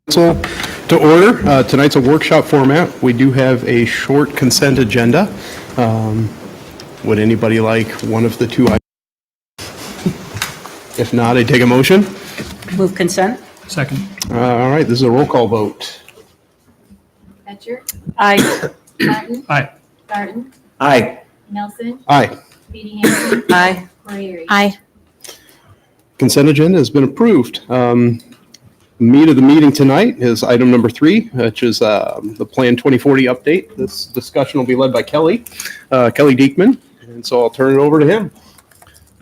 So, to order, tonight's a workshop format. We do have a short consent agenda. Would anybody like one of the two items? If not, I take a motion. Move consent. Second. All right, this is a roll call vote. Etcher, Aye. Martin, Aye. Barton, Aye. Nelson, Aye. Beatty Hanson, Aye. Corriere. Aye. Consent agenda has been approved. Meat of the meeting tonight is item number 3, which is the Plan 2040 update. This discussion will be led by Kelly Diekman, and so I'll turn it over to him.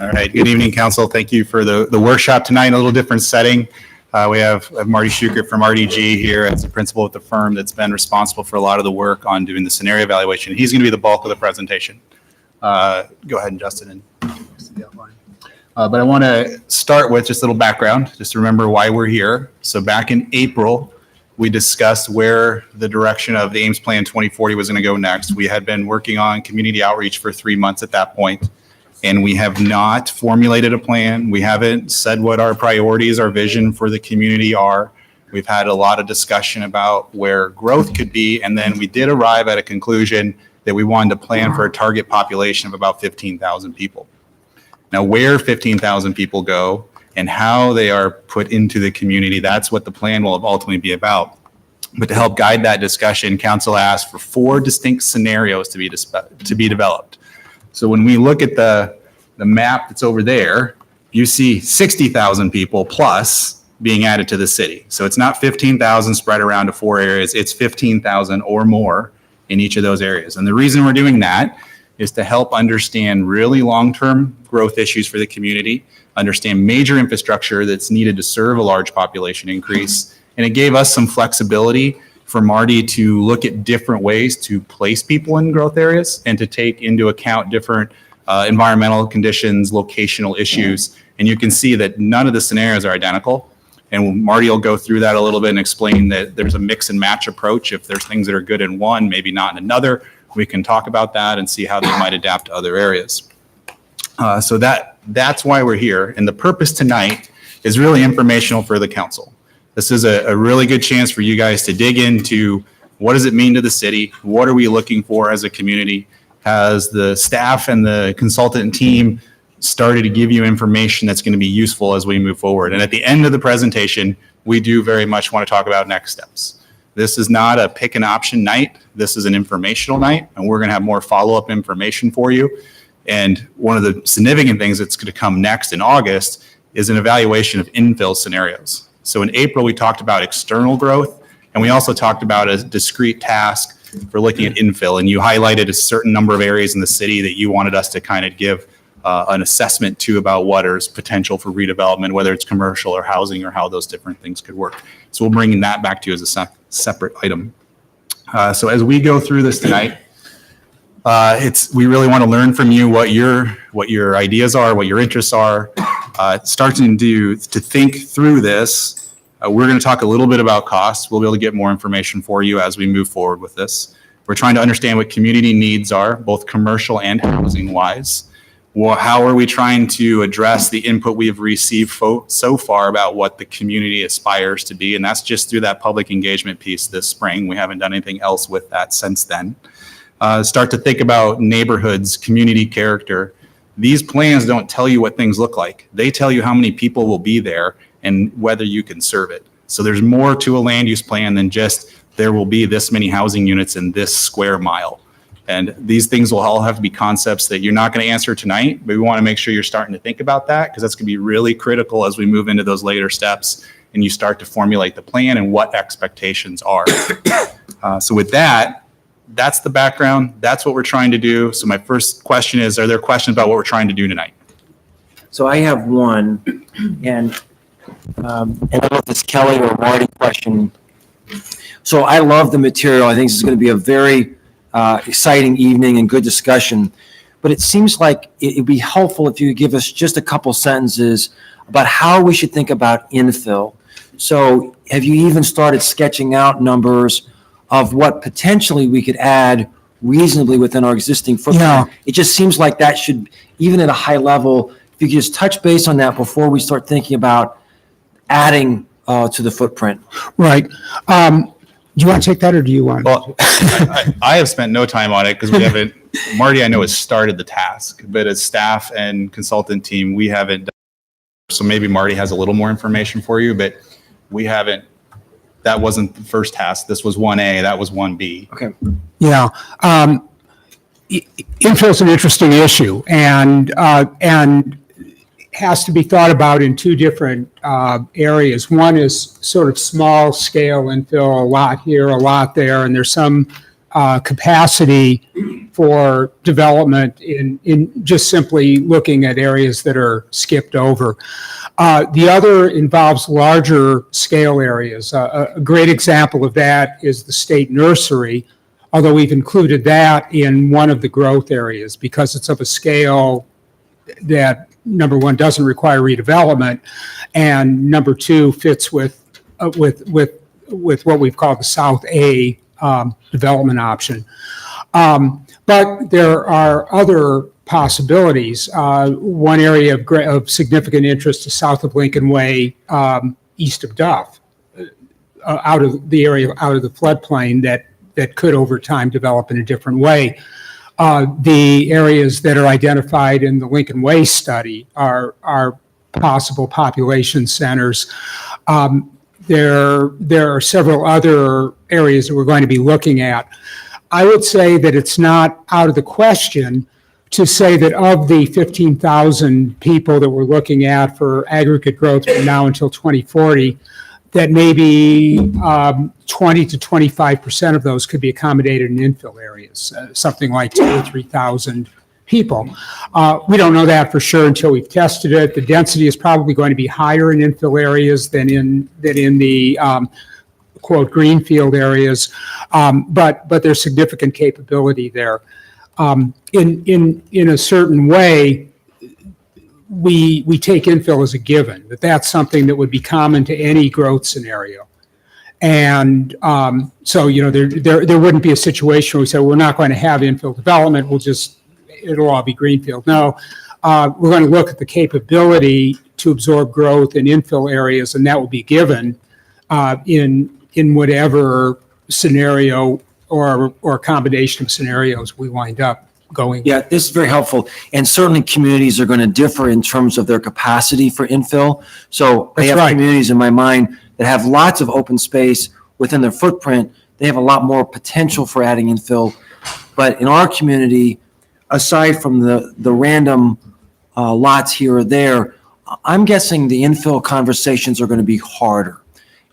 All right. Good evening, Council. Thank you for the workshop tonight in a little different setting. We have Marty Schukert from RDG here as the principal at the firm that's been responsible for a lot of the work on doing the scenario evaluation. He's going to be the bulk of the presentation. Go ahead, Justin, and the outline. But I want to start with just a little background, just to remember why we're here. So back in April, we discussed where the direction of the Ames Plan 2040 was going to go next. We had been working on community outreach for 3 months at that point, and we have not formulated a plan. We haven't said what our priorities, our vision for the community are. We've had a lot of discussion about where growth could be, and then we did arrive at a conclusion that we wanted to plan for a target population of about 15,000 people. Now, where 15,000 people go and how they are put into the community, that's what the plan will ultimately be about. But to help guide that discussion, Council asked for 4 distinct scenarios to be developed. So when we look at the map that's over there, you see 60,000 people plus being added to the city. So it's not 15,000 spread around to 4 areas, it's 15,000 or more in each of those areas. And the reason we're doing that is to help understand really long-term growth issues for the community, understand major infrastructure that's needed to serve a large population increase. And it gave us some flexibility for Marty to look at different ways to place people in growth areas and to take into account different environmental conditions, locational issues. And you can see that none of the scenarios are identical. And Marty will go through that a little bit and explain that there's a mix and match approach. If there's things that are good in one, maybe not in another, we can talk about that and see how they might adapt to other areas. So that's why we're here. And the purpose tonight is really informational for the council. This is a really good chance for you guys to dig into what does it mean to the city? What are we looking for as a community? Has the staff and the consultant team started to give you information that's going to be useful as we move forward? And at the end of the presentation, we do very much want to talk about next steps. This is not a pick an option night. This is an informational night, and we're going to have more follow-up information for you. And one of the significant things that's going to come next in August is an evaluation of infill scenarios. So in April, we talked about external growth, and we also talked about a discrete task for looking at infill. And you highlighted a certain number of areas in the city that you wanted us to kind of give an assessment to about what is potential for redevelopment, whether it's commercial or housing or how those different things could work. So we'll bring that back to you as a separate item. So as we go through this tonight, we really want to learn from you what your ideas are, what your interests are. Starting to think through this, we're going to talk a little bit about costs. We'll be able to get more information for you as we move forward with this. We're trying to understand what community needs are, both commercial and housing wise. Well, how are we trying to address the input we've received so far about what the community aspires to be? And that's just through that public engagement piece this spring. We haven't done anything else with that since then. Start to think about neighborhoods, community character. These plans don't tell you what things look like. They tell you how many people will be there and whether you can serve it. So there's more to a land use plan than just there will be this many housing units in this square mile. And these things will all have to be concepts that you're not going to answer tonight, but we want to make sure you're starting to think about that because that's going to be really critical as we move into those later steps and you start to formulate the plan and what expectations are. So with that, that's the background. That's what we're trying to do. So my first question is, are there questions about what we're trying to do tonight? So I have one, and I don't know if it's Kelly or Marty question. So I love the material. I think this is going to be a very exciting evening and good discussion. But it seems like it'd be helpful if you could give us just a couple sentences about how we should think about infill. So have you even started sketching out numbers of what potentially we could add reasonably within our existing footprint. Yeah. It just seems like that should, even at a high level, if you could just touch base on that before we start thinking about adding to the footprint. Right. Do you want to take that, or do you want? Well, I have spent no time on it because we haven't, Marty, I know, has started the task, but as staff and consultant team, we haven't. So maybe Marty has a little more information for you, but we haven't, that wasn't the first task. This was 1A, that was 1B. Okay. Yeah. Infill is an interesting issue, and has to be thought about in two different areas. One is sort of small scale infill, a lot here, a lot there, and there's some capacity for development in just simply looking at areas that are skipped over. The other involves larger scale areas. A great example of that is the state nursery, although we've included that in one of the growth areas because it's of a scale that, number one, doesn't require redevelopment, and number two, fits with what we've called the South A development option. But there are other possibilities. One area of significant interest is south of Lincoln Way, east of Duff, out of the floodplain that could over time develop in a different way. The areas that are identified in the Lincoln Way study are possible population centers. There are several other areas that we're going to be looking at. I would say that it's not out of the question to say that of the 15,000 people that we're looking at for aggregate growth from now until 2040, that maybe 20 to 25% of those could be accommodated in infill areas, something like 2,000 or 3,000 people. We don't know that for sure until we've tested it. The density is probably going to be higher in infill areas than in the quote greenfield areas, but there's significant capability there. In a certain way, we take infill as a given, that's something that would be common to any growth scenario. And so, there wouldn't be a situation where we say, we're not going to have infill development, it'll all be greenfield. No, we're going to look at the capability to absorb growth in infill areas, and that will be given in whatever scenario or combination of scenarios we wind up going. Yeah, this is very helpful. And certainly communities are going to differ in terms of their capacity for infill. So I have communities in my mind that have lots of open space within their footprint. They have a lot more potential for adding infill. But in our community, aside from the random lots here or there, I'm guessing the infill conversations are going to be harder.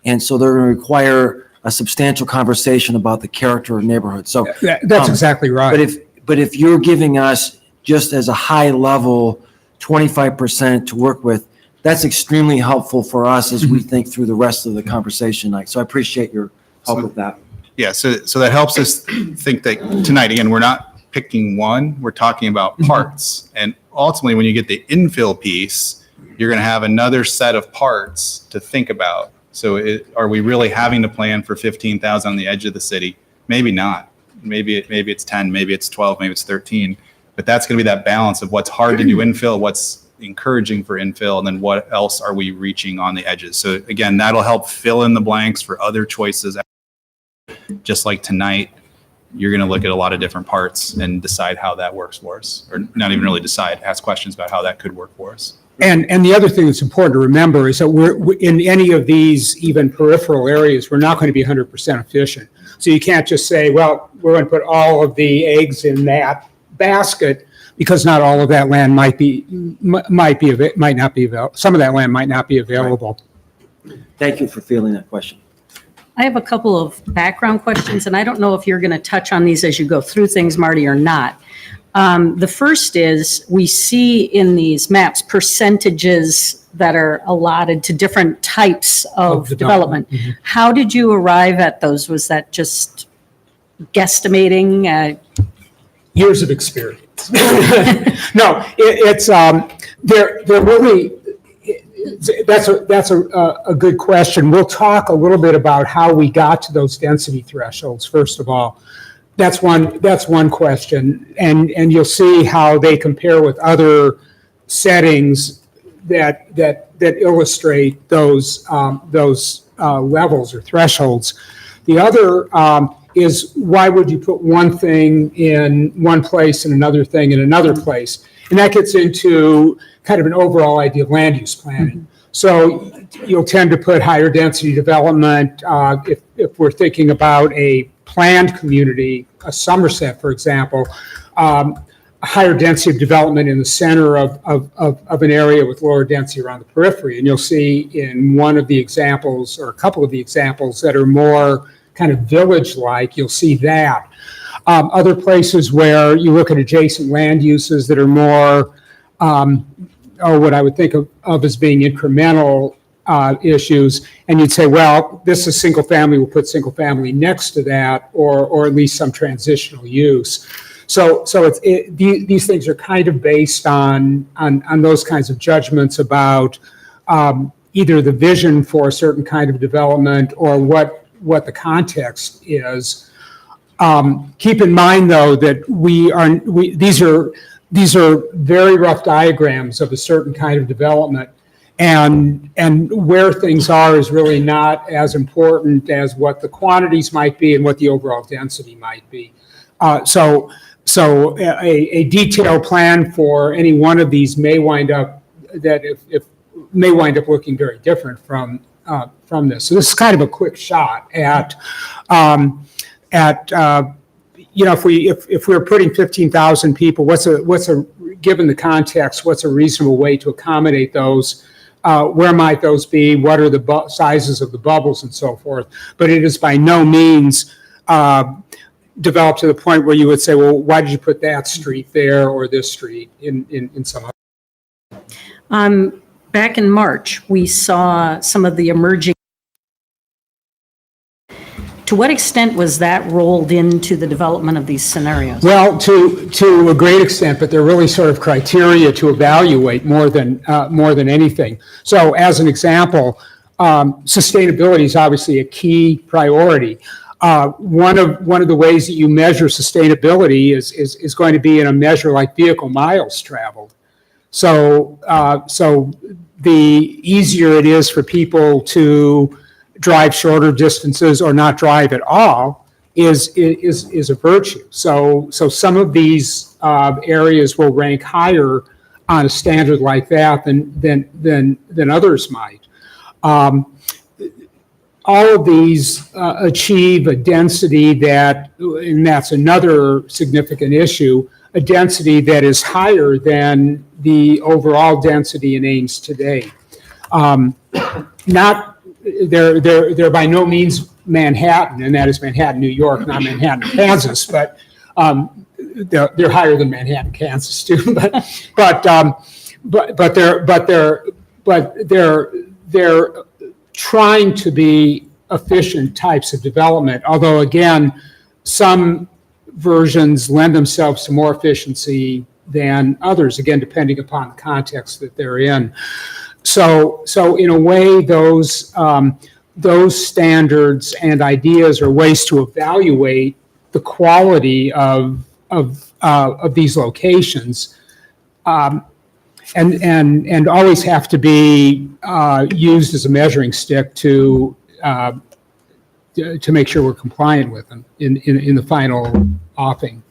And so they're going to require a substantial conversation about the character of neighborhoods. So that's exactly right. But if you're giving us just as a high level 25% to work with, that's extremely helpful for us as we think through the rest of the conversation tonight. So I appreciate your help with that. Yeah, so that helps us think that tonight, again, we're not picking one, we're talking about parts. And ultimately, when you get the infill piece, you're going to have another set of parts to think about. So are we really having to plan for 15,000 on the edge of the city? Maybe not. Maybe it's 10, maybe it's 12, maybe it's 13. But that's going to be that balance of what's hard to do infill, what's encouraging for infill, and then what else are we reaching on the edges. So again, that'll help fill in the blanks for other choices. Just like tonight, you're going to look at a lot of different parts and decide how that works for us, or not even really decide, ask questions about how that could work for us. And the other thing that's important to remember is that we're in any of these even peripheral areas, we're not going to be 100% efficient. So you can't just say, well, we're going to put all of the eggs in that basket, because not all of that land might not be available. Some of that land might not be available. Right. Thank you for fielding that question. I have a couple of background questions, and I don't know if you're going to touch on these as you go through things, Marty, or not. The first is, we see in these maps percentages that are allotted to different types of development. Mm-hmm. How did you arrive at those? Was that just guesstimating? Years of experience. No, it's they're really. That's a good question. We'll talk a little bit about how we got to those density thresholds, first of all. That's one question. And you'll see how they compare with other settings that illustrate those levels or thresholds. The other is, why would you put one thing in one place and another thing in another place? And that gets into kind of an overall idea of land use planning. So you'll tend to put higher density development if we're thinking about a planned community, a Somerset, for example, a higher density of development in the center of an area with lower density around the periphery. And you'll see in one of the examples, or a couple of the examples that are more kind of village-like, you'll see that. Other places where you look at adjacent land uses that are more, what I would think of as being incremental issues, and you'd say, well, this is single family, we'll put single family next to that, or at least some transitional use. So these things are kind of based on those kinds of judgments about either the vision for a certain kind of development or what the context is. Keep in mind, though, that these are very rough diagrams of a certain kind of development, and where things are is really not as important as what the quantities might be and what the overall density might be. So a detailed plan for any one of these may wind up looking very different from this. So this is kind of a quick shot at if we're putting 15,000 people, given the context, what's a reasonable way to accommodate those? Where might those be? What are the sizes of the bubbles and so forth? But it is by no means developed to the point where you would say, well, why did you put that street there or this street in some other? Back in March, we saw some of the emerging. To what extent was that rolled into the development of these scenarios? Well, to a great extent, but they're really sort of criteria to evaluate more than anything. So, as an example, sustainability is obviously a key priority. One of the ways that you measure sustainability is going to be in a measure like vehicle miles traveled. So the easier it is for people to drive shorter distances or not drive at all is a virtue. So some of these areas will rank higher on a standard like that than others might. All of these achieve a density that, and that's another significant issue, a density that is higher than the overall density in Ames today. They're by no means Manhattan, and that is Manhattan, New York, not Manhattan, Kansas, but they're higher than Manhattan, Kansas too. But they're trying to be efficient types of development. Although again, some versions lend themselves to more efficiency than others, again, depending upon the context that they're in. So in a way, those standards and ideas are ways to evaluate the quality of these locations, and always have to be used as a measuring stick to make sure we're compliant with them in the final offing.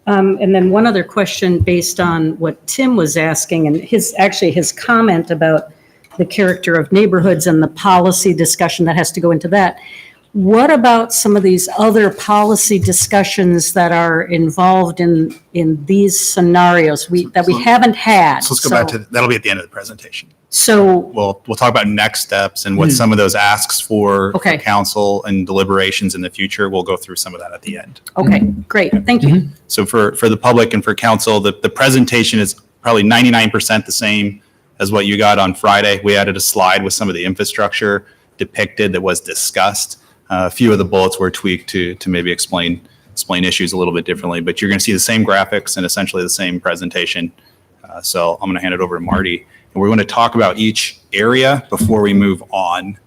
And then one other question based on what Tim was asking, and his comment about the character of neighborhoods and the policy discussion that has to go into that. What about some of these other policy discussions that are involved in these scenarios that we haven't had? So let's go back to, that'll be at the end of the presentation. So We'll talk about next steps and what some of those asks for council and deliberations in the future. We'll go through some of that at the end. Okay, great. Thank you. So for the public and for council, the presentation is probably 99% the same as what you got on Friday. We added a slide with some of the infrastructure depicted that was discussed. A few of the bullets were tweaked to maybe explain issues a little bit differently, but you're going to see the same graphics and essentially the same presentation. So I'm going to hand it over to Marty, and we're going to talk about each area before we move on,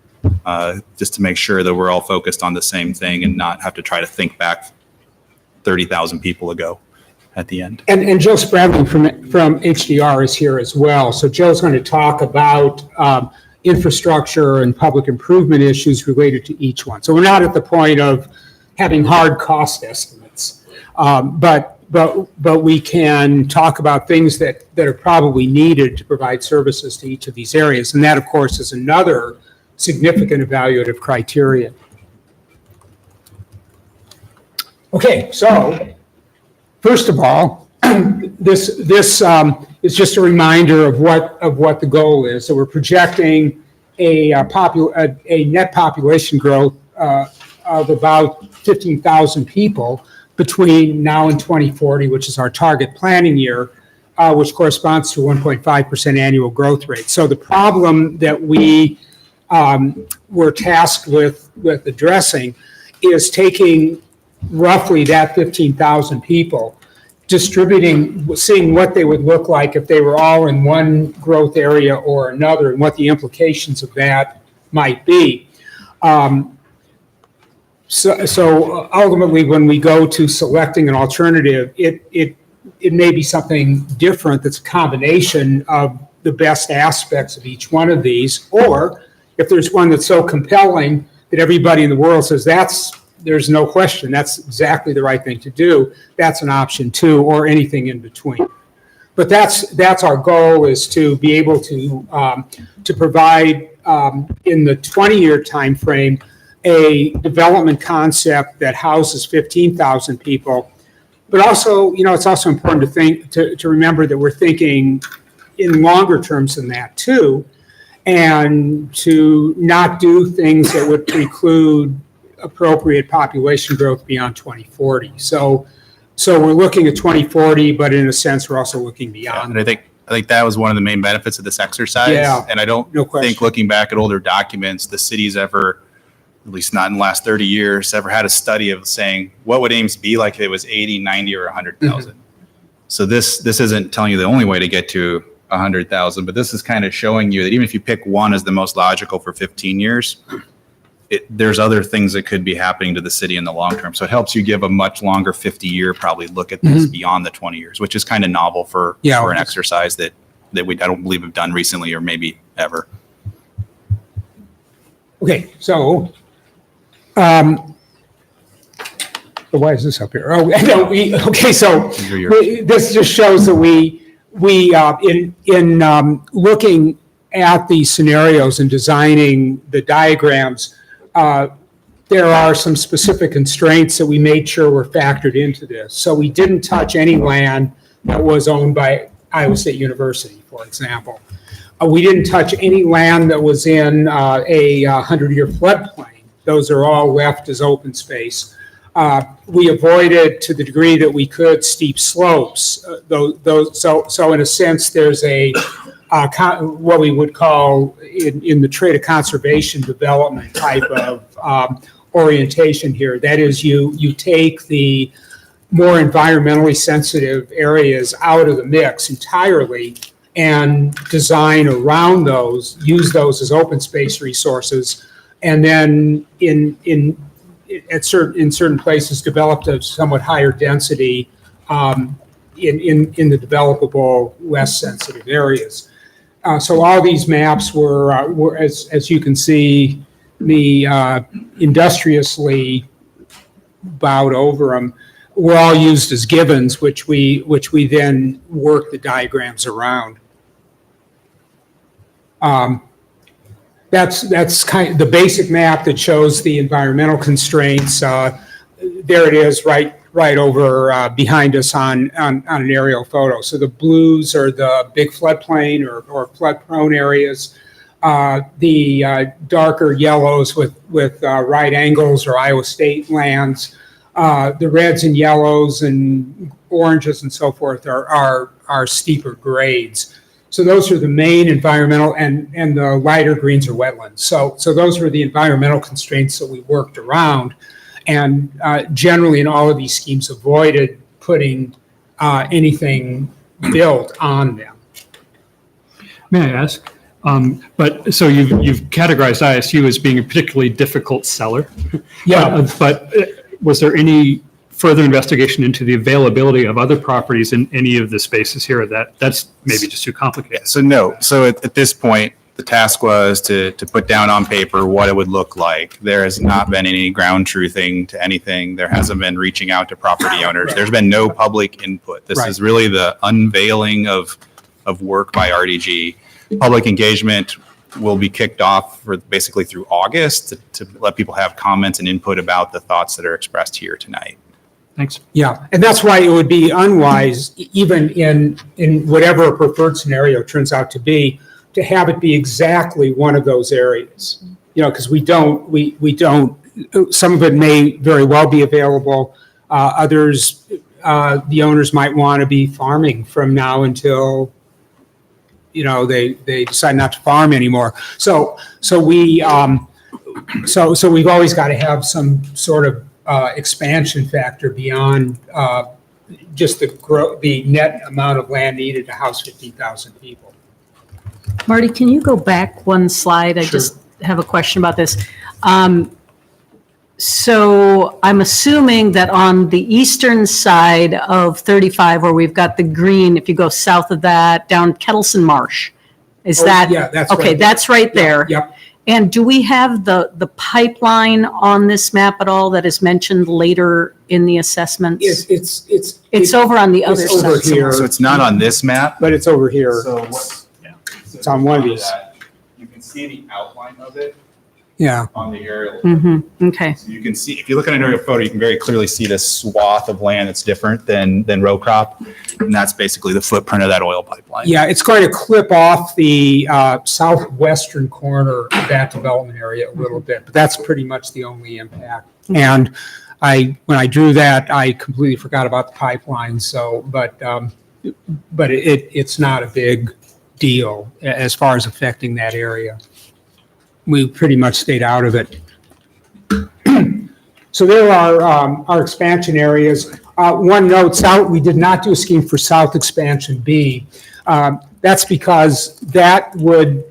just to make sure that we're all focused on the same thing and not have to try to think back 30,000 people ago at the end. And Joe Spradling from HDR is here as well. So Joe's going to talk about infrastructure and public improvement issues related to each one. So we're not at the point of having hard cost estimates, but we can talk about things that are probably needed to provide services to each of these areas. And that, of course, is another significant evaluative criteria. Okay, so first of all, this is just a reminder of what the goal is. So we're projecting a net population growth of about 15,000 people between now and 2040, which is our target planning year, which corresponds to 1.5% annual growth rate. So the problem that we were tasked with addressing is taking roughly that 15,000 people, distributing, seeing what they would look like if they were all in one growth area or another, and what the implications of that might be. So ultimately, when we go to selecting an alternative, it may be something different that's a combination of the best aspects of each one of these, or if there's one that's so compelling that everybody in the world says there's no question, that's exactly the right thing to do, that's an option too, or anything in between. But that's our goal, is to be able to provide in the 20-year time frame a development concept that houses 15,000 people. But also, it's also important to remember that we're thinking in longer terms than that too, and to not do things that would preclude appropriate population growth beyond 2040. So we're looking at 2040, but in a sense, we're also looking beyond. And I think that was one of the main benefits of this exercise. Yeah, and I don't think, looking back at older documents, the city's ever, at least not in the last 30 years, ever had a study of saying, what would Ames be like if it was 80, 90, or 100,000? Mm-hmm. So this isn't telling you the only way to get to 100,000, but this is kind of showing you that even if you pick one as the most logical for 15 years, there's other things that could be happening to the city in the long term. So it helps you give a much longer 50-year probably look at this beyond the 20 years, which is kind of novel for an exercise that I don't believe we've done recently or maybe ever. Okay, so why is this up here? Oh, no, this just shows that we in looking at these scenarios and designing the diagrams, there are some specific constraints that we made sure were factored into this. So we didn't touch any land that was owned by Iowa State University, for example. We didn't touch any land that was in a 100-year floodplain. Those are all left as open space. We avoided, to the degree that we could, steep slopes. So in a sense, there's a what we would call in the trade of conservation development type of orientation here. That is, you take the more environmentally sensitive areas out of the mix entirely and design around those, use those as open space resources, and then in certain places developed a somewhat higher density in the developable, less sensitive areas. So all these maps were as you can see, me industriously bowed over them, were all used as givens, which we then work the diagrams around. That's kind of the basic map that shows the environmental constraints. There it is, right over behind us on an aerial photo. So the blues are the big floodplain or flood-prone areas. The darker yellows with right angles or Iowa State lands. The reds and yellows and oranges and so forth are steeper grades. So those are the main environmental, and the lighter greens are wetlands. So those were the environmental constraints that we worked around, and generally in all of these schemes avoided putting anything built on them. May I ask? But so you've categorized ISU as being a particularly difficult seller. Yeah. But was there any further investigation into the availability of other properties in any of the spaces here? That's maybe just too complicated. So no. So at this point, the task was to put down on paper what it would look like. There has not been any ground truthing to anything. There hasn't been reaching out to property owners. There's been no public input. This is really the unveiling of work by RDG. Public engagement will be kicked off for basically through August to let people have comments and input about the thoughts that are expressed here tonight. Thanks. Yeah, and that's why it would be unwise, even in whatever a preferred scenario turns out to be, to have it be exactly one of those areas. Because we don't, some of it may very well be available. Others, the owners might want to be farming from now until, they decide not to farm anymore. So we've always got to have some sort of expansion factor beyond just the net amount of land needed to house 15,000 people. Marty, can you go back one slide? I Sure. just have a question about this. So I'm assuming that on the eastern side of 35, where we've got the green, if you go south of that, down Kettleson Marsh, is Oh, that? yeah, that's Okay, right. that's right there. Yep. And do we have the pipeline on this map at all that is mentioned later in the assessments? It's over on the other it's over side. here. So it's not on this map. But it's over here. So It's on one of these. You can see the outline of it Yeah. on the aerial. Okay. So you can see, if you look at an aerial photo, you can very clearly see this swath of land that's different than row crop. And that's basically the footprint of that oil pipeline. Yeah, it's going to clip off the southwestern corner of that development area a little bit, but that's pretty much the only impact. And when I drew that, I completely forgot about the pipeline. So, but it's not a big deal as far as affecting that area. We pretty much stayed out of it. So there are our expansion areas. One note, we did not do a scheme for South Expansion B. That's because that would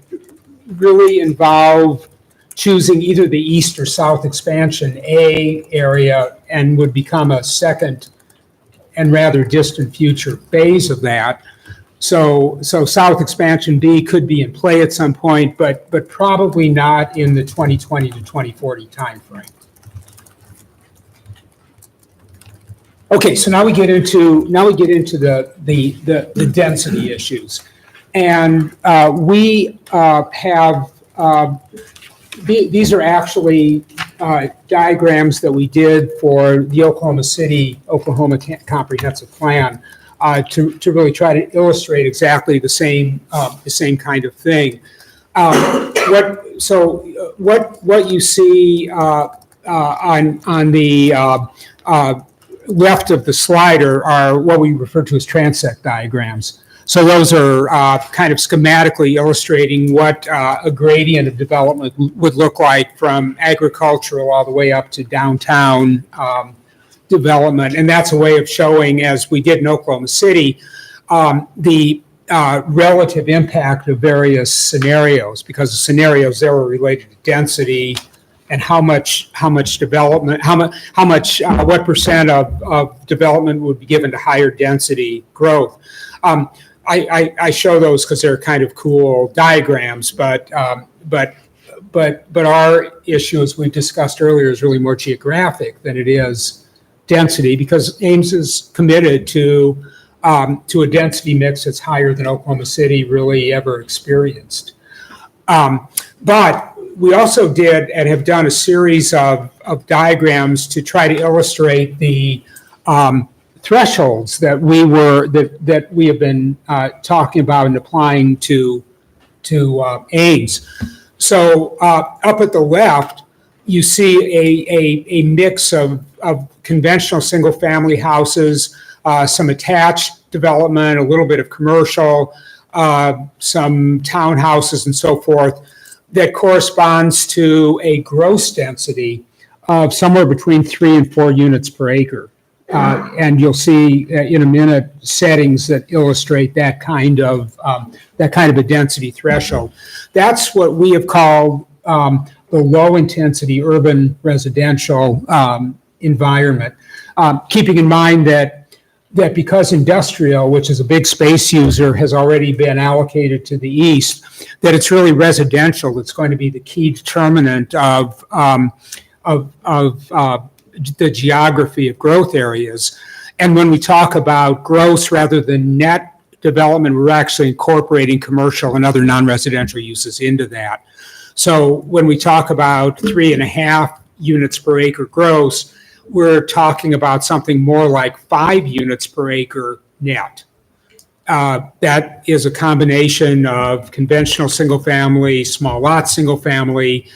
really involve choosing either the East or South Expansion A area and would become a second and rather distant future phase of that. So South Expansion B could be in play at some point, but probably not in the 2020 to 2040 timeframe. Okay, so now we get into the density issues, and we have these are actually diagrams that we did for the Oklahoma Comprehensive Plan. To really try to illustrate exactly the same kind of thing. What you see on the left of the slider are what we refer to as transect diagrams. So those are kind of schematically illustrating what a gradient of development would look like from agricultural all the way up to downtown development. And that's a way of showing, as we did in Oklahoma City, the relative impact of various scenarios, because the scenarios there were related to density and how much development, what percent of development would be given to higher density growth. I show those because they're kind of cool diagrams, but our issue, as we discussed earlier, is really more geographic than it is density, because Ames is committed to a density mix that's higher than Oklahoma City really ever experienced. But we also did and have done a series of diagrams to try to illustrate the thresholds that we have been talking about and applying to Ames. So up at the left, you see a mix of conventional single-family houses, some attached development, a little bit of commercial, some townhouses and so forth, that corresponds to a gross density of somewhere between 3 and 4 units per acre. And you'll see in a minute settings that illustrate that kind of a density threshold. That's what we have called the low-intensity urban residential environment. keeping in mind that because industrial, which is a big space user, has already been allocated to the east, that it's really residential that's going to be the key determinant of the geography of growth areas. And when we talk about gross rather than net development, we're actually incorporating commercial and other non-residential uses into that. So when we talk about 3.5 units per acre gross, we're talking about something more like 5 units per acre net. That is a combination of conventional single-family, small lot single-family,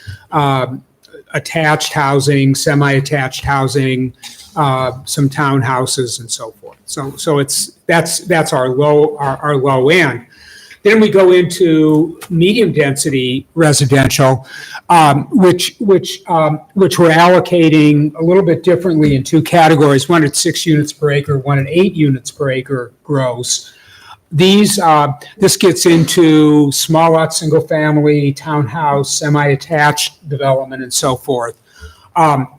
attached housing, semi-attached housing, some townhouses, and so forth. So that's our low end. Then we go into medium density residential, which we're allocating a little bit differently in 2 categories. One at 6 units per acre, one at 8 units per acre gross. This gets into small lot, single family, townhouse, semi-attached development, and so forth.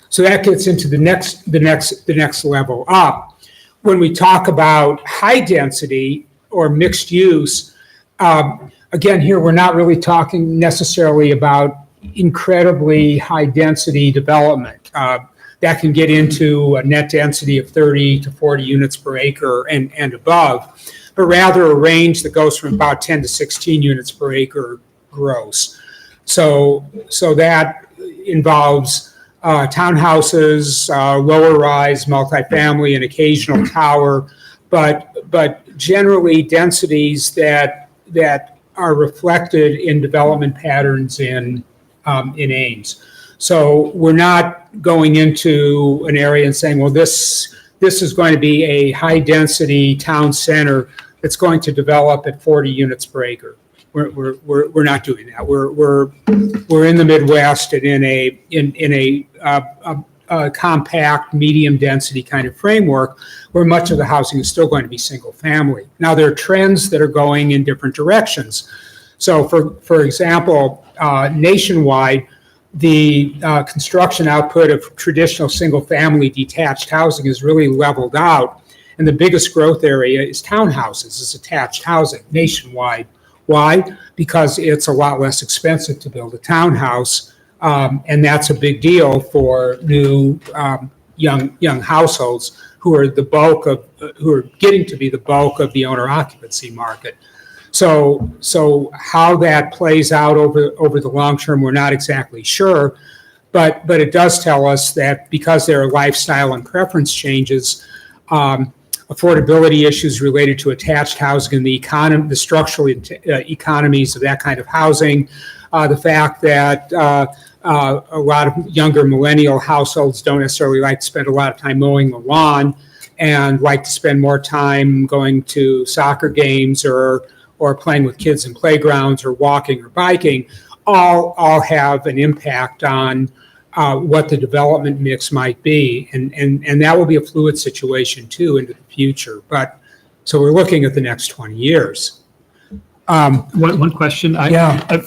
So that gets into the next level up. When we talk about high density or mixed use, again, here we're not really talking necessarily about incredibly high density development. That can get into a net density of 30 to 40 units per acre and above, but rather a range that goes from about 10 to 16 units per acre gross. So that involves townhouses, lower rise, multifamily, and occasional tower, but generally densities that are reflected in development patterns in Ames. So we're not going into an area and saying, well, this is going to be a high density town center that's going to develop at 40 units per acre. We're not doing that. We're in the Midwest and in a compact, medium density kind of framework where much of the housing is still going to be single family. Now there are trends that are going in different directions. So for example, nationwide, the construction output of traditional single family detached housing is really leveled out. And the biggest growth area is townhouses, is attached housing nationwide. Why? Because it's a lot less expensive to build a townhouse, and that's a big deal for new young households who are getting to be the bulk of the owner occupancy market. So how that plays out over the long term, we're not exactly sure, but it does tell us that because there are lifestyle and preference changes, affordability issues related to attached housing and the structural economies of that kind of housing, the fact that a lot of younger millennial households don't necessarily like to spend a lot of time mowing the lawn and like to spend more time going to soccer games or playing with kids in playgrounds or walking or biking, all have an impact on what the development mix might be. And that will be a fluid situation too into the future. But so we're looking at the next 20 years. One question.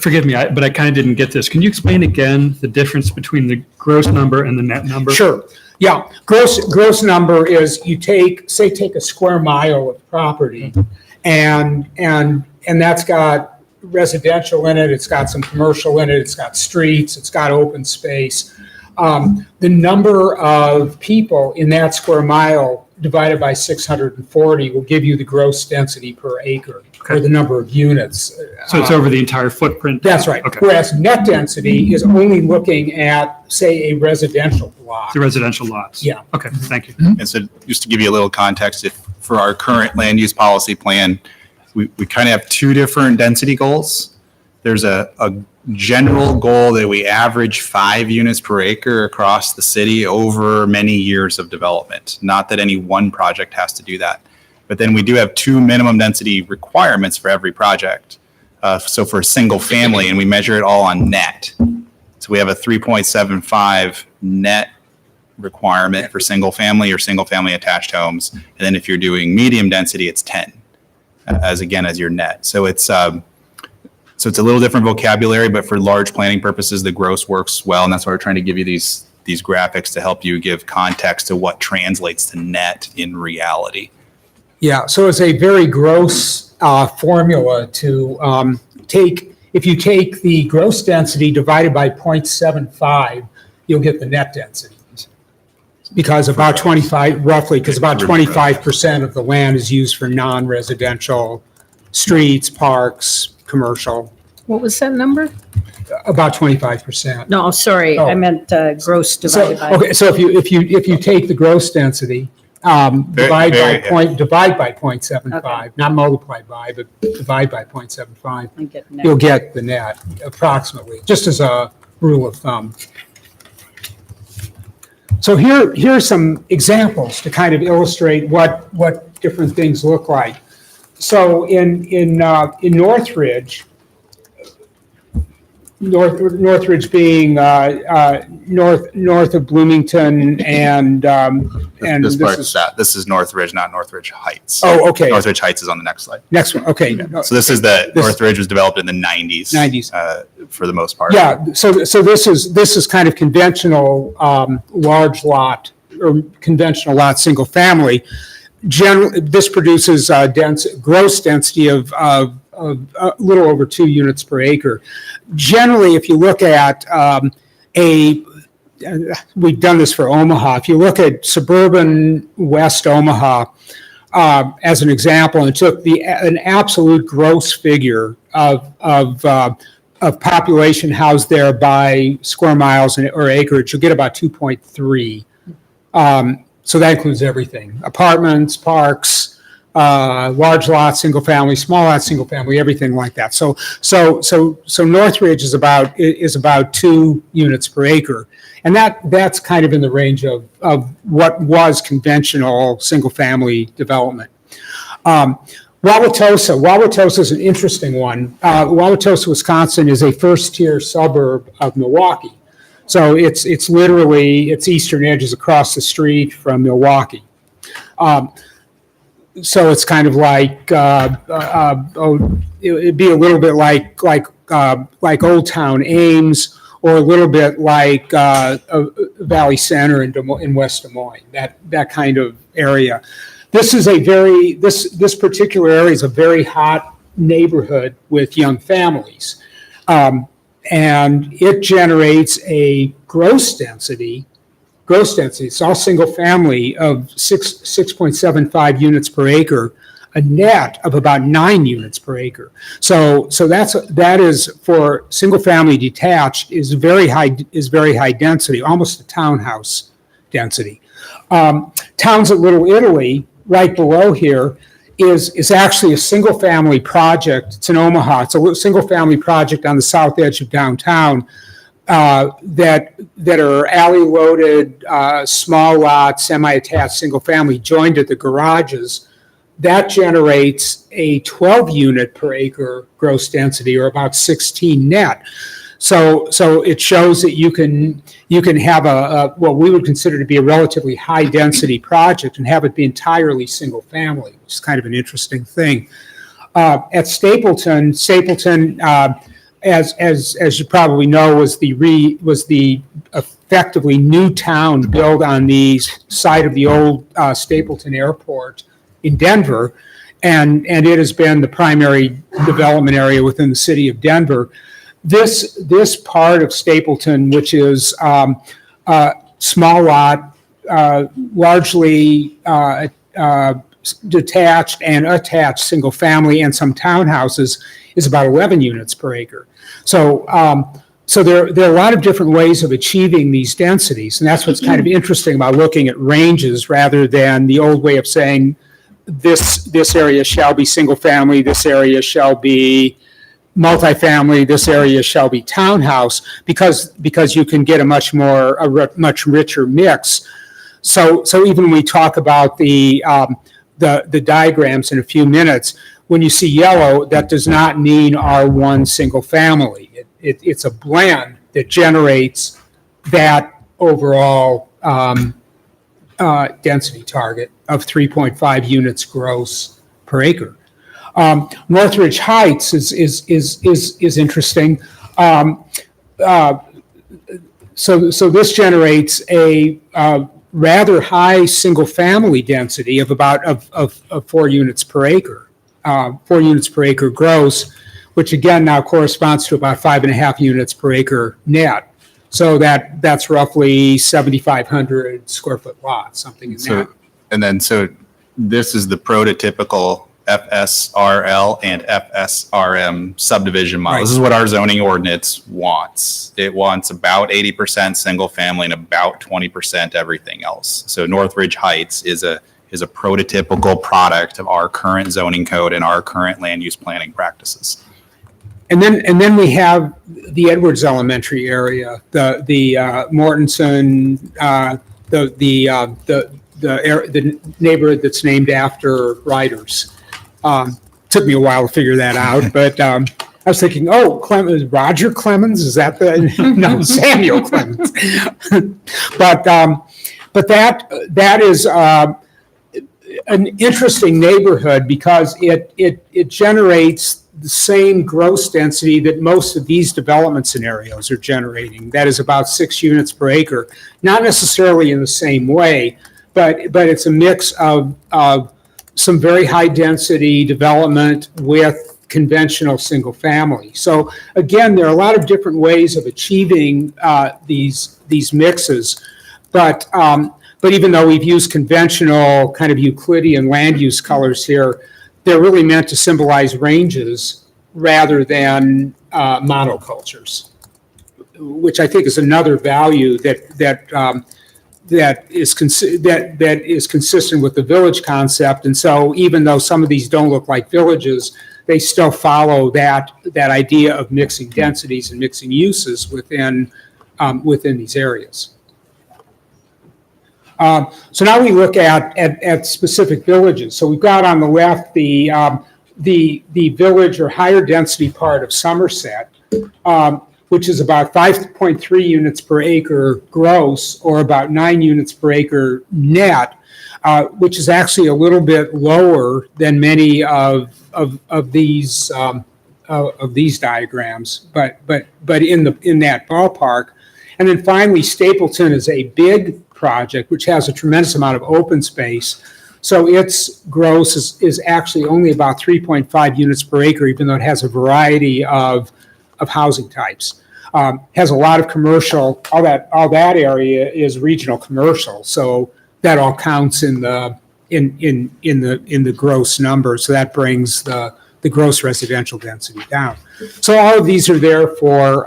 Forgive me, but I kind of didn't get this. Can you explain again the difference between the gross number and the net number? Sure. Yeah. Gross number is you take a square mile of property and that's got residential in it, it's got some commercial in it, it's got streets, it's got open space. The number of people in that square mile divided by 640 will give you the gross density per acre, or the number of units. So it's over the entire footprint? That's right. Okay. Whereas net density is only looking at, say, a residential block. The residential lots? Yeah. Okay, thank you. And so just to give you a little context, for our current land use policy plan, we kind of have 2 different density goals. There's a general goal that we average 5 units per acre across the city over many years of development. Not that any one project has to do that. But then we do have 2 minimum density requirements for every project. So for a single family, and we measure it all on net. So we have a 3.75 net requirement for single family or single family attached homes. And then if you're doing medium density, it's 10 as your net. So it's a little different vocabulary, but for large planning purposes, the gross works well. And that's why we're trying to give you these these graphics to help you give context to what translates to net in reality. Yeah, so it's a very gross formula to take, if you take the gross density divided by 0.75, you'll get the net density. Because about 25% of the land is used for non-residential streets, parks, commercial, What was that number? about 25%. No, sorry, I Oh. meant gross So, divided by. okay, so if you take the gross density, divide by 0.75, not multiply by, but divide by 0.75, I get net. you'll get the net approximately, just as a rule of thumb. So here are some examples to kind of illustrate what different things look like. So in Northridge, Northridge being north of Bloomington and This is Northridge, not Northridge Heights. Oh, okay. Northridge Heights is on the next slide. Next one, okay. So this is Northridge was developed in the 90s. 90s. For the most part. Yeah, so this is kind of conventional large lot or conventional lot, single family. Generally, this produces gross density of a little over 2 units per acre. Generally, if you look at we've done this for Omaha. If you look at suburban West Omaha as an example, and took an absolute gross figure of population housed there by square miles or acreage, you'll get about 2.3. So that includes everything: apartments, parks, large lots, single family, small lots, single family, everything like that. So Northridge is about 2 units per acre, and that's kind of in the range of what was conventional single family development. Wauwatosa is an interesting one. Wauwatosa, Wisconsin is a first-tier suburb of Milwaukee. So its eastern edge is across the street from Milwaukee. So it's kind of like it'd be a little bit like Old Town Ames, or a little bit like Valley Center in West Des Moines. That kind of area. This particular area is a very hot neighborhood with young families. And it generates a gross density, it's all single family, of 6.75 units per acre, a net of about 9 units per acre. So that is for single family detached is very high density, almost a townhouse density. Towns at Little Italy, right below here, is actually a single family project. It's in Omaha. It's a single family project on the south edge of downtown that are alley loaded, small lots, semi-attached single family joined at the garages. That generates a 12 unit per acre gross density, or about 16 net. So it shows that you can have what we would consider to be a relatively high density project and have it be entirely single family, which is kind of an interesting thing. At Stapleton, as you probably know, was the effectively new town built on the site of the old Stapleton Airport in Denver, and it has been the primary development area within the city of Denver. This part of Stapleton, which is small lot, largely detached and attached single family, and some townhouses, is about 11 units per acre. So there are a lot of different ways of achieving these densities, and that's what's kind of interesting about looking at ranges rather than the old way of saying this area shall be single family, this area shall be multifamily, this area shall be townhouse, because you can get a much richer mix. So even when we talk about the diagrams in a few minutes, when you see yellow, that does not mean R1 single family. It's a blend that generates that overall density target of 3.5 units gross per acre. Northridge Heights is interesting. So this generates a rather high single-family density of about of 4 units per acre. 4 units per acre gross, which again now corresponds to about 5.5 units per acre net. So that's roughly 7,500 square foot lot, something in that. So this is the prototypical FSRL and FSRM subdivision model. Right. This is what our zoning ordinance wants. It wants about 80% single family and about 20% everything else. So Northridge Heights is a prototypical product of our current zoning code and our current land use planning practices. And then we have the Edwards Elementary area, the Mortensen, the neighborhood that's named after writers. Took me a while to figure that out, but I was thinking, oh, Roger Clemens, is that the, no, Samuel Clemens. But that is an interesting neighborhood because it generates the same gross density that most of these development scenarios are generating. That is about 6 units per acre, not necessarily in the same way, but it's a mix of some very high density development with conventional single family. So again, there are a lot of different ways of achieving these mixes, but even though we've used conventional kind of Euclidean land use colors here, they're really meant to symbolize ranges rather than monocultures, which I think is another value that is consistent with the village concept. And so even though some of these don't look like villages, they still follow that idea of mixing densities and mixing uses within these areas. So now we look at specific villages. So we've got on the left the village or higher density part of Somerset, which is about 5.3 units per acre gross, or about 9 units per acre net, which is actually a little bit lower than many of these diagrams, but in that ballpark. And then finally, Stapleton is a big project which has a tremendous amount of open space. So its gross is actually only about 3.5 units per acre, even though it has a variety of housing types. Has a lot of commercial. All that area is regional commercial, so that all counts in the gross number. So that brings the gross residential density down. So all of these are there for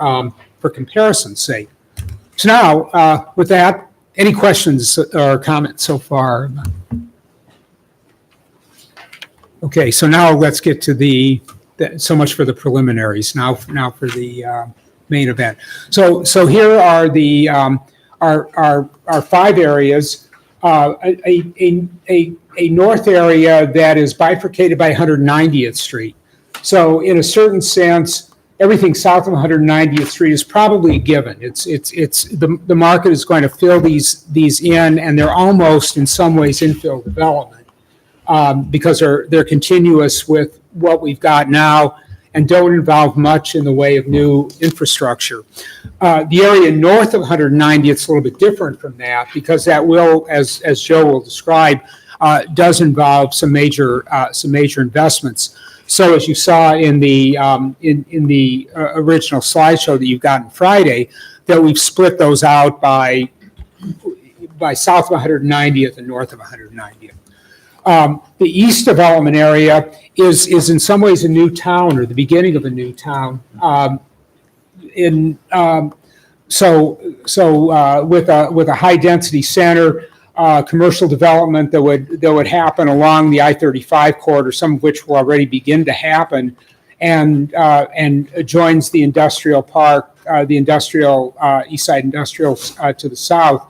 comparison's sake. So now, with that, any questions or comments so far? Okay, so now let's get to so much for the preliminaries. Now for the main event. So here are the our 5 areas. A north area that is bifurcated by 190th Street. So in a certain sense, everything south of 190th Street is probably a given. It's the market is going to fill these in, and they're almost in some ways infill development because they're continuous with what we've got now and don't involve much in the way of new infrastructure. The area north of 190th is a little bit different from that because that will, as Joe will describe, does involve some major investments. So as you saw in the original slideshow that you've gotten Friday, that we've split those out by south of 190th and north of 190th. The east development area is in some ways a new town or the beginning of a new town. With a high density center, commercial development that would happen along the I-35 corridor, some of which will already begin to happen, and joins the industrial park, the industrial East Side Industrial to the south.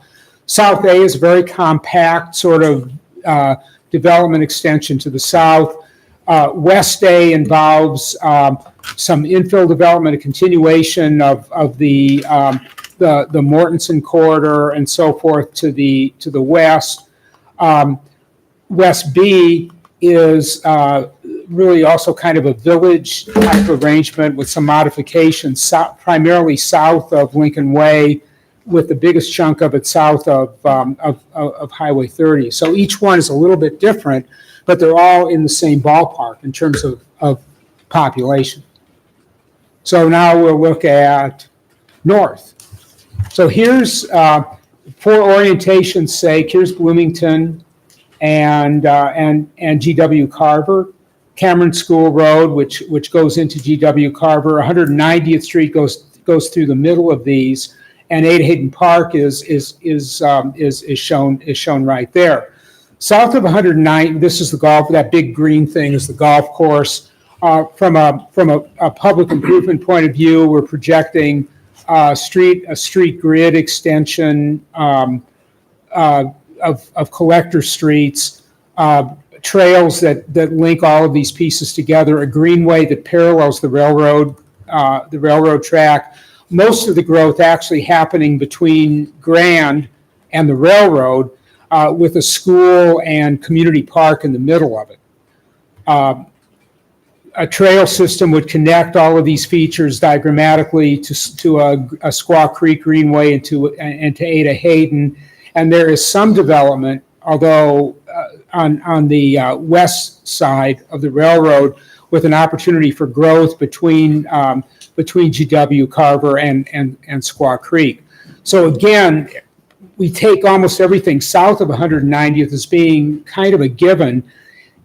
South A is a very compact sort of development extension to the south. West A involves some infill development, a continuation of the Mortensen corridor and so forth to the west. West B is really also kind of a village type arrangement with some modifications, primarily south of Lincoln Way, with the biggest chunk of it south of Highway 30. So each one is a little bit different, but they're all in the same ballpark in terms of population. So now we'll look at north. So here's, for orientation's sake, here's Bloomington and GW Carver. Cameron School Road, which goes into GW Carver. 190th Street goes through the middle of these, and Ada Hayden Park is shown right there. South of 109, this is the golf. That big green thing is the golf course. From a public improvement point of view, we're projecting a street grid extension of collector streets. Trails that link all of these pieces together, a greenway that parallels the railroad track. Most of the growth actually happening between Grand and the railroad, with a school and community park in the middle of it. A trail system would connect all of these features diagrammatically to a Squaw Creek Greenway and to Ada Hayden. And there is some development, although on the west side of the railroad, with an opportunity for growth between GW Carver and Squaw Creek. So again, we take almost everything south of 190th as being kind of a given.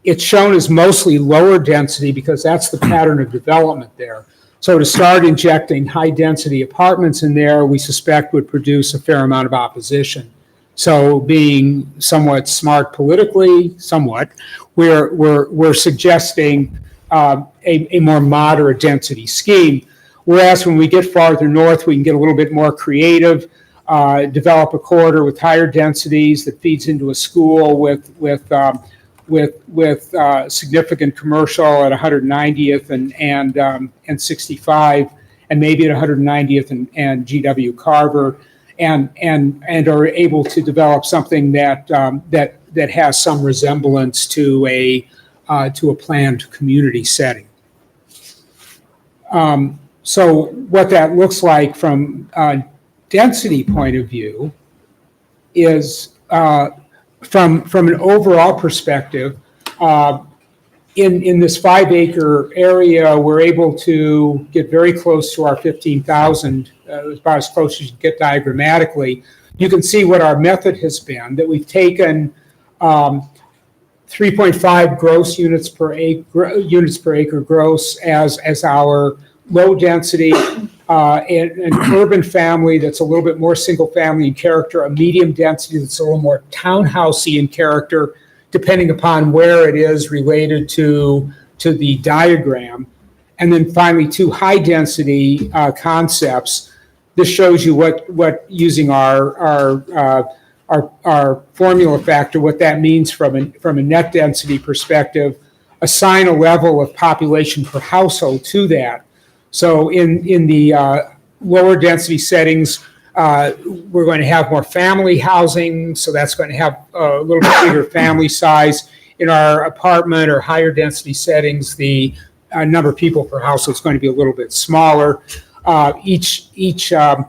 It's shown as mostly lower density because that's the pattern of development there. So to start injecting high density apartments in there, we suspect would produce a fair amount of opposition. So being somewhat smart politically, we're suggesting a more moderate density scheme. Whereas when we get farther north, we can get a little bit more creative, develop a corridor with higher densities that feeds into a school with significant commercial at 190th and 65, and maybe at 190th and GW Carver. And are able to develop something that has some resemblance to a planned community setting. So what that looks like from a density point of view is, from an overall perspective, in this 5-acre area, we're able to get very close to our 15,000, about as close as you can get diagrammatically. You can see what our method has been, that we've taken 3.5 gross units per acre gross as our low density, an urban family that's a little bit more single family in character, a medium density that's a little more townhousey in character, depending upon where it is related to the diagram. And then finally, 2 high density concepts. This shows you what using our formula factor, what that means from a net density perspective, assign a level of population per household to that. So in the lower density settings, we're going to have more family housing, so that's going to have a little bit bigger family size. In our apartment or higher density settings, the number of people per household is going to be a little bit smaller. Each of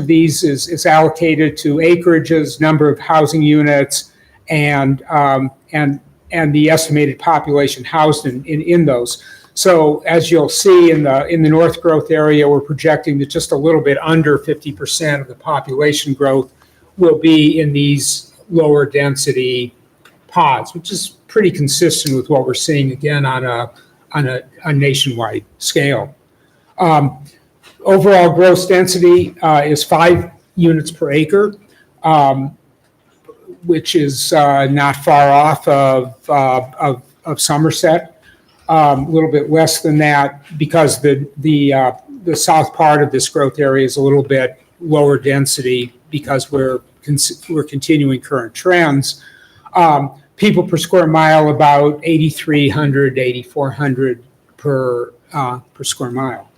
these is allocated to acreages, number of housing units, and the estimated population housed in those. So as you'll see in the north growth area, we're projecting that just a little bit under 50% of the population growth will be in these lower density pods, which is pretty consistent with what we're seeing again on a nationwide scale. Overall gross density is 5 units per acre, which is not far off of Somerset. A little bit less than that because the south part of this growth area is a little bit lower density because we're continuing current trends. People per square mile about 8,300 to 8,400 per square mile.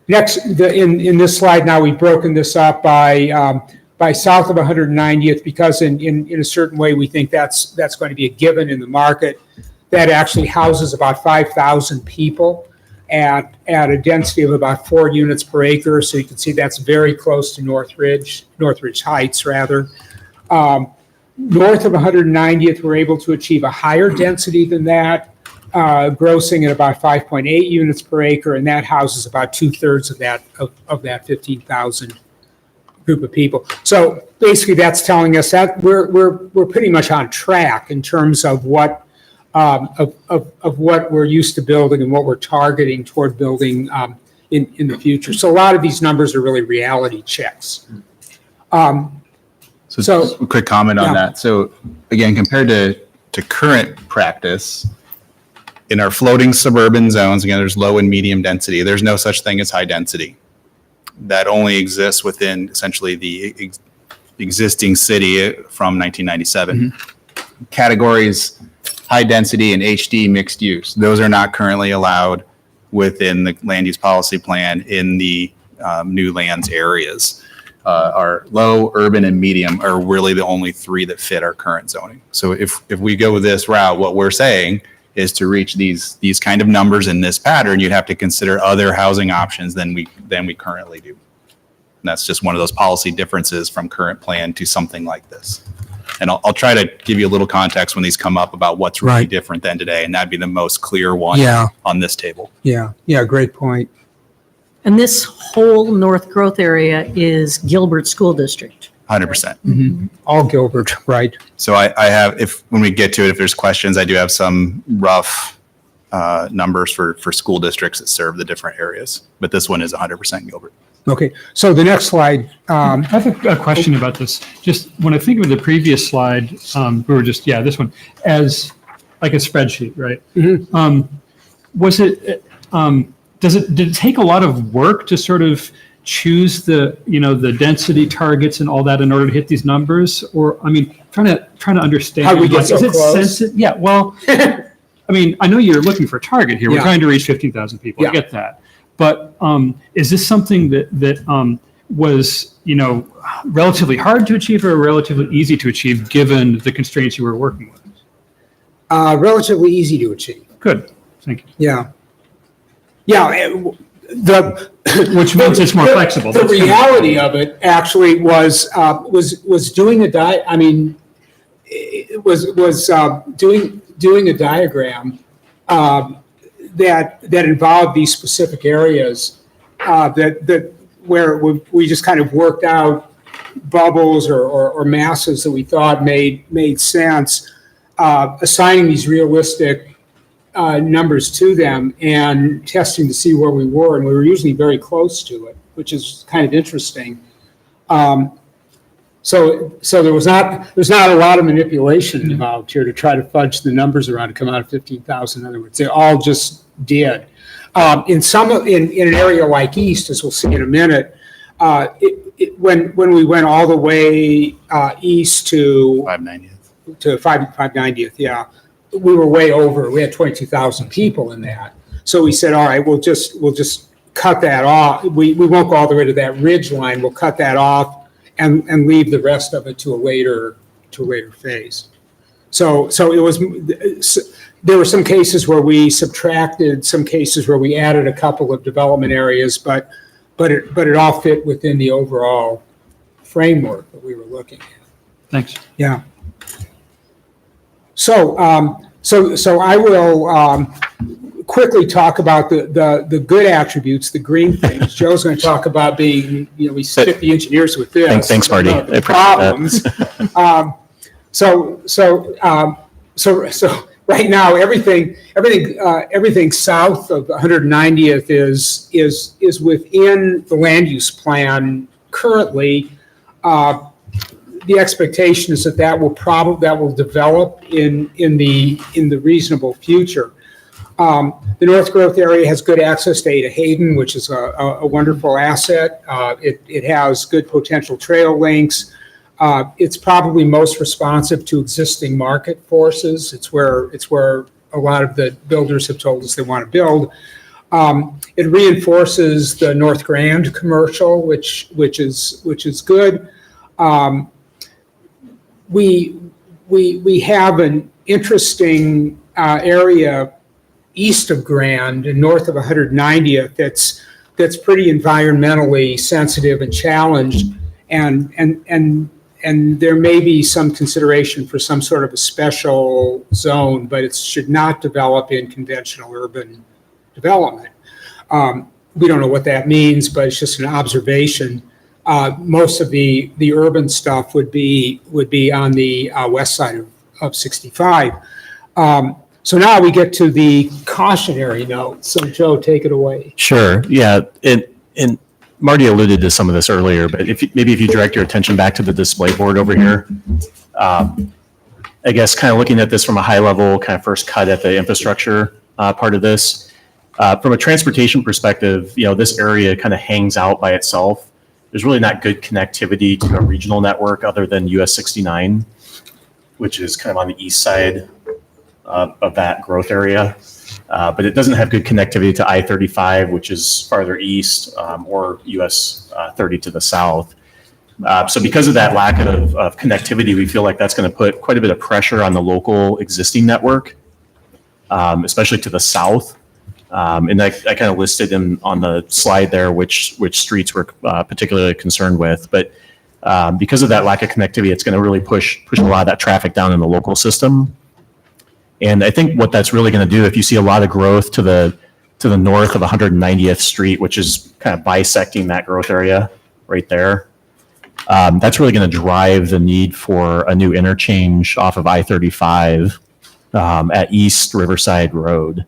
Next, in this slide now, we've broken this up by south of 190th because in a certain way we think that's going to be a given in the market. That actually houses about 5,000 people. at a density of about 4 units per acre. So you can see that's very close to Northridge Heights, rather. North of 190th, we're able to achieve a higher density than that, grossing at about 5.8 units per acre, and that houses about 2/3 of that 15,000 group of people. So basically, that's telling us that we're pretty much on track in terms of what what we're used to building and what we're targeting toward building in the future. So a lot of these numbers are really reality checks. So So- just a quick comment on Yeah. that. So again, compared to current practice, in our floating suburban zones, again, there's low and medium density. There's no such thing as high density. That only exists within essentially the existing city from 1997. Categories, high density and HD mixed use. Those are not currently allowed within the land use policy plan in the new lands areas. Our low, urban, and medium are really the only three that fit our current zoning. So if we go this route, what we're saying is to reach these kind of numbers in this pattern, you'd have to consider other housing options than we currently do. And that's just one of those policy differences from current plan to something like this. And I'll try to give you a little context when these come up about what's really Right. different than today, and that'd be the most clear one Yeah. on this table. Yeah, great point. And this whole North Growth area is Gilbert School District. 100%. All Gilbert, right? So I have, when we get to it, if there's questions, I do have some rough numbers for school districts that serve the different areas. But this one is 100% Gilbert. Okay, so the next slide, I have a question about this. Just when I think of the previous slide, we were just, this one, as like a spreadsheet, right? Was it, did it take a lot of work to sort of choose the density targets and all that in order to hit these numbers? Or, I mean, trying to understand. How we get like, so is it close? sensitive? Yeah, well, I mean, I know you're looking for a target here. We're Yeah. trying to reach 15,000 people. I Yeah. get that. But is this something that was, relatively hard to achieve or relatively easy to achieve given the constraints you were working with? relatively easy to achieve. Good, thank you. Yeah. Yeah, Which means it's more flexible. The That's kind of- reality of it actually was doing doing a diagram that involved these specific areas where we just kind of worked out bubbles or masses that we thought made sense, assigning these realistic numbers to them and testing to see where we were, and we were usually very close to it, which is kind of interesting. So there's not a lot of manipulation involved here to try to fudge the numbers around to come out of 15,000. In other words, they all just did. In an area like East, as we'll see in a minute, when we went all the way east to 590th, yeah, we were way over. We had 22,000 people in that. So we said, all right, we'll just cut that off. We won't go all the way to that ridge line. We'll cut that off and leave the rest of it to a later phase. So it was, there were some cases where we subtracted, some cases where we added a couple of development areas, but it all fit within the overall framework that we were looking at. Thanks. Yeah. So I will quickly talk about the good attributes, the green things. Joe's going to talk about being, we stick the engineers with this. Thanks, Marty. I appreciate that. Problems. So right now, everything south of 190th is within the land use plan currently. The expectation is that will develop in the reasonable future. The North Growth area has good access to Ada Hayden, which is a wonderful asset. It has good potential trail links. It's probably most responsive to existing market forces. It's where a lot of the builders have told us they want to build. It reinforces the North Grand commercial, which is good. We have an interesting area east of Grand and north of 190th that's pretty environmentally sensitive and challenged, and there may be some consideration for some sort of a special zone, but it should not develop in conventional urban development. We don't know what that means, but it's just an observation. Most of the urban stuff would be on the west side of 65. So now we get to the cautionary note. So Joe, take it away. Sure. Yeah. And Marty alluded to some of this earlier, but if you direct your attention back to the display board over here, I guess kind of looking at this from a high level, kind of first cut at the infrastructure part of this. From a transportation perspective, this area kind of hangs out by itself. There's really not good connectivity to a regional network other than US 69, which is kind of on the east side of that growth area. But it doesn't have good connectivity to I-35, which is farther east, or US 30 to the south. So because of that lack of connectivity, we feel like that's going to put quite a bit of pressure on the local existing network, especially to the south. And I kind of listed on the slide there which streets we're particularly concerned with. But because of that lack of connectivity, it's going to really push a lot of that traffic down in the local system. And I think what that's really going to do, if you see a lot of growth to the north of 190th Street, which is kind of bisecting that growth area right there, that's really going to drive the need for a new interchange off of I-35 at East Riverside Road.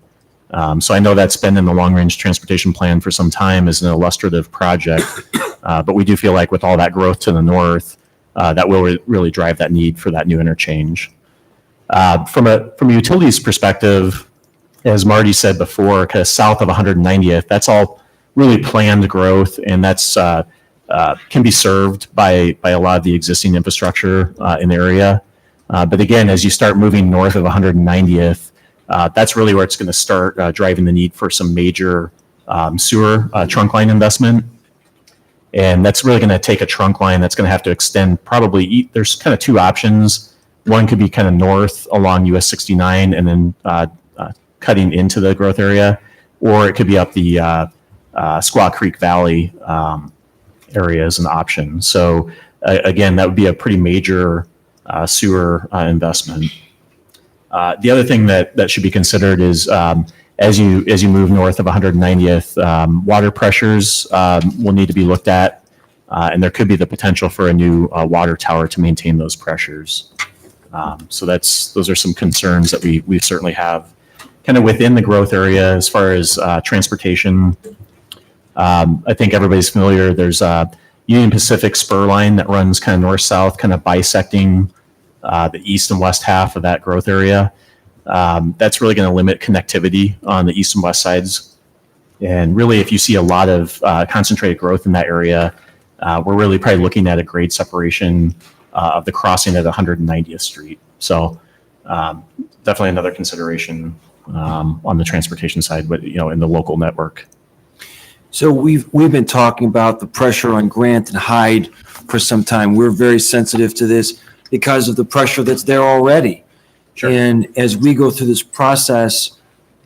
So I know that's been in the long-range transportation plan for some time as an illustrative project, but we do feel like with all that growth to the north, that will really drive that need for that new interchange. From a utilities perspective, as Marty said before, kind of south of 190th, that's all really planned growth, and that's can be served by a lot of the existing infrastructure in the area. But again, as you start moving north of 190th, that's really where it's going to start driving the need for some major sewer trunk line investment. And that's really going to take a trunk line that's going to have to extend probably, there's kind of two options. One could be kind of north along US 69 and then cutting into the growth area, or it could be up the Squaw Creek Valley area as an option. So again, that would be a pretty major sewer investment. The other thing that should be considered is as you move north of 190th, water pressures will need to be looked at, and there could be the potential for a new water tower to maintain those pressures. So those are some concerns that we certainly have kind of within the growth area as far as transportation. I think everybody's familiar. There's a Union Pacific spur line that runs kind of north-south, kind of bisecting the east and west half of that growth area. That's really going to limit connectivity on the east and west sides. And really, if you see a lot of concentrated growth in that area, we're really probably looking at a grade separation of the crossing at 190th Street. So definitely another consideration on the transportation side, but in the local network. So we've been talking about the pressure on Grant and Hyde for some time. We're very sensitive to this because of the pressure that's there already. Sure. And as we go through this process,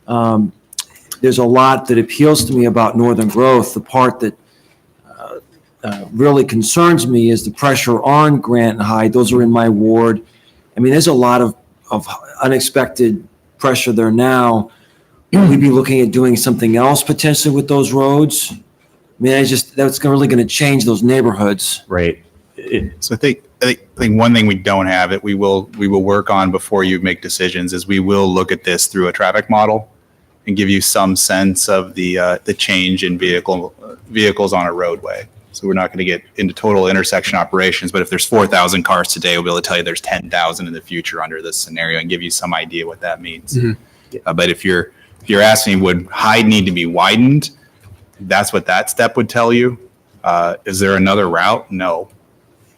there's a lot that appeals to me about northern growth. The part that really concerns me is the pressure on Grant and Hyde. Those are in my ward. I mean, there's a lot of unexpected pressure there now. We'd be looking at doing something else potentially with those roads. I mean, that's really going to change those neighborhoods. Right. So I think one thing we don't have that we will work on before you make decisions is we will look at this through a traffic model and give you some sense of the change in vehicles on a roadway. So we're not going to get into total intersection operations, but if there's 4,000 cars today, we'll be able to tell you there's 10,000 in the future under this scenario and give you some idea what that means. Mm-hmm. But if you're asking, would Hyde need to be widened? That's what that step would tell you. Is there another route? No.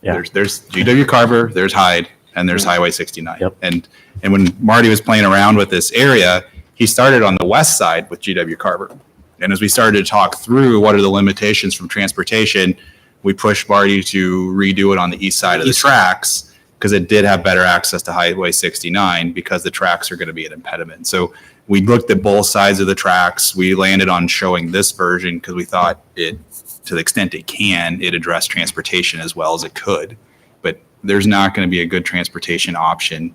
Yeah. There's GW Carver, there's Hyde, and there's Highway 69. Yep. And when Marty was playing around with this area, he started on the west side with GW Carver. And as we started to talk through what are the limitations from transportation, we pushed Marty to redo it on the east side of the tracks because it did have better access to Highway 69 because the tracks are going to be an impediment. So We looked at both sides of the tracks. We landed on showing this version because we thought it, to the extent it can, it addressed transportation as well as it could. But there's not going to be a good transportation option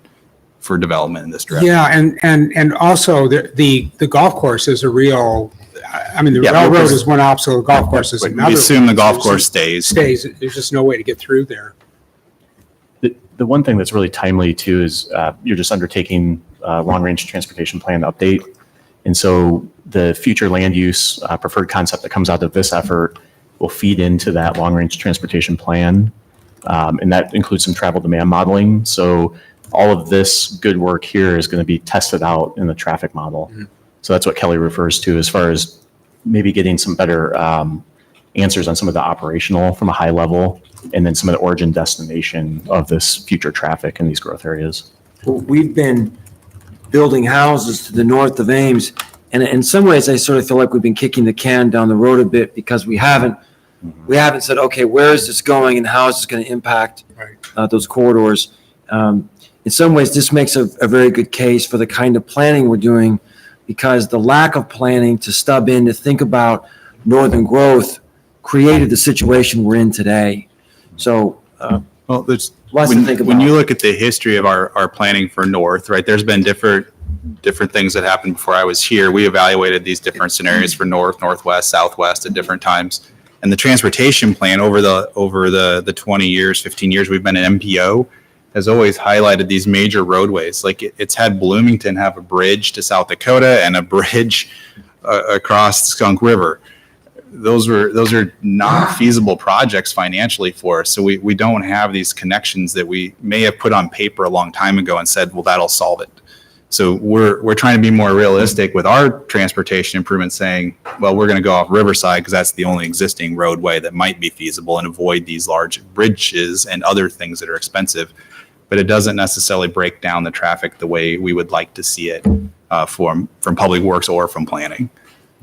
for development in this direction. Yeah, and also the golf course is a real, I mean, the Yeah, railroad because- is one obstacle, the golf course is But another. we assume the golf There's course just- stays. Stays, there's just no way to get through there. The one thing that's really timely too is you're just undertaking a long-range transportation plan update. And so the future land use preferred concept that comes out of this effort will feed into that long-range transportation plan. And that includes some travel demand modeling. So all of this good work here is going to be tested out in the traffic model. Mm-hmm. So that's what Kelly refers to as far as maybe getting some better answers on some of the operational from a high level, and then some of the origin destination of this future traffic in these growth areas. We've been building houses to the north of Ames, and in some ways, I sort of feel like we've been kicking the can down the road a bit because we haven't said, okay, where is this going and how is this going to impact those corridors? In some ways, this makes a very good case for the kind of planning we're doing, because the lack of planning to stub in to think about northern growth created the situation we're in today. So Well, there's, lots to think when about. you look at the history of our planning for North, right, there's been different things that happened before I was here. We evaluated these different scenarios for North, Northwest, Southwest at different times. And the transportation plan over the 20 years, 15 years we've been an MPO has always highlighted these major roadways. Like it's had Bloomington have a bridge to South Dakota and a bridge across Skunk River. Those are not feasible projects financially for us. So we don't have these connections that we may have put on paper a long time ago and said, well, that'll solve it. So we're trying to be more realistic with our transportation improvements, saying, well, we're going to go off Riverside because that's the only existing roadway that might be feasible, and avoid these large bridges and other things that are expensive. But it doesn't necessarily break down the traffic the way we would like to see it from Public Works or from planning.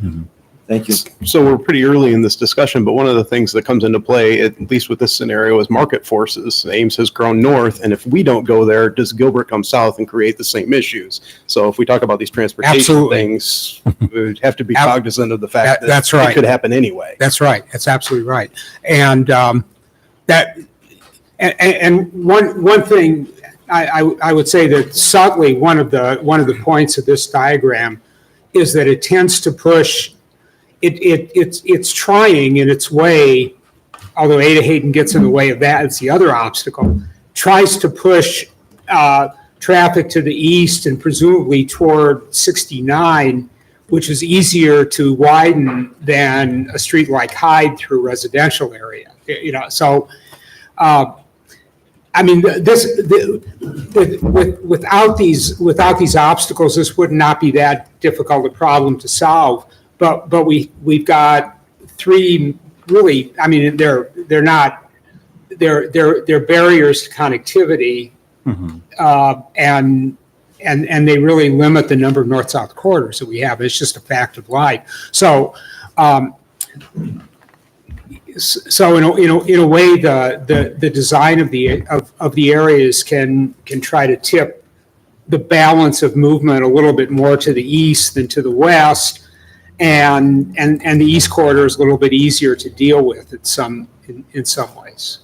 Mm-hmm. Thank you. So we're pretty early in this discussion, but one of the things that comes into play, at least with this scenario, is market forces. Ames has grown north, and if we don't go there, does Gilbert come south and create the same issues? So if we talk about these transportation Absolutely. things, we would have to be cognizant of the fact that That's right. it could happen anyway. That's right. That's absolutely right. And one thing I would say that subtly one of the points of this diagram is that it tends to push. It's trying in its way, although Ada Hayden gets in the way of that, it's the other obstacle, tries to push traffic to the east and presumably toward 69, which is easier to widen than a street like Hyde through residential area. You know, so I mean, without these obstacles, this would not be that difficult a problem to solve. But we've got three really. I mean, they're barriers to connectivity, and they really limit the number of north-south corridors that we have. It's just a fact of life. So in a way, the design of the areas can try to tip the balance of movement a little bit more to the east than to the west. And the East Corridor is a little bit easier to deal with in some ways.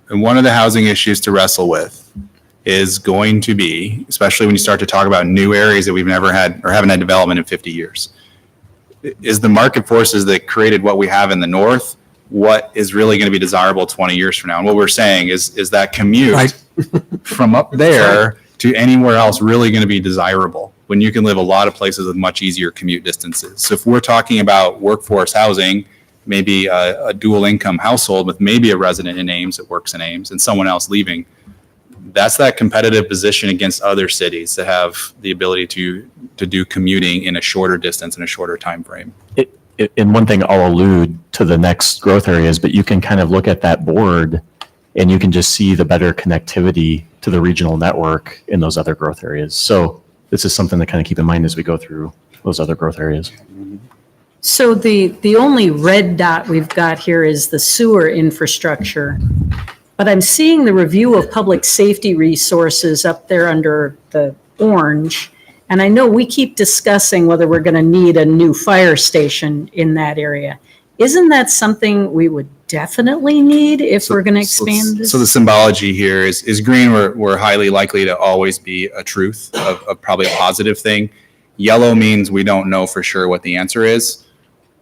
And one of the housing issues to wrestle with is going to be, especially when you start to talk about new areas that we've never had or haven't had development in 50 years, is the market forces that created what we have in the north, what is really going to be desirable 20 years from now. And what we're saying is that commute from up there to anywhere else really going to be desirable when you can live a lot of places with much easier commute distances. So if we're talking about workforce housing, maybe a dual income household with maybe a resident in Ames that works in Ames and someone else leaving, that's that competitive position against other cities that have the ability to do commuting in a shorter distance and a shorter time frame. And one thing I'll allude to the next growth areas, but you can kind of look at that board and you can just see the better connectivity to the regional network in those other growth areas. So this is something to kind of keep in mind as we go through those other growth areas. So the only red dot we've got here is the sewer infrastructure. But I'm seeing the review of public safety resources up there under the orange. And I know we keep discussing whether we're going to need a new fire station in that area. Isn't that something we would definitely need if we're going to expand this? So the symbology here is green, we're highly likely to always be a truth of probably a positive thing. Yellow means we don't know for sure what the answer is.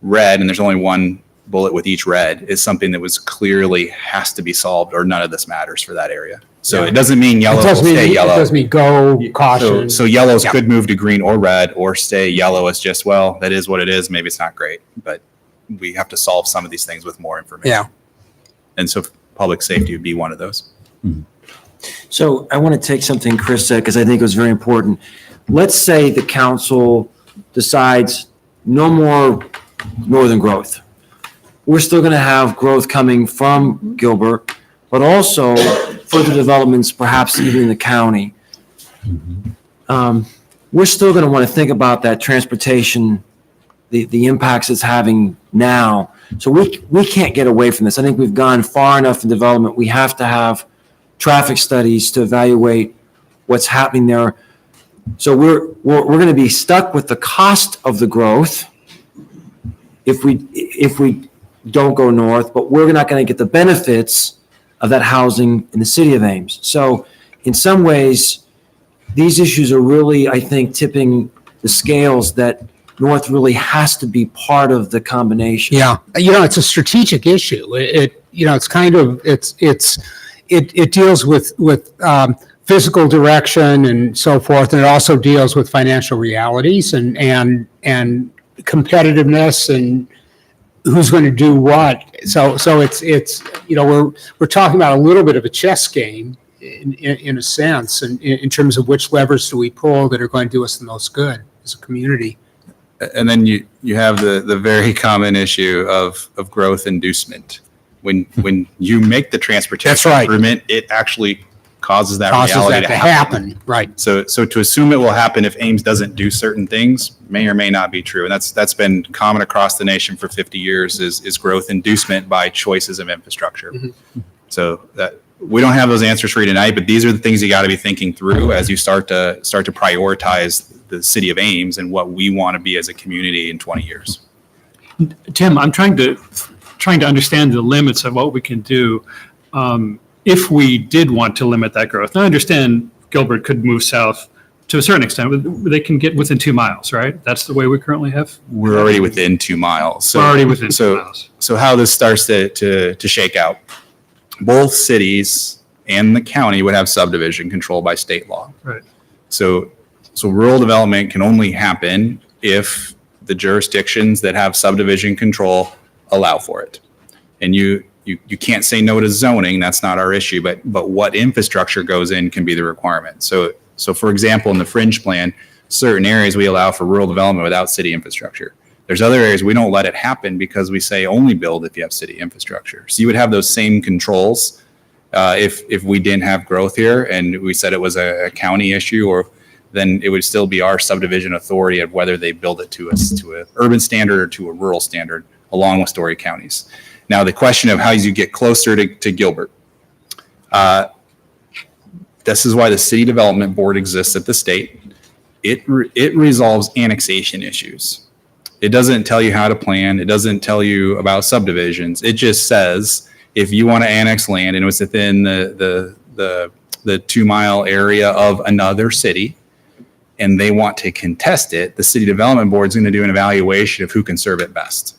Red, and there's only one bullet with each red, is something that was clearly has to be solved or none of this matters for that area. So it doesn't mean yellow will stay yellow. It doesn't mean go caution. So yellows could move to green or red or stay yellow as just, well, that is what it is. Maybe it's not great, but we have to solve some of these things with more information. Yeah. And so public safety would be one of those. So I want to take something Chris said, because I think it was very important. Let's say the council decides no more northern growth. We're still going to have growth coming from Gilbert, but also further developments, perhaps even in the county. We're still going to want to think about that transportation, the impacts it's having now. So we can't get away from this. I think we've gone far enough in development. We have to have traffic studies to evaluate what's happening there. So we're going to be stuck with the cost of the growth if we don't go north, but we're not going to get the benefits of that housing in the city of Ames. So in some ways, these issues are really, I think, tipping the scales that north really has to be part of the combination. Yeah, it's a strategic issue. It's kind of, it deals with physical direction and so forth, and it also deals with financial realities and competitiveness and who's going to do what. So it's we're talking about a little bit of a chess game in a sense, and in terms of which levers do we pull that are going to do us the most good as a community. And then you have the very common issue of growth inducement. When you make the transportation That's right. improvement, it actually causes that Causes reality that to to happen. happen, right. So to assume it will happen if Ames doesn't do certain things may or may not be true. And that's been common across the nation for 50 years is growth inducement by choices of infrastructure. Mm-hmm. So that we don't have those answers for you tonight, but these are the things you got to be thinking through as you start to prioritize the city of Ames and what we want to be as a community in 20 years. Tim, I'm trying to understand the limits of what we can do if we did want to limit that growth. Now, I understand Gilbert could move south to a certain extent. They can get within 2 miles, right? That's the way we currently have. We're already within 2 miles. So, We're already within 2 miles. So how this starts to shake out, both cities and the county would have subdivision controlled by state law. Right. So rural development can only happen if the jurisdictions that have subdivision control allow for it. And you can't say no to zoning. That's not our issue. But what infrastructure goes in can be the requirement. So for example, in the fringe plan, certain areas we allow for rural development without city infrastructure. There's other areas we don't let it happen because we say only build if you have city infrastructure. So you would have those same controls if we didn't have growth here and we said it was a county issue, or then it would still be our subdivision authority of whether they build it to an urban standard or to a rural standard, along with Story counties. Now, the question of how you get closer to Gilbert. This is why the City Development Board exists at the state. It resolves annexation issues. It doesn't tell you how to plan. It doesn't tell you about subdivisions. It just says if you want to annex land and it's within the 2 mile area of another city and they want to contest it, the City Development Board is going to do an evaluation of who can serve it best.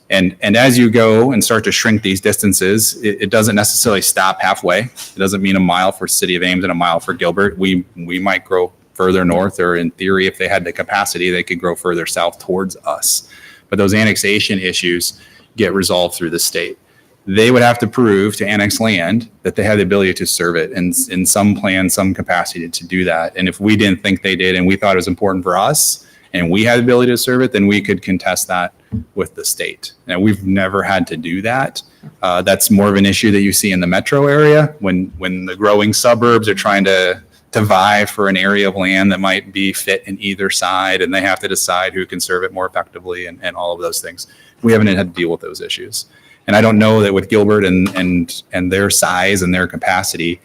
And as you go and start to shrink these distances, it doesn't necessarily stop halfway. It doesn't mean a mile for City of Ames and a mile for Gilbert. We might grow further north, or in theory, if they had the capacity, they could grow further south towards us. But those annexation issues get resolved through the state. They would have to prove to annex land that they have the ability to serve it in some plan, some capacity to do that. And if we didn't think they did and we thought it was important for us and we had the ability to serve it, then we could contest that with the state. Now, we've never had to do that. That's more of an issue that you see in the metro area when the growing suburbs are trying to vie for an area of land that might be fit in either side, and they have to decide who can serve it more effectively and all of those things. We haven't had to deal with those issues. And I don't know that with Gilbert and their size and their capacity,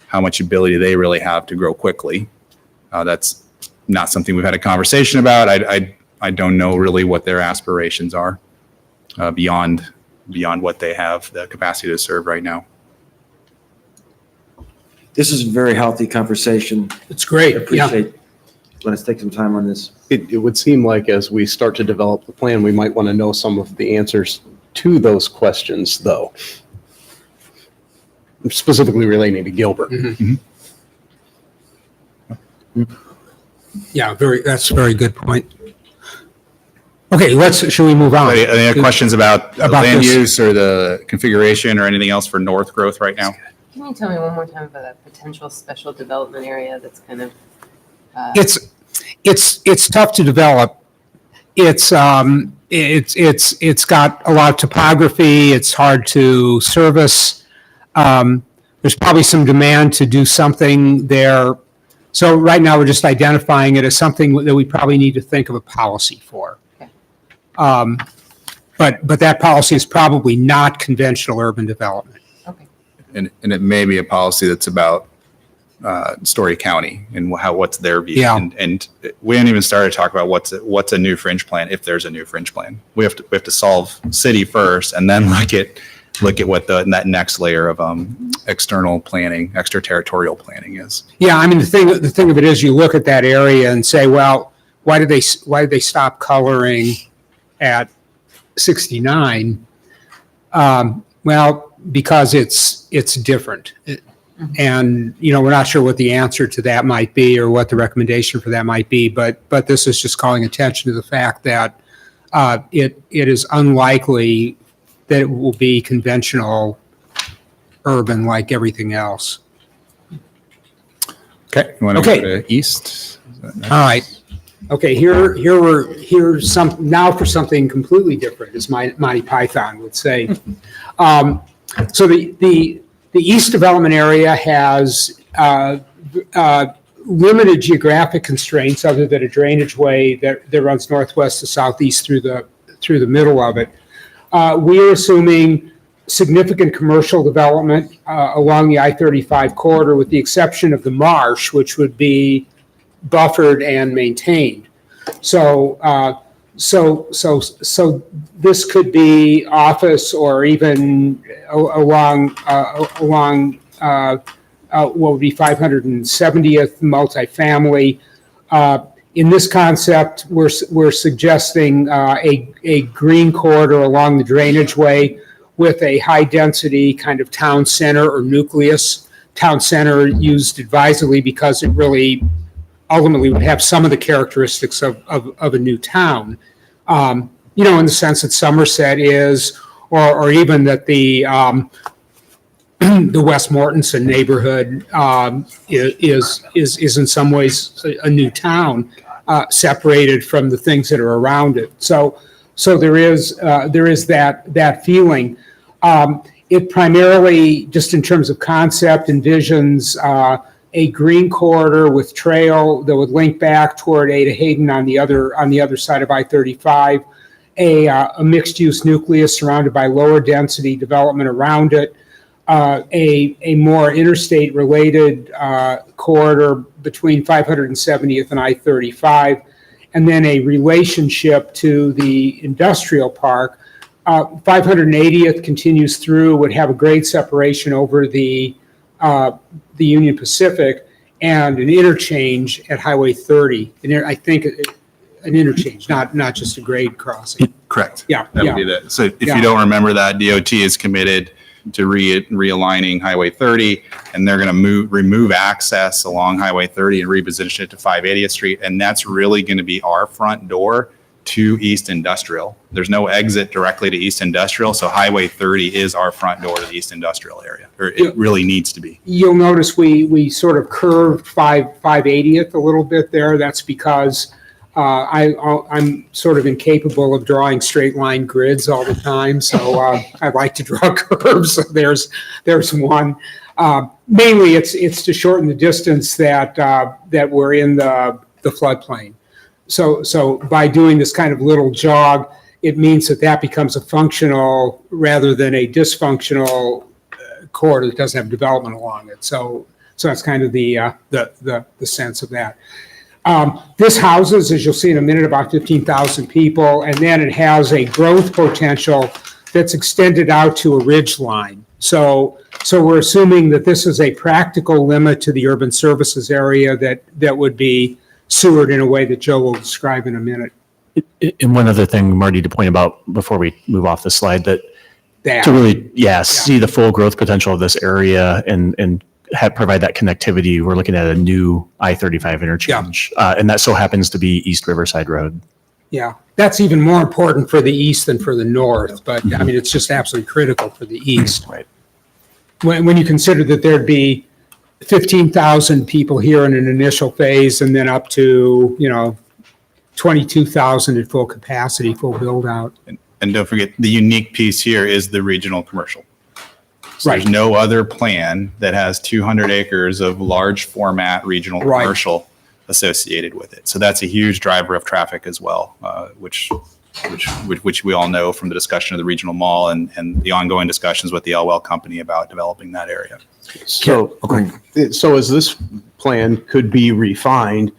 how much ability they really have to grow quickly. That's not something we've had a conversation about. I don't know really what their aspirations are beyond what they have the capacity to serve right now. This is a very healthy conversation. It's great. I appreciate, let us take some time on this. It would seem like as we start to develop the plan, we might want to know some of the answers to those questions, though. Specifically relating to Gilbert. Yeah, that's a very good point. Okay, should we move on? Any other questions about About land this. use or the configuration or anything else for north growth right now? Can you tell me one more time about that potential special development area that's kind of, It's tough to develop. It's got a lot of topography. It's hard to service. There's probably some demand to do something there. So right now, we're just identifying it as something that we probably need to think of a policy for. Okay. But that policy is probably not conventional urban development. okay. And it may be a policy that's about Story County and what's their view. Yeah. And we haven't even started to talk about what's a new fringe plan, if there's a new fringe plan. We have to solve city first and then look at what that next layer of external planning, extraterritorial planning is. Yeah, I mean, the thing of it is, you look at that area and say, well, why did they stop coloring at 69? Well, because it's different. And, we're not sure what the answer to that might be or what the recommendation for that might be, but this is just calling attention to the fact that it is unlikely that it will be conventional urban like everything else. Okay. You want to Okay. go to east? All right. Okay, here's now for something completely different, as Monty Python would say. So the East Development Area has limited geographic constraints other than a drainage way that runs northwest to southeast through the middle of it. We are assuming significant commercial development along the I-35 corridor, with the exception of the marsh, which would be buffered and maintained. So this could be office or even along what would be 570th multifamily. In this concept, we're suggesting a green corridor along the drainage way with a high-density kind of town center or nucleus. Town center used advisedly because it really ultimately would have some of the characteristics of a new town. In the sense that Somerset is, or even that the West Mortensen neighborhood is in some ways a new town, separated from the things that are around it. So there is that feeling. It primarily, just in terms of concept, envisions a green corridor with trail that would link back toward Ada Hayden on the other side of I-35, a mixed-use nucleus surrounded by lower density development around it, a more interstate-related corridor between 570th and I-35, and then a relationship to the industrial park. 580th continues through, would have a grade separation over the Union Pacific and an interchange at Highway 30. And I think an interchange, not just a grade crossing. Correct. Yeah. That would be that. So if you don't remember that, DOT is committed to realigning Highway 30, and they're going to remove access along Highway 30 and reposition it to 580th Street. And that's really going to be our front door to East Industrial. There's no exit directly to East Industrial, so Highway 30 is our front door to the East Industrial area, or it really needs to be. You'll notice we sort of curved 580th a little bit there. That's because I'm sort of incapable of drawing straight line grids all the time, so I like to draw curves. So there's one. Mainly, it's to shorten the distance that we're in the floodplain. So by doing this kind of little jog, it means that becomes a functional rather than a dysfunctional corridor that doesn't have development along it. So that's kind of the sense of that. This houses, as you'll see in a minute, about 15,000 people, and then it has a growth potential that's extended out to a ridge line. So we're assuming that this is a practical limit to the urban services area that would be sewered in a way that Joe will describe in a minute. And one other thing, Marty, to point about before we move off the slide, that to really, see the full growth potential of this area and provide that connectivity, we're looking at a new I-35 interchange. And that so happens to be East Riverside Road. Yeah, that's even more important for the east than for the north, but I mean, it's just absolutely critical for the east. Right. When you consider that there'd be 15,000 people here in an initial phase and then up to, 22,000 at full capacity, full build out. And don't forget, the unique piece here is the regional commercial. So Right. there's no other plan that has 200 acres of large format regional Right. commercial associated with it. So that's a huge driver of traffic as well, which we all know from the discussion of the regional mall and the ongoing discussions with the Elwell company about developing that area. So, so as this plan could be refined,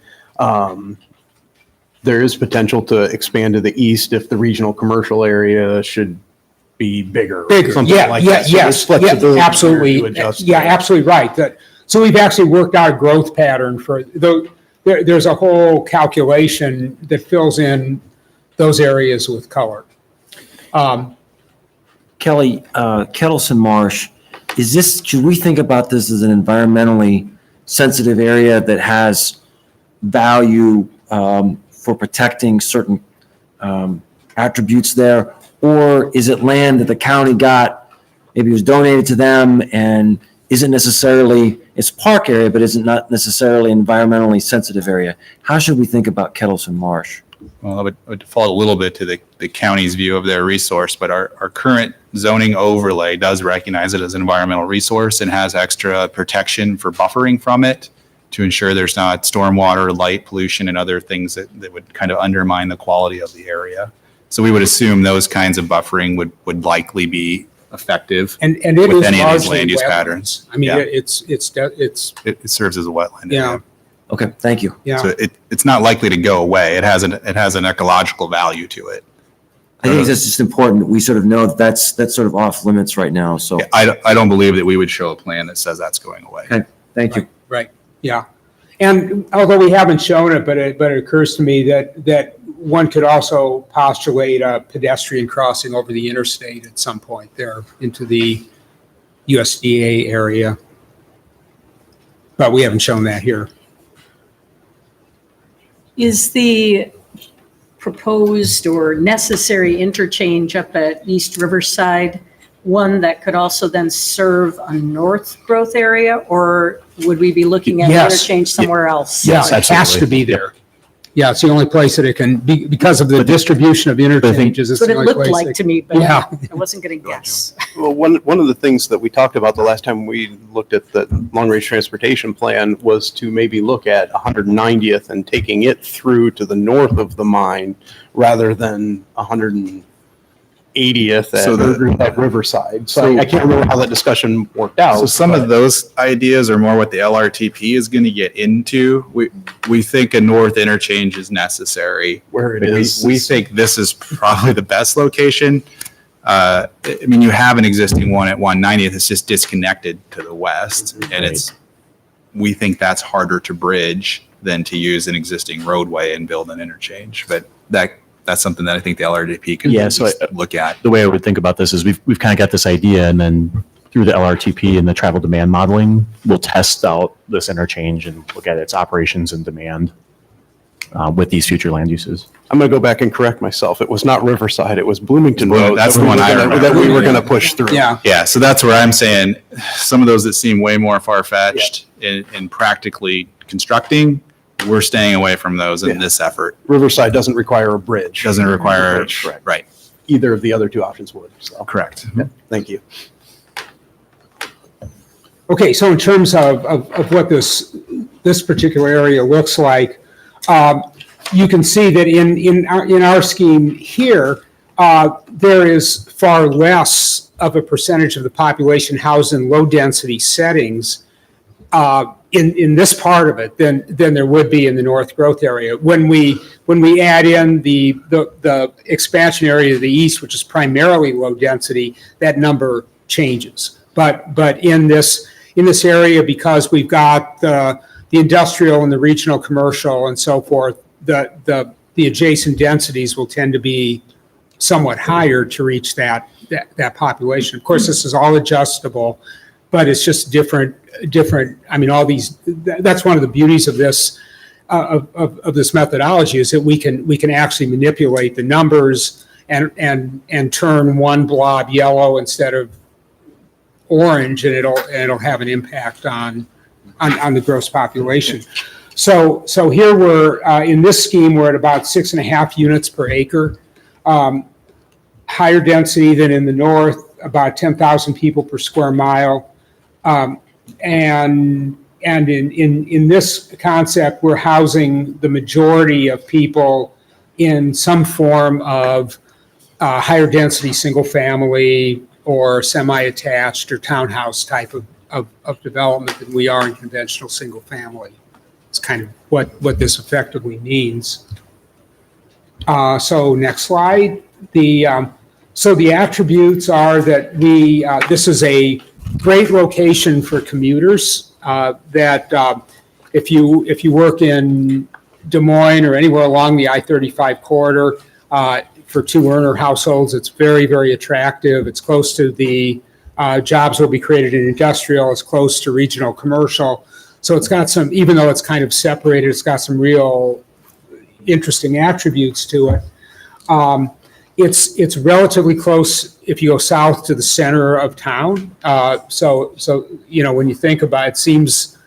there is potential to expand to the east if the regional commercial area should be bigger. Something like that. So there's flexibility there Absolutely. to adjust Yeah, that. absolutely right. So we've actually worked out a growth pattern for, there's a whole calculation that fills in those areas with color. Kelly, Kettleson Marsh, should we think about this as an environmentally sensitive area that has value for protecting certain attributes there? Or is it land that the county got, maybe it was donated to them and isn't necessarily, it's park area, but isn't not necessarily environmentally sensitive area? How should we think about Kettleson Marsh? Well, I would default a little bit to the county's view of their resource, but our current zoning overlay does recognize it as an environmental resource and has extra protection for buffering from it to ensure there's not stormwater, light pollution, and other things that would kind of undermine the quality of the area. So we would assume those kinds of buffering would likely be effective And it with is any of these largely land use wetlands. patterns. I mean, Yeah. it It serves as a wetland Yeah. area. Okay, thank you. yeah. So it's not likely to go away. It has an ecological value to it. I think that's just important. We sort of know that that's sort of off limits right now, so, I don't believe that we would show a plan that says that's going away. Okay. thank you. Right, yeah. And although we haven't shown it, but it occurs to me that one could also postulate a pedestrian crossing over the interstate at some point there into the USDA area. But we haven't shown that here. Is the proposed or necessary interchange up at East Riverside one that could also then serve a north growth area? Or would we be looking at an Yes. interchange somewhere else? Yeah, it has absolutely. to be there. Yeah, it's the only place that it can be, because of the distribution of interchanges. It's That's what the it only looked place like that- to me, but Yeah. I wasn't going to guess. Well, one of the things that we talked about the last time we looked at the long-range transportation plan was to maybe look at 190th and taking it through to the north of the mine rather than 180th at Riverside. So I can't remember how that discussion worked out. So some of those ideas are more what the LRTP is going to get into. We think a north interchange is necessary. where it is. We think this is probably the best location. I mean, you have an existing one at 190th. It's just disconnected to the west, and we think that's harder to bridge than to use an existing roadway and build an interchange. But that's something that I think the LRTP can Yeah, so look at. The way I would think about this is we've kind of got this idea, and then through the LRTP and the travel demand modeling, we'll test out this interchange and look at its operations and demand with these future land uses. I'm going to go back and correct myself. It was not Riverside. It was Bloomington Road. That's the one I remember. That we were going to push through. Yeah. Yeah, so that's where I'm saying some of those that seem way more far-fetched in practically constructing, we're staying away from those in this effort. Riverside doesn't require a bridge. Doesn't require, Correct. right, Either of the other two options would. So, correct. thank you. Okay, so in terms of what this particular area looks like, you can see that in our scheme here, there is far less of a percentage of the population housed in low-density settings. in this part of it than there would be in the north growth area. When we add in the expansion area to the east, which is primarily low density, that number changes. But in this area, because we've got the industrial and the regional commercial and so forth, the adjacent densities will tend to be somewhat higher to reach that population. Of course, this is all adjustable, but it's just different. I mean, all these. That's one of the beauties of this of this methodology, is that we can actually manipulate the numbers and turn one blob yellow instead of orange, and it'll have an impact on the gross population. So here we're in this scheme, we're at about 6.5 units per acre. Higher density than in the north, about 10,000 people per square mile. And in this concept, we're housing the majority of people in some form of higher density single family or semi-attached or townhouse type of development than we are in conventional single family. It's kind of what this effectively means. So next slide. So the attributes are that this is a great location for commuters, that if you work in Des Moines or anywhere along the I-35 corridor, for two earner households, it's very, very attractive. It's close to the jobs will be created in industrial. It's close to regional commercial. So it's got some, even though it's kind of separated, it's got some real interesting attributes to it. It's relatively close if you go south to the center of town. So when you think about it, seems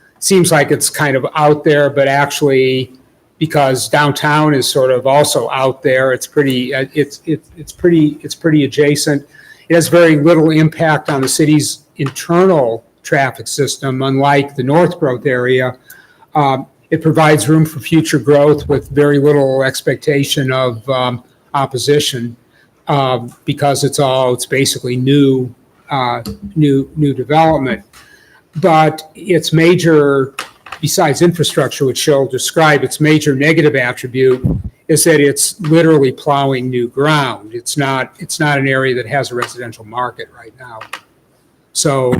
like it's kind of out there, but actually, because downtown is sort of also out there, it's pretty adjacent. It has very little impact on the city's internal traffic system, unlike the north growth area. It provides room for future growth with very little expectation of opposition, because it's basically new development. But its major, besides infrastructure, which she'll describe, its major negative attribute is that it's literally plowing new ground. It's not an area that has a residential market right now. So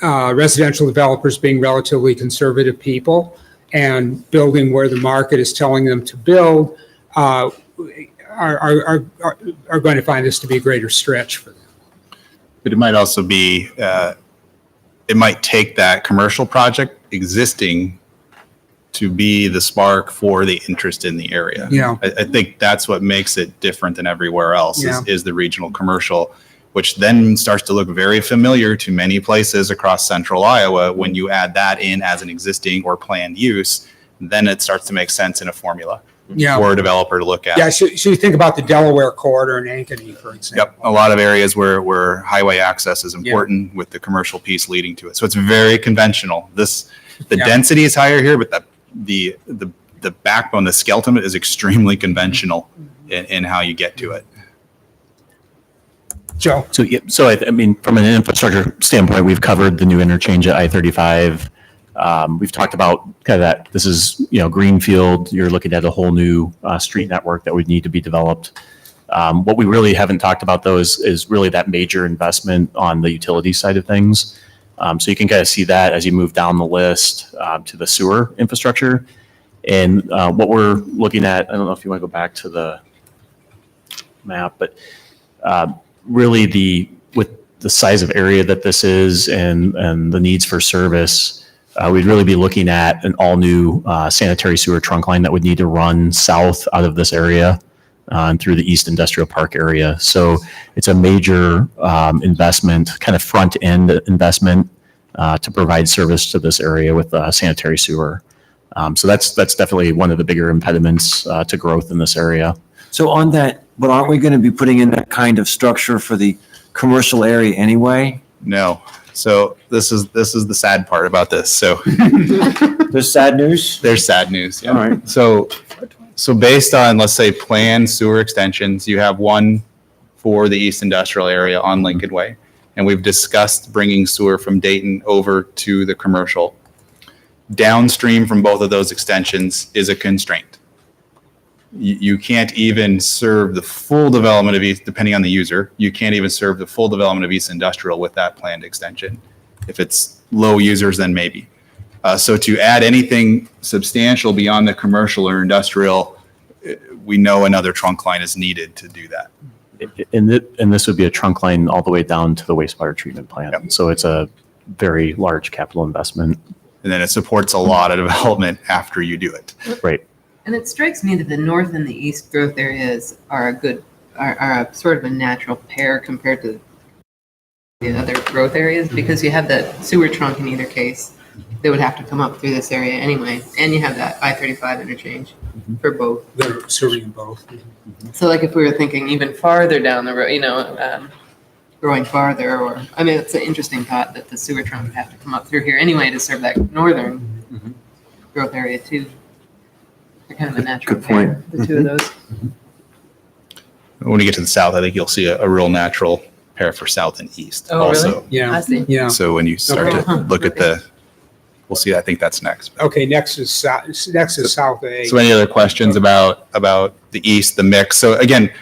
residential developers, being relatively conservative people and building where the market is telling them to build, are going to find this to be a greater stretch for them. But it might also be, it might take that commercial project existing to be the spark for the interest in the area. Yeah. I think that's what makes it different than everywhere else, Yeah. is the regional commercial, which then starts to look very familiar to many places across central Iowa. When you add that in as an existing or planned use, then it starts to make sense in a formula for a developer to look at. Yeah, so you think about the Delaware corridor in Ankeny, for example. Yep, a lot of areas where highway access is important, with the commercial piece leading to it. So it's very conventional. The density is higher here, but the backbone, the skeleton is extremely conventional in how you get to it. Joe? So I mean, from an infrastructure standpoint, we've covered the new interchange at I-35. We've talked about kind of that. This is, greenfield. You're looking at a whole new street network that would need to be developed. What we really haven't talked about, though, is really that major investment on the utility side of things. So you can kind of see that as you move down the list to the sewer infrastructure. And what we're looking at, I don't know if you want to go back to the map, but really with the size of area that this is and the needs for service, we'd really be looking at an all-new sanitary sewer trunk line that would need to run south out of this area and through the East Industrial Park area. So it's a major investment, kind of front-end investment to provide service to this area with sanitary sewer. So that's definitely one of the bigger impediments to growth in this area. So on that, but aren't we going to be putting in that kind of structure for the commercial area anyway? No. So this is the sad part about this. So There's sad news? there's sad news. Yeah. All right. So based on, let's say, planned sewer extensions, you have one for the East Industrial area on Lincoln Way. and we've discussed bringing sewer from Dayton over to the commercial. Downstream from both of those extensions is a constraint. You can't even serve the full development of East, depending on the user, you can't even serve the full development of East Industrial with that planned extension. If it's low users, then maybe. So to add anything substantial beyond the commercial or industrial, we know another trunk line is needed to do that. And this would be a trunk line all the way down to the wastewater treatment plant. Yep. So it's a very large capital investment. And then it supports a lot of development after you do it. Right. And it strikes me that the north and the east growth areas are a sort of a natural pair compared to the other growth areas, because you have that sewer trunk in either case. They would have to come up through this area anyway, and you have that I-35 interchange for both. They're serving both. So like if we were thinking even farther down the road, growing farther, or, I mean, it's an interesting thought that the sewer trunk would have to come up through here anyway to serve that northern growth area too. They're kind of a natural Good point. pair, the two of those. When you get to the south, I think you'll see a real natural pair for south and east Oh, really? also. I Yeah, see. yeah. So when you start Okay. to look at we'll see, I think that's next. Okay, next is South A. So any other questions about the east, the mix? So again,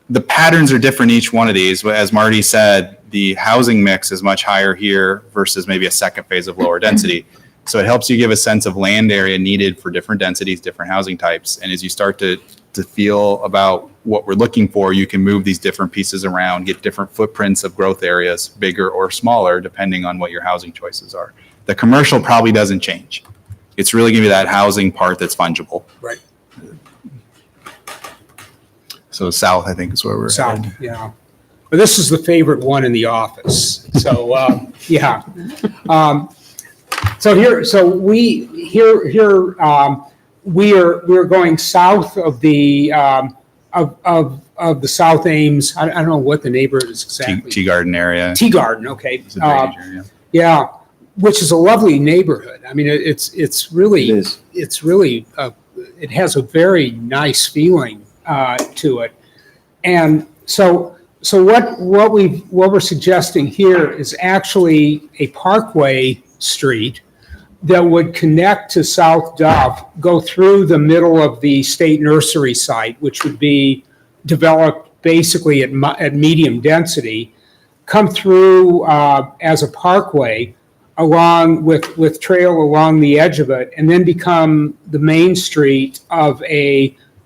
the patterns are different each one of these. As Marty said, the housing mix is much higher here versus maybe a second phase of lower density. So it helps you give a sense of land area needed for different densities, different housing types. And as you start to feel about what we're looking for, you can move these different pieces around, get different footprints of growth areas, bigger or smaller, depending on what your housing choices are. The commercial probably doesn't change. It's really going to be that housing part that's fungible. Right. So south, I think, is where we're South, headed. yeah. But this is the favorite one in the office. So, yeah. So we're going south of the of the South Ames. I don't know what the neighborhood is exactly. Tea Garden area. Tea Garden, okay. It's a drainage area. Yeah, which is a lovely neighborhood. I mean, it's really It is. it's really it has a very nice feeling to it, and so what we're suggesting here is actually a parkway street that would connect to South Duff, go through the middle of the state nursery site, which would be developed basically at medium density, come through as a parkway along with trail along the edge of it, and then become the main street of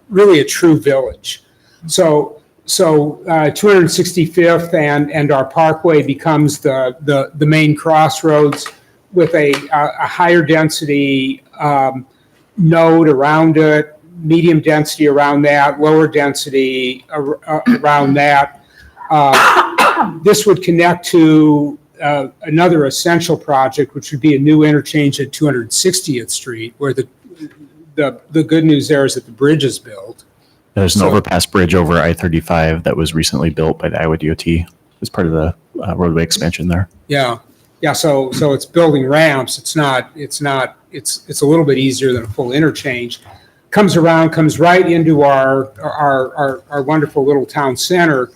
really a true village. So 265th and our parkway becomes the main crossroads with a higher density node around it, medium density around that, lower density around that. This would connect to another essential project, which would be a new interchange at 260th Street, where the good news there is that the bridge is built. There's an overpass bridge over I-35 that was recently built by the Iowa DOT as part of the roadway expansion there. Yeah. Yeah, so it's building ramps. It's a little bit easier than a full interchange. Comes right into our wonderful little town center.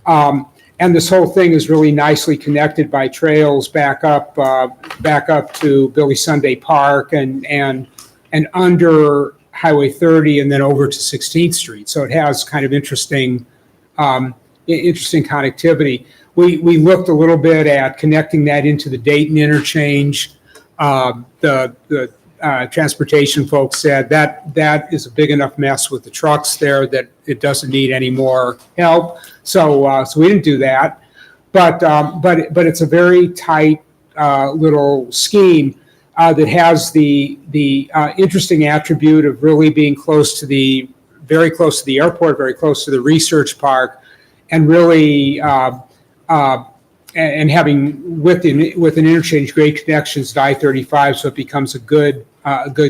And this whole thing is really nicely connected by trails back up to Billy Sunday Park and under Highway 30 and then over to 16th Street. So it has kind of interesting connectivity. We looked a little bit at connecting that into the Dayton interchange. The transportation folks said that is a big enough mess with the trucks there that it doesn't need any more help. So we didn't do that. But it's a very tight little scheme that has the interesting attribute of really being very close to the airport, very close to the research park, and really and having with an interchange great connections to I-35, so it becomes a good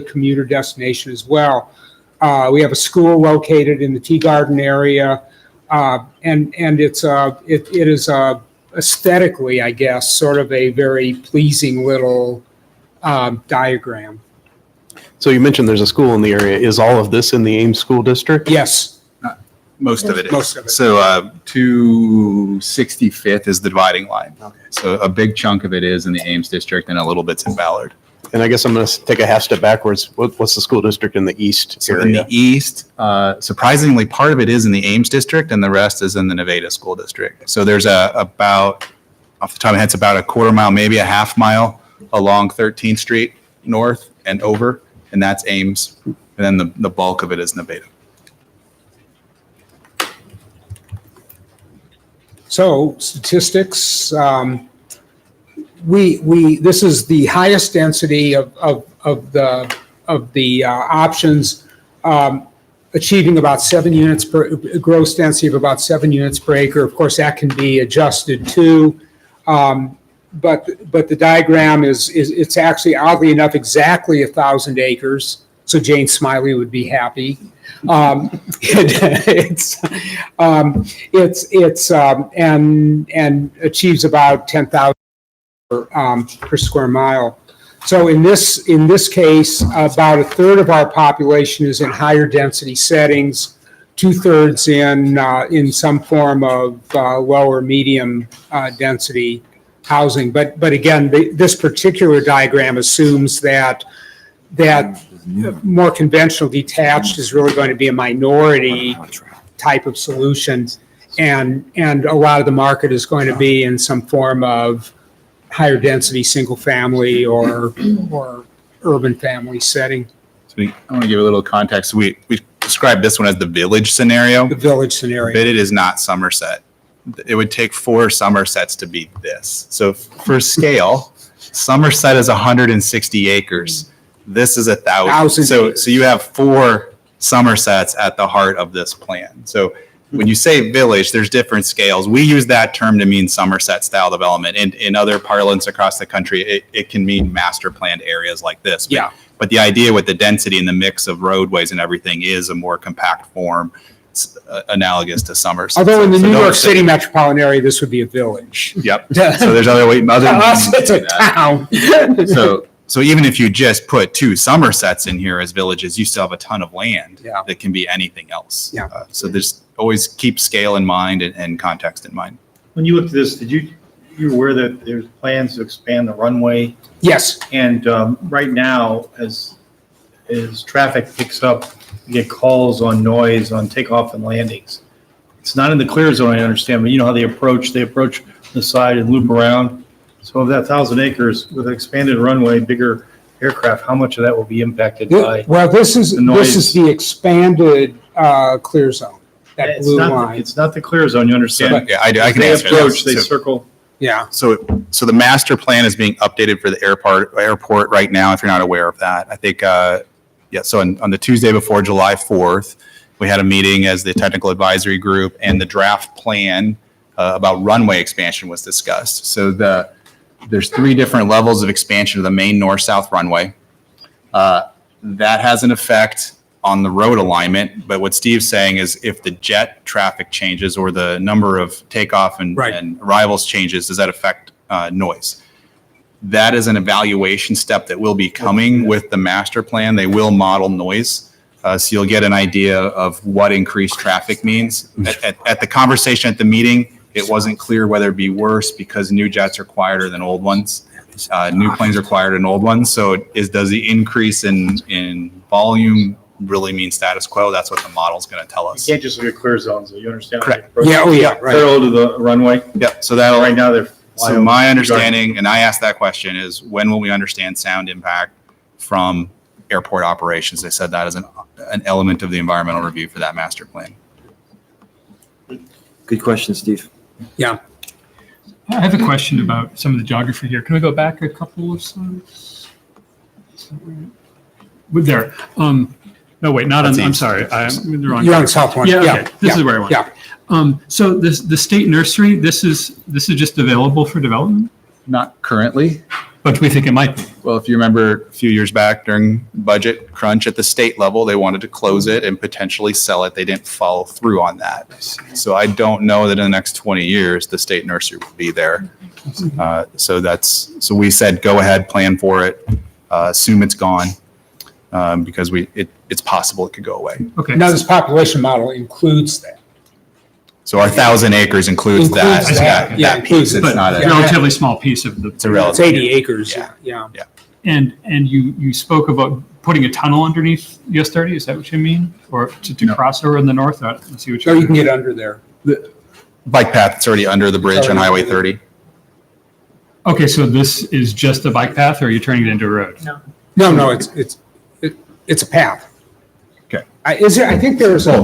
commuter destination as well. We have a school located in the Tea Garden area, and it is aesthetically, I guess, sort of a very pleasing little diagram. So you mentioned there's a school in the area. Is all of this in the Ames School District? Yes. Most of it is. Most of it. So 265th is the dividing line. Okay. So a big chunk of it is in the Ames district and a little bit's in Ballard. And I guess I'm going to take a half step backwards. What's the school district in the east So in area? the east, surprisingly, part of it is in the Ames district and the rest is in the Nevada school district. So there's about, off the top of my head, it's about a quarter mile, maybe a half mile along 13th Street north and over, and that's Ames. And then the bulk of it is Nevada. So statistics, this is the highest density of the options, achieving about 7 units per, gross density of about 7 units per acre. Of course, that can be adjusted too. But the diagram it's actually oddly enough exactly 1,000 acres. So Jane Smiley would be happy. And achieves about 10,000 per square mile. So in this case, about a third of our population is in higher density settings, 2/3 in some form of lower medium density housing. But again, this particular diagram assumes that more conventional detached is really going to be a minority type of solution, and a lot of the market is going to be in some form of higher density single family or urban family setting. So I want to give a little context. We described this one as the village scenario, The village scenario. but it is not Somerset. It would take 4 Somersets to beat this. So for scale, Somerset is 160 acres. This is 1,000. So you have 4 Somersets at the heart of this plan. So when you say village, there's different scales. We use that term to mean Somerset style development. And in other parlance across the country, it can mean master planned areas like this. Yeah. But the idea with the density and the mix of roadways and everything is a more compact form, analogous to Somerset. Although in the So New don't York say- City metropolitan area, this would be a village. Yep. So there's other ways. To us, it's a town. So even if you just put 2 Somersets in here as villages, you still have a ton of land Yeah. that can be anything else. Yeah. So there's always keep scale in mind and context in mind. When you looked at this, you aware that there's plans to expand the runway? Yes. And right now, as traffic picks up, you get calls on noise on takeoff and landings. It's not in the clear zone, I understand, but you know how they approach the side and loop around. So of that 1,000 acres with an expanded runway, bigger aircraft, how much of that will be impacted by? Well, this is the noise. the expanded clear zone, that blue line. It's not the clear zone, you understand? Yeah, I can They answer approach, they that. circle. Yeah. So the master plan is being updated for the airport right now, if you're not aware of that. I think, so on the Tuesday before July 4th, we had a meeting as the technical advisory group, and the draft plan about runway expansion was discussed. So there's 3 different levels of expansion of the main north-south runway. That has an effect on the road alignment, but what Steve's saying is if the jet traffic changes or the number of takeoff and arrivals changes, does that affect noise? That is an evaluation step that will be coming with the master plan. They will model noise. So you'll get an idea of what increased traffic means. At the conversation at the meeting, it wasn't clear whether it'd be worse because new jets are quieter than old ones. New planes are quieter than old ones. So does the increase in volume really mean status quo? That's what the model's going to tell us. You can't just look at clear zones, you understand? Correct. Yeah, oh yeah, right. Parallel to the runway. Yep. So that'll, Right now, they're. so my understanding, and I asked that question, is when will we understand sound impact from airport operations? They said that is an element of the environmental review for that master plan. Good question, Steve. Yeah. I have a question about some of the geography here. Can we go back a couple of slides? There. No, wait, not on, I'm sorry. I'm in the wrong. You're on the south one. Yeah, okay. This is where I want. Yeah. So the state nursery, this is just available for development, Not currently. but we think it might be. Well, if you remember a few years back during budget crunch at the state level, they wanted to close it and potentially sell it. They didn't follow through on that. So I don't know that in the next 20 years, the state nursery will be there. So we said, go ahead, plan for it, assume it's gone, because it's possible it could go away. Okay. Now, this population model includes that. So our 1,000 acres includes that, Includes that. Yeah, that piece. It's But not a a, relatively small piece of the. it's a relative. It's 80 acres, Yeah. yeah. And you spoke about putting a tunnel underneath US 30, is that what you mean? Or to cross over in the north? Let's see what So you can get under there. Bike path that's already under the bridge on Highway 30. Okay, so this is just a bike path, or are you turning it into a road? No, it's a path. Okay. Is there, I think there is a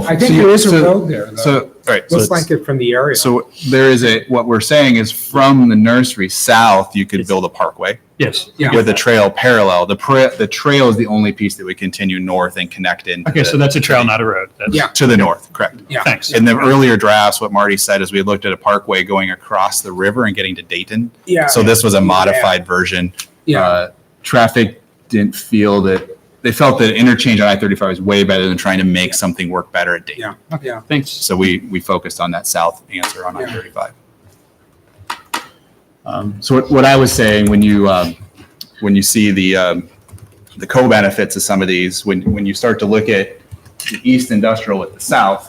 road there, though. So, all right. so Looks it's- like it from the area. So there is what we're saying is from the nursery south, you could build a parkway Yes. Yeah. with a trail parallel. The trail is the only piece that would continue north and connect into. Okay, so that's a trail, not a road. That's- Yeah. To the north, correct. Yeah. Thanks. In the earlier drafts, what Marty said is we had looked at a parkway going across the river and getting to Dayton. Yeah. So this was a modified version. Yeah. Traffic didn't feel that, they felt that interchange on I-35 was way better than trying to make something work better at Dayton. Yeah. Thanks. So we focused on that south answer on Yeah. I-35. So what I was saying, when you see the co-benefits of some of these, when you start to look at the east industrial with the south,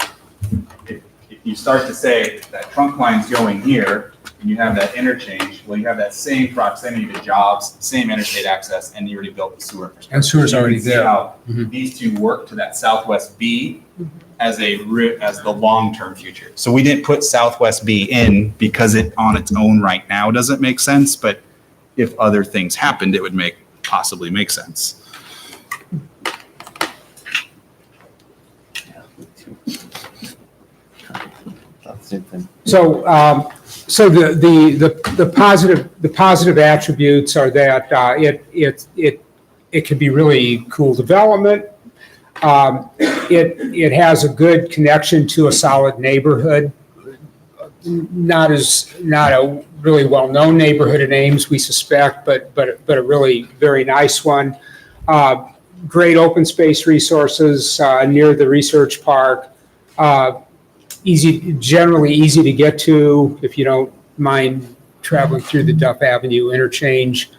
if you start to say that trunk line's going here, and you have that interchange, well, you have that same proximity to jobs, same interstate access, and you already built the sewer infrastructure. And sewer's So you already can see there. how Mhm. These two work to that southwest B as the long-term future. So we didn't put southwest B in because it on its own right now doesn't make sense, but if other things happened, it would possibly make sense. So the positive attributes are that it could be really cool development. It has a good connection to a solid neighborhood. Not a really well-known neighborhood in Ames, we suspect, but a really very nice one. Great open space resources near the research park. Generally easy to get to if you don't mind traveling through the Duff Avenue interchange.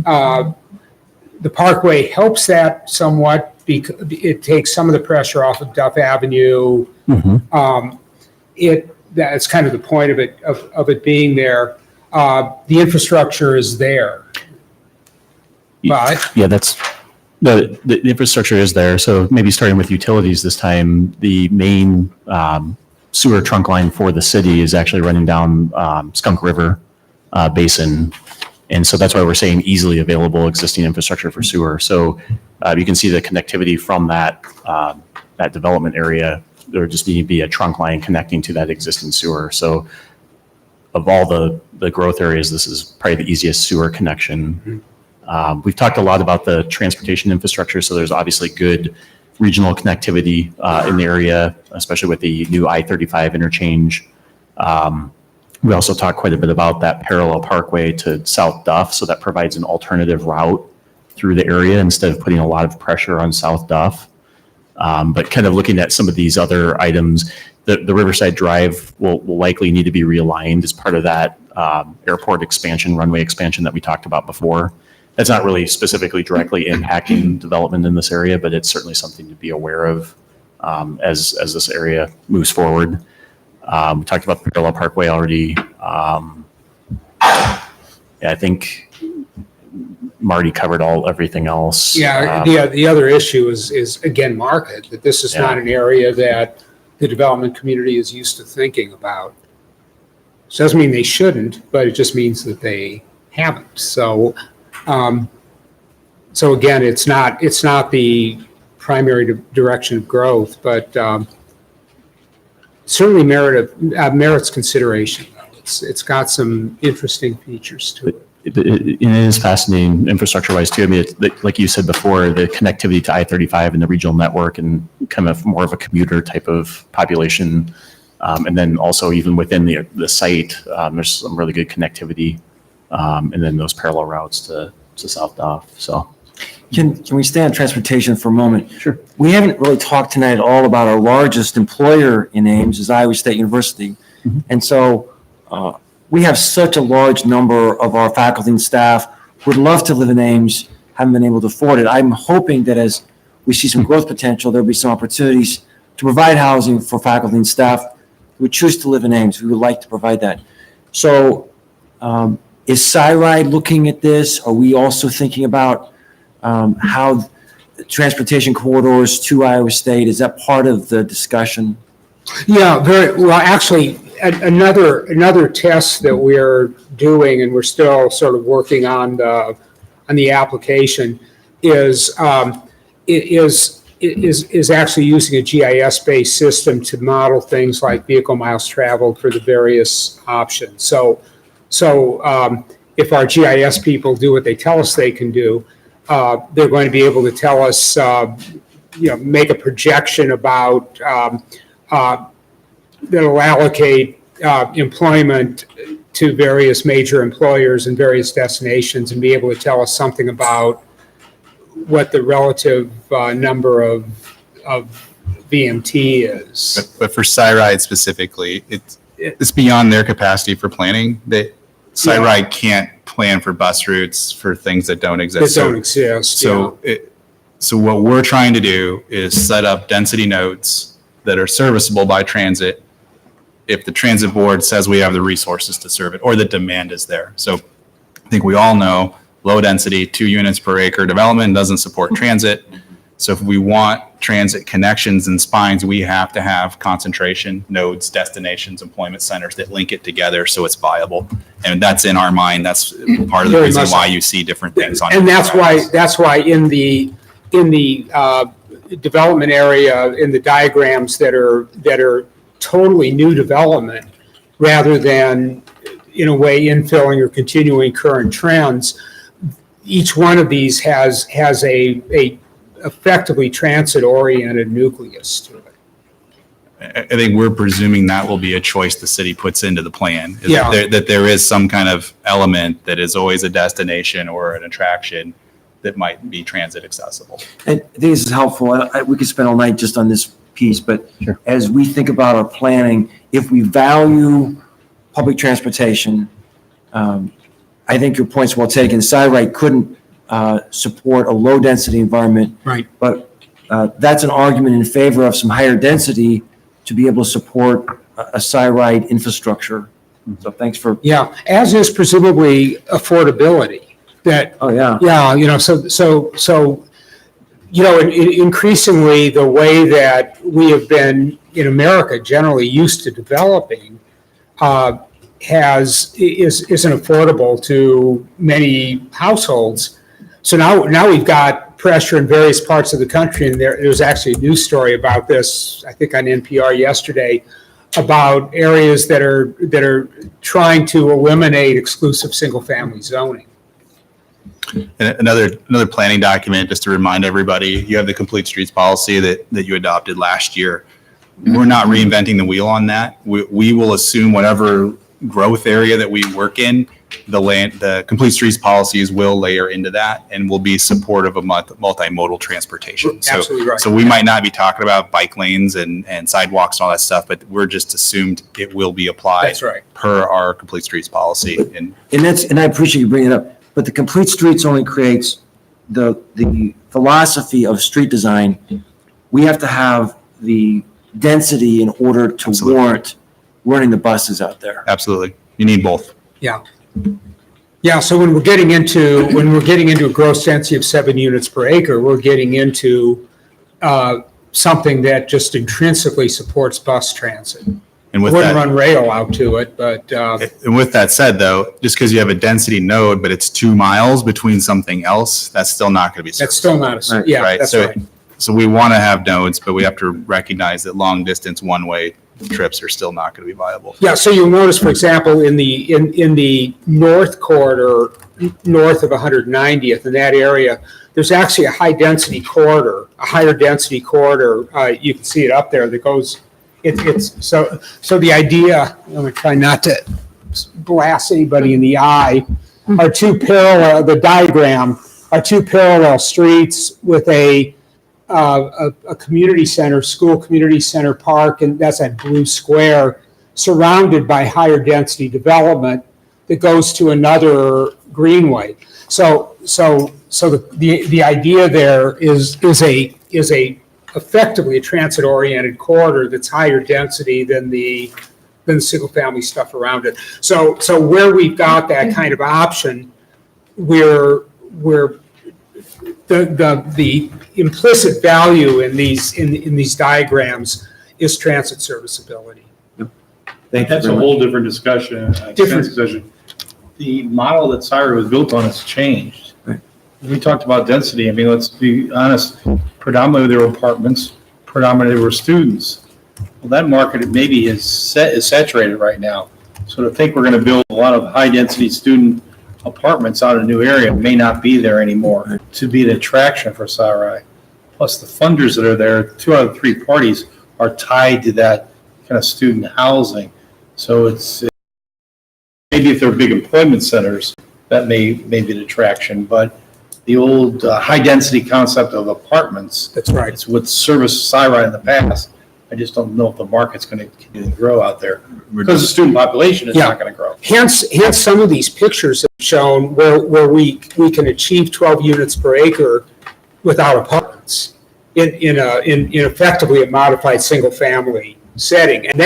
The parkway helps that somewhat because it takes some of the pressure off of Duff Avenue. That's kind of the point of it being there. The infrastructure is there. But Yeah, that's, the infrastructure is there. So maybe starting with utilities this time, the main sewer trunk line for the city is actually running down Skunk River Basin. And so that's why we're saying easily available existing infrastructure for sewer. So you can see the connectivity from that development area. There just need to be a trunk line connecting to that existing sewer. So of all the growth areas, this is probably the easiest sewer connection. We've talked a lot about the transportation infrastructure. So there's obviously good regional connectivity in the area, especially with the new I-35 interchange. We also talked quite a bit about that parallel parkway to South Duff. So that provides an alternative route through the area instead of putting a lot of pressure on South Duff. But kind of looking at some of these other items, the Riverside Drive will likely need to be realigned as part of that airport expansion, runway expansion that we talked about before. That's not really specifically directly impacting development in this area, but it's certainly something to be aware of as this area moves forward. We talked about the parallel parkway already. I think Marty covered everything else. yeah, the other issue is again, market, that this is not an area that the development community is used to thinking about. So it doesn't mean they shouldn't, but it just means that they haven't. So again, it's not the primary direction of growth, but certainly merits consideration. It's got some interesting features to it. It is fascinating infrastructure-wise too. I mean, like you said before, the connectivity to I-35 and the regional network and kind of more of a commuter type of population. And then also even within the site, there's some really good connectivity. And then those parallel routes to South Duff, so. Can we stay on transportation for a moment? Sure. We haven't really talked tonight at all about our largest employer in Ames is Iowa State University. Mm-hmm. And so we have such a large number of our faculty and staff who would love to live in Ames, haven't been able to afford it. I'm hoping that as we see some growth potential, there'll be some opportunities to provide housing for faculty and staff. would choose to live in Ames, we would like to provide that. So is SciRide looking at this? Are we also thinking about how transportation corridors to Iowa State, is that part of the discussion? Yeah, very well. Actually, another test that we're doing, and we're still sort of working on the application, is actually using a GIS-based system to model things like vehicle miles traveled for the various options. So if our GIS people do what they tell us they can do, they're going to be able to tell us, make a projection about that'll allocate employment to various major employers and various destinations, and be able to tell us something about what the relative number of VMT is. But for SciRide specifically, it's beyond their capacity for planning. SciRide can't plan for bus routes for things that don't exist. That don't exist. So what we're trying to do is set up density nodes that are serviceable by transit if the transit board says we have the resources to serve it or the demand is there. So I think we all know low density, 2 units per acre development doesn't support transit. So if we want transit connections and spines, we have to have concentration nodes, destinations, employment centers that link it together so it's viable. And that's in our mind. That's part of the Very reason much why so. you see different things on. And that's why in the development area, in the diagrams that are totally new development, rather than in a way infilling or continuing current trends, each one of these has a effectively transit-oriented nucleus to it. I think we're presuming that will be a choice the city puts into the plan. Yeah. That there is some kind of element that is always a destination or an attraction that might be transit accessible. And I think this is helpful. We could spend all night just on this piece, but Sure. as we think about our planning, if we value public transportation, I think your point's well taken. SciRide couldn't support a low-density environment. Right. But that's an argument in favor of some higher density to be able to support a SciRide infrastructure. So thanks for. Yeah, as is presumably affordability. That Oh, yeah. Yeah, increasingly the way that we have been in America generally used to developing isn't affordable to many households. So now we've got pressure in various parts of the country, and there's actually a news story about this, I think on NPR yesterday, about areas that are trying to eliminate exclusive single-family zoning. And another planning document, just to remind everybody, you have the complete streets policy that you adopted last year. We're not reinventing the wheel on that. We will assume whatever growth area that we work in, the complete streets policies will layer into that and will be supportive of multimodal transportation. Absolutely right. So we might not be talking about bike lanes and sidewalks and all that stuff, but we're just assumed it will be applied. That's right. Per our complete streets policy. And I appreciate you bringing it up, but the complete streets only creates the philosophy of street design. We have to have the density in order to Absolutely. warrant running the buses out there. Absolutely. You need both. Yeah, so when we're getting into a gross density of 7 units per acre, we're getting into something that just intrinsically supports bus transit. And with Wouldn't that, run rail out to it, but and with that said, though, just because you have a density node, but it's 2 miles between something else, that's still not going to be. that's still not a, Right. yeah, Right. that's So, right. so we want to have nodes, but we have to recognize that long distance one-way trips are still not going to be viable. Yeah, so you'll notice, for example, in the north corridor, north of 190th, in that area, there's actually a high-density corridor, a higher-density corridor. You can see it up there that goes, so the idea, I'm going to try not to blast anybody in the eye, the diagram are 2 parallel streets with a community center, school community center park, and that's that blue square, surrounded by higher density development that goes to another greenway. So the idea there is effectively a transit oriented corridor that's higher density than the than the single-family stuff around it. So where we've got that kind of option, we're the implicit value in these diagrams is transit serviceability. That's a whole different discussion. Different. Discussion. The model that Syra was built on has changed. Right. We talked about density. I mean, let's be honest, predominantly there were apartments, predominantly there were students. Well, that market maybe is saturated right now. So to think we're going to build a lot of high-density student apartments out in a new area may not be there anymore to be an attraction for Syra. Plus the funders that are there, 2 out of 3 parties are tied to that kind of student housing. So it's maybe if they're big employment centers, that may be an attraction, but the old high-density concept of apartments, That's right. it's what serviced Syra in the past. I just don't know if the market's going to continue to grow out there because the student population is not going to grow. Hence, some of these pictures have shown where we can achieve 12 units per acre without apartments in effectively a modified single-family setting. And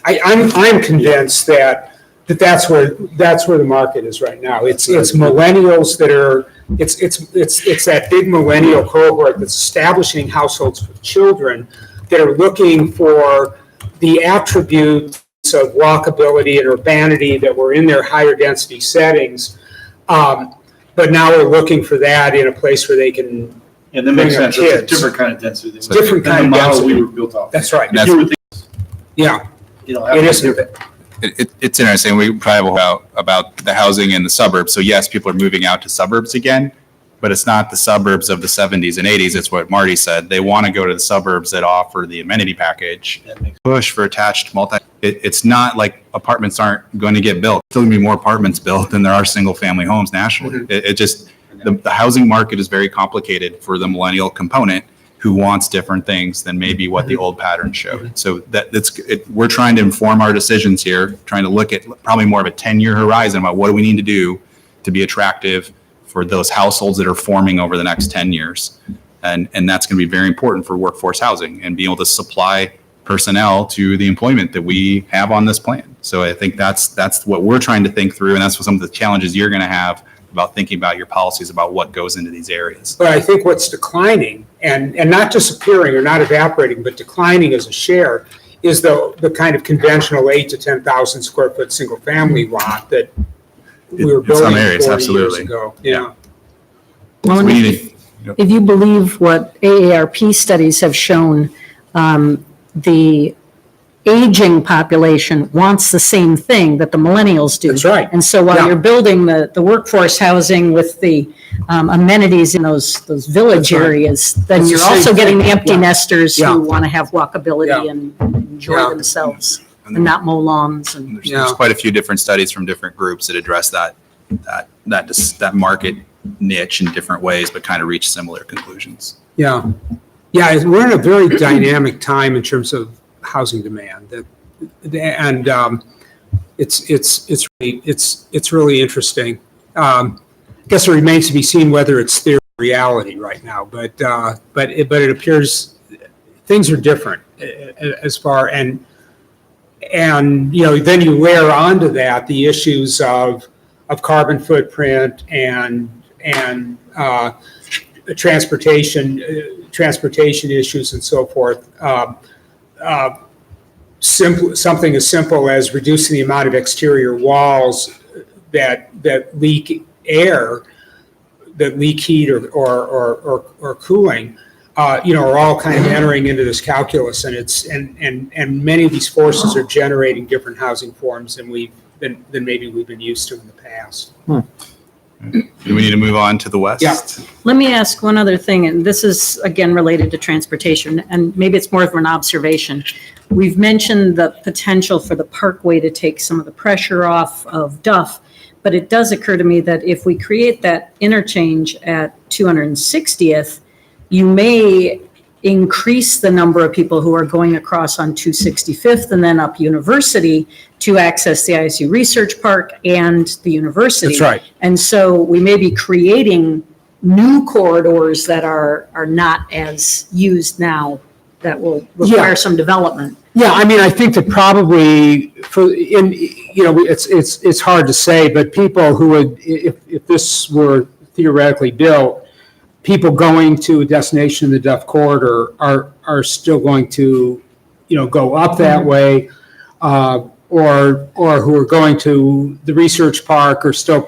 I'm convinced that's where the market is right now. It's millennials that are, it's that big millennial cohort that's establishing households with children that are looking for the attributes of walkability and urbanity that were in their higher density settings. But now we're looking for that in a place where they can. Yeah, that makes bring up sense. It's a kids. different kind of density. Different than kind the of model density. we were built off. That's right. If you were Yeah, thinking, it is. It's interesting. We probably will about the housing in the suburbs. So yes, people are moving out to suburbs again, but it's not the suburbs of the 70s and 80s. It's what Marty said. They want to go to the suburbs that offer the amenity package. Push for attached it's not like apartments aren't going to get built. There's still going to be more apartments built than there are single family homes nationally. Mhm. It just, the housing market is very complicated for the millennial component who wants different things than maybe what the old pattern showed. So we're trying to inform our decisions here, trying to look at probably more of a 10-year horizon about what do we need to do to be attractive for those households that are forming over the next 10 years. And that's going to be very important for workforce housing and being able to supply personnel to the employment that we have on this plan. So I think that's what we're trying to think through. And that's what some of the challenges you're going to have about thinking about your policies about what goes into these areas. But I think what's declining, and not disappearing or not evaporating, but declining as a share, is the kind of conventional 8 to 10,000 square foot single family lot that we were In some building areas, 40 absolutely. years ago. Yeah. Well, We and need if you believe what AARP studies have shown, the aging population wants the same thing that the millennials do. That's right. And so while Yeah. you're building the workforce housing with the amenities in those village That's right. areas, then It's the you're same also getting the thing. empty Yeah. nesters Yeah. who want to have walkability Yeah. and enjoy Yeah. themselves and not mow lawns. And There's quite a few different studies from different groups that address that market niche in different ways, but kind of reach similar conclusions. Yeah. Yeah, we're in a very dynamic time in terms of housing demand. And it's really interesting. I guess it remains to be seen whether it's theory or reality right now, but it appears things are different as far, and then you layer onto that the issues of carbon footprint and transportation issues and so forth. Something as simple as reducing the amount of exterior walls that leak air, that leak heat or cooling, are all kind of entering into this calculus, and many of these forces are generating different housing forms than maybe we've been used to in the past. Do we need to move on to the west? Yeah. let me ask one other thing, and this is again related to transportation, and maybe it's more of an observation. We've mentioned the potential for the Parkway to take some of the pressure off of Duff, but it does occur to me that if we create that interchange at 260th, you may increase the number of people who are going across on 265th and then up University to access the ISU Research Park and the university. That's right. And so we may be creating new corridors that are not as used now that will require some development. Yeah, I mean, I think that probably it's hard to say, but people who would, if this were theoretically built, people going to a destination in the Duff Corridor are still going to, go up that way, or who are going to the research park or still,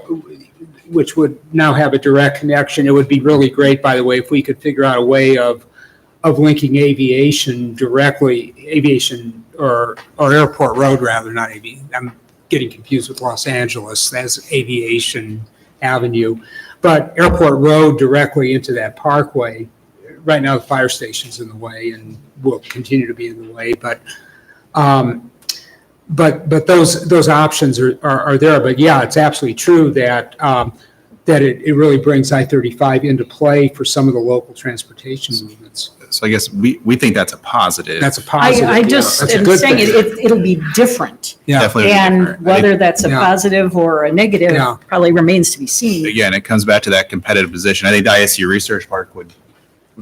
which would now have a direct connection. It would be really great, by the way, if we could figure out a way of linking aviation directly, or Airport Road rather, not aviation. I'm getting confused with Los Angeles as Aviation Avenue, but Airport Road directly into that parkway. Right now, the fire station's in the way and will continue to be in the way, but those options are there. But yeah, it's absolutely true that it really brings I-35 into play for some of the local transportation movements. So I guess we think that's a positive. That's a positive. I just That's a am good saying thing. it'll be different. Yeah. Definitely And different. I think, whether that's a Yeah. positive or a negative Yeah. probably remains to be seen. again, it comes back to that competitive position. I think the ISU Research Park would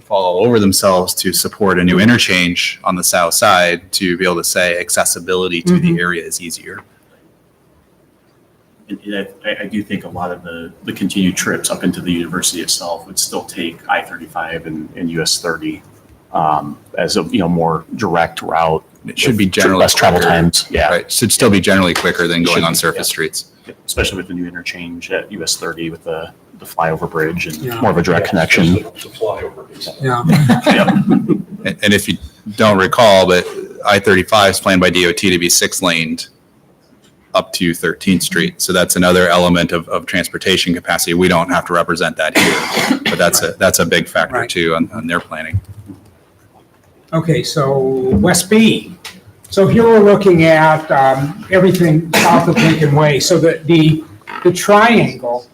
fall all over themselves to support a new interchange on the south side to be able to say accessibility to the area is easier. And I do think a lot of the continued trips up into the university itself would still take I-35 and US 30 as a more direct route. It should be generally less travel quicker. times. Yeah, Right. Should still be generally quicker than going Should on be, surface yeah. streets. especially with the new interchange at US 30 with the flyover bridge and Yeah. more of a direct connection. Yeah. And if you don't recall, but I-35 is planned by DOT to be 6-laned up to 13th Street. So that's another element of transportation capacity. We don't have to represent that here, but that's a big factor Right. too on their planning. Okay, so West B. So here we're looking at everything south of Lincoln Way. So the triangle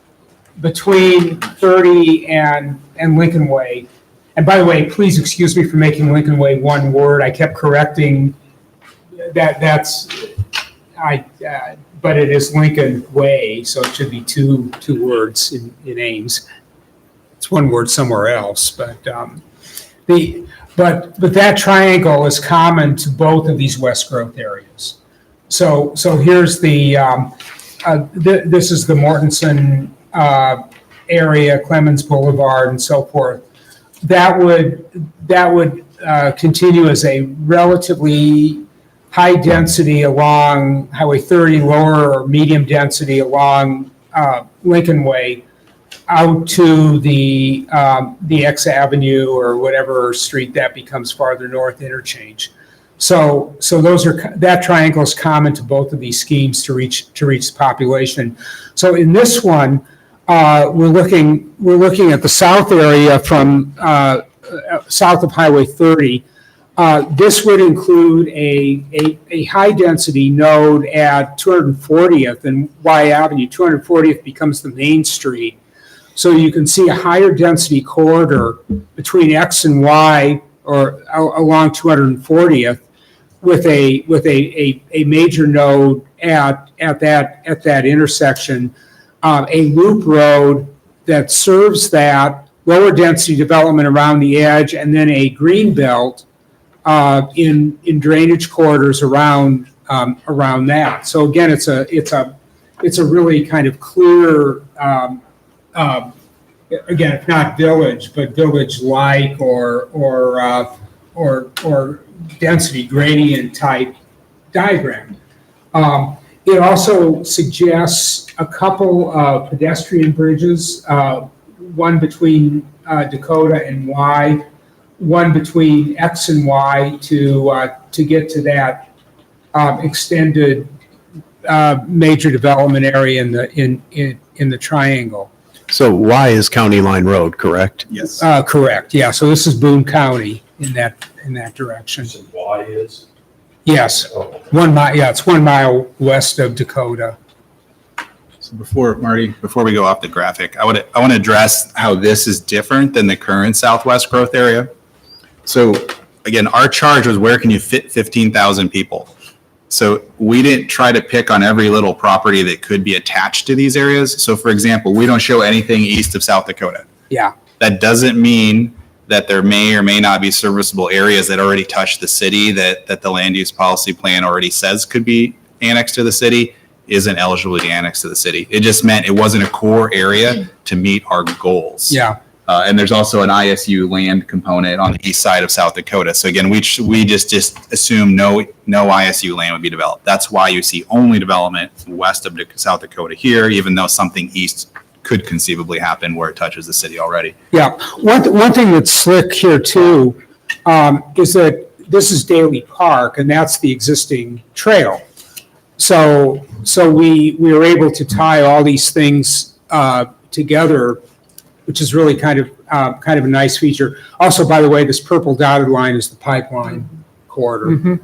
between 30 and Lincoln Way. And by the way, please excuse me for making Lincoln Way one word. I kept correcting but it is Lincoln Way, so it should be two words in Ames. It's one word somewhere else, but but that triangle is common to both of these west growth areas. So here's this is the Mortensen area, Clemens Boulevard, and so forth. That would continue as a relatively high density along Highway 30, lower or medium density along Lincoln Way, out to the X Avenue or whatever street that becomes farther north interchange. So that triangle is common to both of these schemes to reach the population. So in this one, we're looking at the south area from south of Highway 30. This would include a high density node at 240th and Y Avenue. 240th becomes the main street. So you can see a higher density corridor between X and Y or along 240th with a major node at that intersection, a loop road that serves that lower density development around the edge, and then a green belt in drainage corridors around that. So again, it's a really kind of clear, again, if not village, but village-like or density gradient type diagram. It also suggests a couple of pedestrian bridges, one between Dakota and Y, one between X and Y to get to that extended major development area in the triangle. So Y is County Line Road, correct? Yes. Correct. Yeah. So this is Boone County in that direction. So Y is? Yes. Oh, 1 mile. Yeah, it's 1 mile west of Dakota. So before we go off the graphic, I want to address how this is different than the current southwest growth area. So again, our charge was where can you fit 15,000 people? So we didn't try to pick on every little property that could be attached to these areas. So for example, we don't show anything east of South Dakota. Yeah. That doesn't mean that there may or may not be serviceable areas that already touch the city that the land use policy plan already says could be annexed to the city isn't eligible to be annexed to the city. It just meant it wasn't a core area to meet our goals. Yeah. And there's also an ISU land component on the east side of South Dakota. So again, we just assume no ISU land would be developed. That's why you see only development west of South Dakota here, even though something east could conceivably happen where it touches the city already. Yeah. One thing that's slick here too is that this is Daly Park, and that's the existing trail. So we were able to tie all these things together, which is really kind of a nice feature. Also, by the way, this purple dotted line is the pipeline corridor.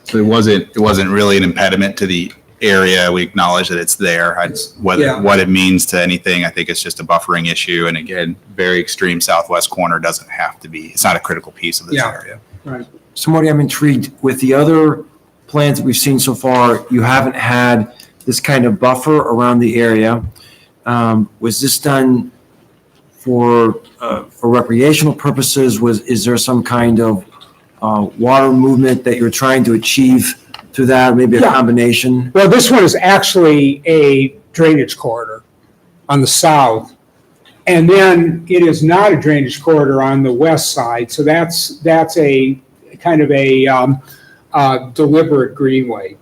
So it wasn't really an impediment to the area. We acknowledge that it's there. What it means to anything, I think it's just a buffering issue. And again, very extreme southwest corner doesn't have to be, it's not a critical piece of this area. Right. So Marty, I'm intrigued with the other plans that we've seen so far. You haven't had this kind of buffer around the area. Was this done for recreational purposes? Is there some kind of water movement that you're trying to achieve through that? Maybe a combination? Well, this one is actually a drainage corridor on the south. And then it is not a drainage corridor on the west side. So that's a kind of a deliberate greenway.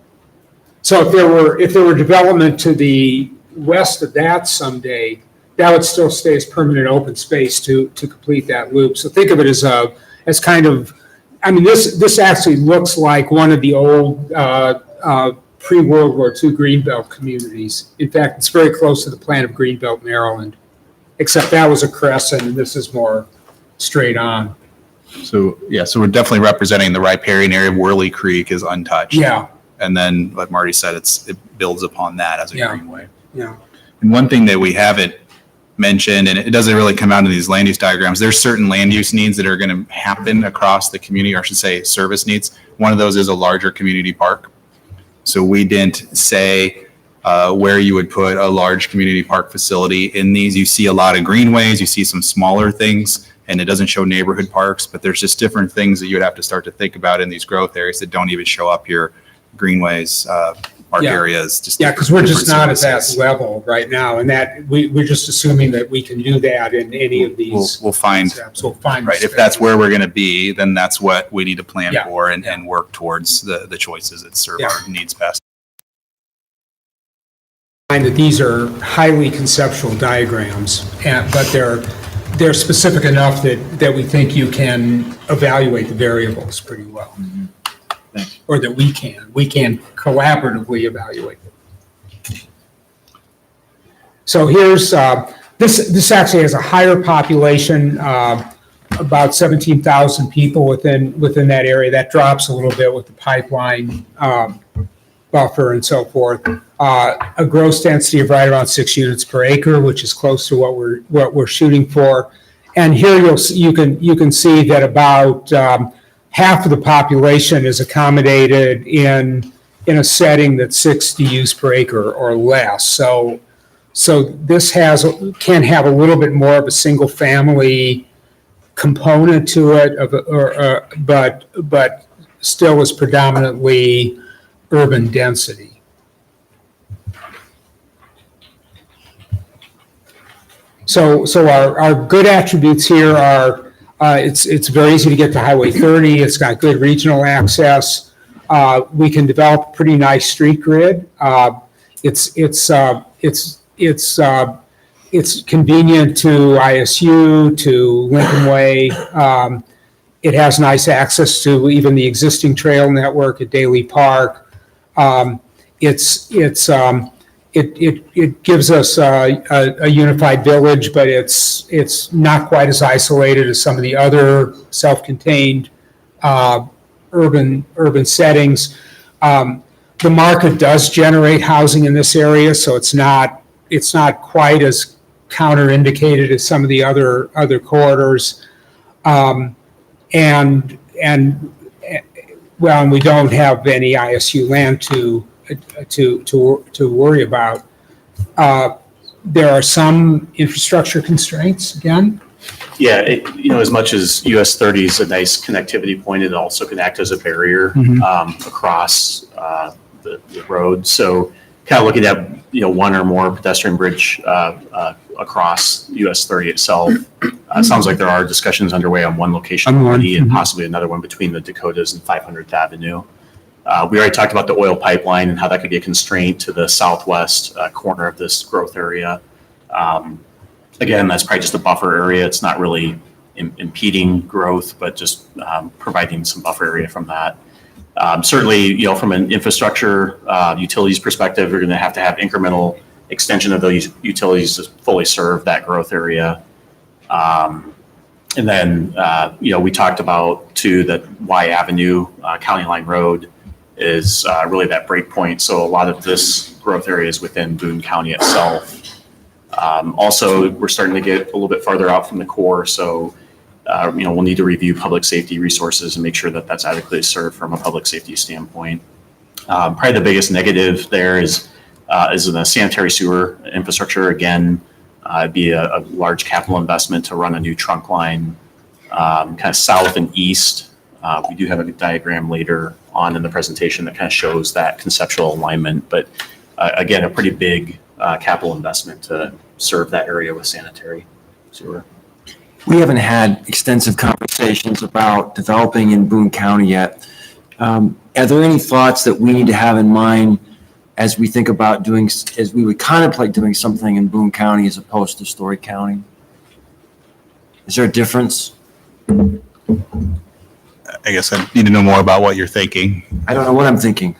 So if there were development to the west of that someday, that would still stay as permanent open space to complete that loop. So think of it as kind of, I mean, this actually looks like one of the old pre-World War II Greenbelt communities. In fact, it's very close to the plan of Greenbelt, Maryland, except that was a crescent and this is more straight on. So we're definitely representing the riparian area of Whirly Creek is untouched. Yeah. And then, like Marty said, it builds upon that as a Yeah. greenway. Yeah. And one thing that we haven't mentioned, and it doesn't really come out in these land use diagrams, there's certain land use needs that are going to happen across the community, or I should say service needs. One of those is a larger community park. So we didn't say where you would put a large community park facility in these. You see a lot of greenways, you see some smaller things, and it doesn't show neighborhood parks, but there's just different things that you would have to start to think about in these growth areas that don't even show up here. Greenways, park Yeah. areas. Just Yeah, because we're just different not at that services. level right now, and that we're just assuming that we can do that in any of these. We'll find, steps. We'll find. right, if that's where we're going to be, then that's what we need to plan Yeah. for and work towards the choices that serve Yeah. our needs best. Find that these are highly conceptual diagrams, but they're specific enough that we think you can evaluate the variables pretty well. Thanks. Or that we can collaboratively evaluate them. So here's, this actually has a higher population, about 17,000 people within that area. That drops a little bit with the pipeline buffer and so forth. A gross density of right around 6 units per acre, which is close to what we're shooting for. And here you can see that about half of the population is accommodated in a setting that's 60 use per acre or less. So this can have a little bit more of a single family component to it, but still is predominantly urban density. So our good attributes here are it's very easy to get to Highway 30. It's got good regional access. We can develop a pretty nice street grid. It's convenient to ISU, to Lincoln Way. It has nice access to even the existing trail network at Daly Park. It gives us a unified village, but it's not quite as isolated as some of the other self-contained urban settings. The market does generate housing in this area, so it's not quite as counterindicated as some of the other corridors. And we don't have any ISU land to worry about. There are some infrastructure constraints again. Yeah, as much as US 30 is a nice connectivity point, it also can act as a barrier across the road. So kind of looking at, one or more pedestrian bridge across US 30 itself. Sounds like there are discussions underway on one location already and possibly another one between the Dakotas and 500th Avenue. We already talked about the oil pipeline and how that could be a constraint to the southwest corner of this growth area. Again, that's probably just a buffer area. It's not really impeding growth, but just providing some buffer area from that. Certainly, from an infrastructure utilities perspective, we're going to have incremental extension of those utilities to fully serve that growth area. And then, we talked about too that Y Avenue, County Line Road is really that break point. So a lot of this growth area is within Boone County itself. Also, we're starting to get a little bit farther out from the core. So, we'll need to review public safety resources and make sure that that's adequately served from a public safety standpoint. Probably the biggest negative there is in the sanitary sewer infrastructure. Again, it'd be a large capital investment to run a new trunk line kind of south and east. We do have a diagram later on in the presentation that kind of shows that conceptual alignment. But again, a pretty big capital investment to serve that area with sanitary sewer. We haven't had extensive conversations about developing in Boone County yet. Are there any thoughts that we need to have in mind as we think about as we would contemplate doing something in Boone County as opposed to Story County? Is there a difference? I guess I need to know more about what you're thinking. I don't know what I'm thinking.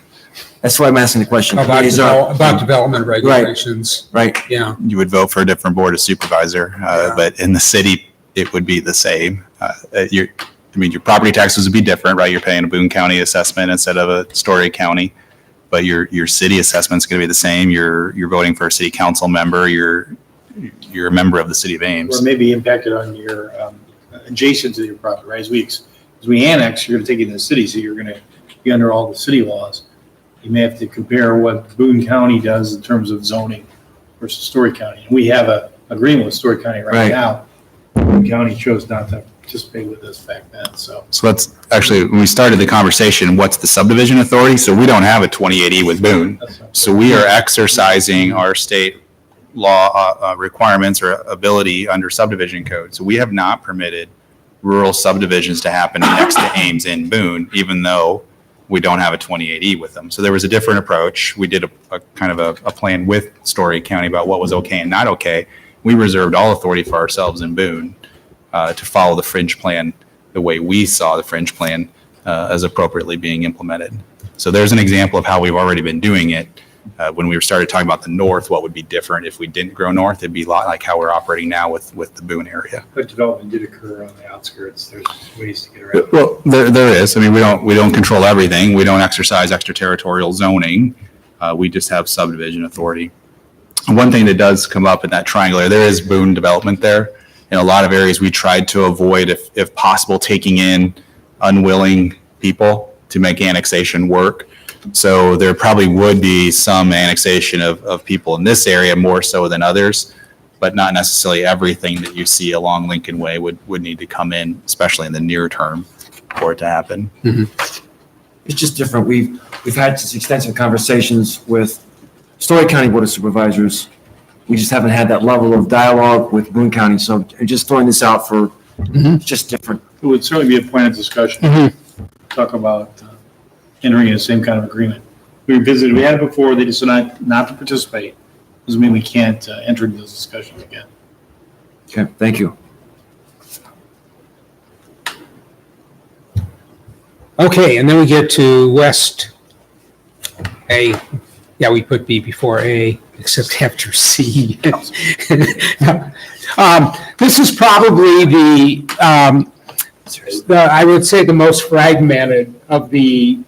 That's why I'm asking the question. About development regulations. Right. Yeah. You would vote for a different board of supervisor, but in the city, it would be the same. Your property taxes would be different, right? You're paying a Boone County assessment instead of a Story County, but your city assessment is going to be the same. You're voting for a city council member. You're a member of the city of Ames. Or maybe impacted on your adjacent to your property, right? As we annex, you're going to take it in the city, so you're going to be under all the city laws. You may have to compare what Boone County does in terms of zoning versus Story County. And we have an agreement with Story County right now. Boone County chose not to participate with us back then, so. So that's actually, when we started the conversation, what's the subdivision authority? So we don't have a 2080 with Boone. So we are exercising our state law requirements or ability under subdivision code. So we have not permitted rural subdivisions to happen next to Ames in Boone, even though we don't have a 2080 with them. So there was a different approach. We did a kind of a plan with Story County about what was okay and not okay. We reserved all authority for ourselves in Boone to follow the fringe plan the way we saw the fringe plan as appropriately being implemented. So there's an example of how we've already been doing it. When we started talking about the north, what would be different if we didn't grow north? It'd be a lot like how we're operating now with the Boone area. But development did occur on the outskirts. There's ways to get around. Well, there is. I mean, we don't control everything. We don't exercise extraterritorial zoning. We just have subdivision authority. One thing that does come up in that triangle, there is Boone development there. In a lot of areas, we tried to avoid, if possible, taking in unwilling people to make annexation work. So there probably would be some annexation of people in this area more so than others, but not necessarily everything that you see along Lincoln Way would need to come in, especially in the near term, for it to happen. Mm-hmm. It's just different. We've had extensive conversations with Story County Board of Supervisors. We just haven't had that level of dialogue with Boone County. So I'm just throwing this out for it's just different. It would certainly be a point of discussion. Talk about entering in the same kind of agreement. We had it before, they decided not to participate. Doesn't mean we can't enter into those discussions again. Okay, thank you. Okay, and then we get to West A. Yeah, we put B before A, except after C. This is probably I would say the most fragmented of the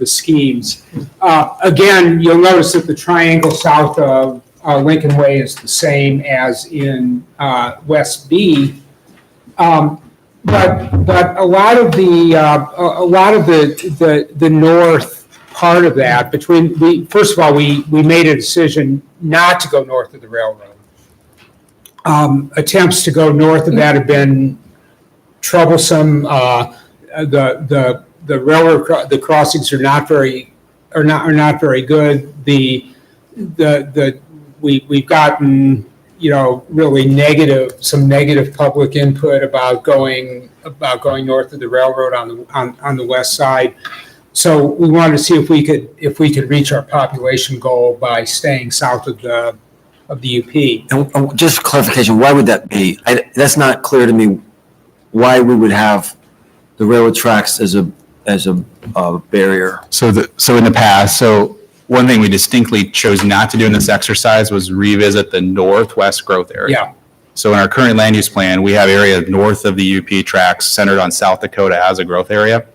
schemes. Again, you'll notice that the triangle south of Lincoln Way is the same as in West B. But a lot of the north part of that first of all, we made a decision not to go north of the railroad. attempts to go north of that have been troublesome. The railroad, the crossings are not very good. We've gotten, really some negative public input about going north of the railroad on the west side. So we wanted to see if we could reach our population goal by staying south of the UP. And just clarification, why would that be? That's not clear to me why we would have the railroad tracks as a barrier. So in the past, one thing we distinctly chose not to do in this exercise was revisit the northwest growth area. Yeah. So in our current land use plan, we have area north of the UP tracks centered on South Dakota as a growth area.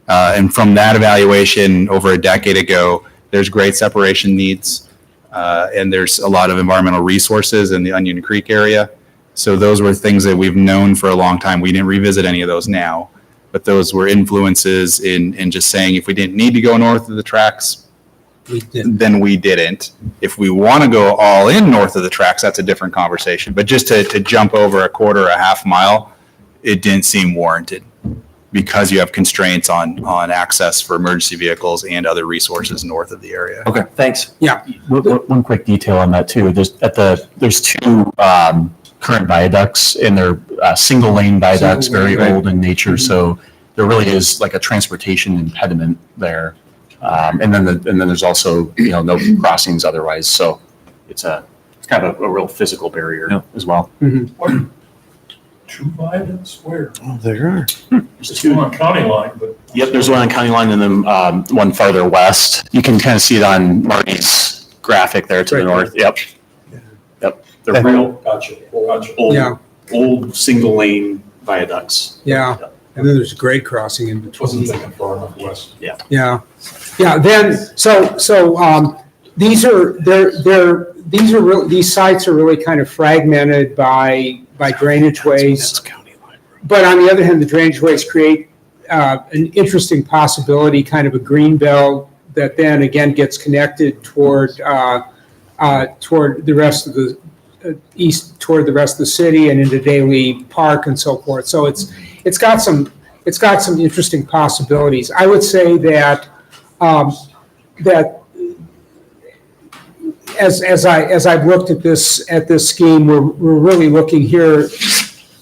And from that evaluation over a decade ago, there's great separation needs, and there's a lot of environmental resources in the Onion Creek area. So those were things that we've known for a long time. We didn't revisit any of those now, but those were influences in just saying if we didn't need to go north of the tracks, then we didn't. If we want to go all in north of the tracks, that's a different conversation. But just to jump over a quarter or a half mile, it didn't seem warranted because you have constraints on access for emergency vehicles and other resources north of the area. Okay, thanks. Yeah. One quick detail on that too. There's two current viaducts, and they're single lane viaducts, very old in nature. So there really is like a transportation impediment there. And then there's also no crossings otherwise. So it's kind of a real physical barrier as well. Mhm. Two viaducts where? Oh, there are. There's two on county line, but. Yep, there's one on County Line and then one farther west. You can kind of see it on Marty's graphic there to the north. Yep. They're real Gotcha. Yeah. old single lane viaducts. Yeah. And then there's a grade crossing in between. Wasn't thinking far enough west. Yeah. Then, these sites are really kind of fragmented by drainage ways. But on the other hand, the drainage ways create an interesting possibility, kind of a green belt that then again gets connected toward the rest of the east, toward the rest of the city and into Daly Park and so forth. So it's got some interesting possibilities. I would say that as I've looked at this scheme, we're really looking here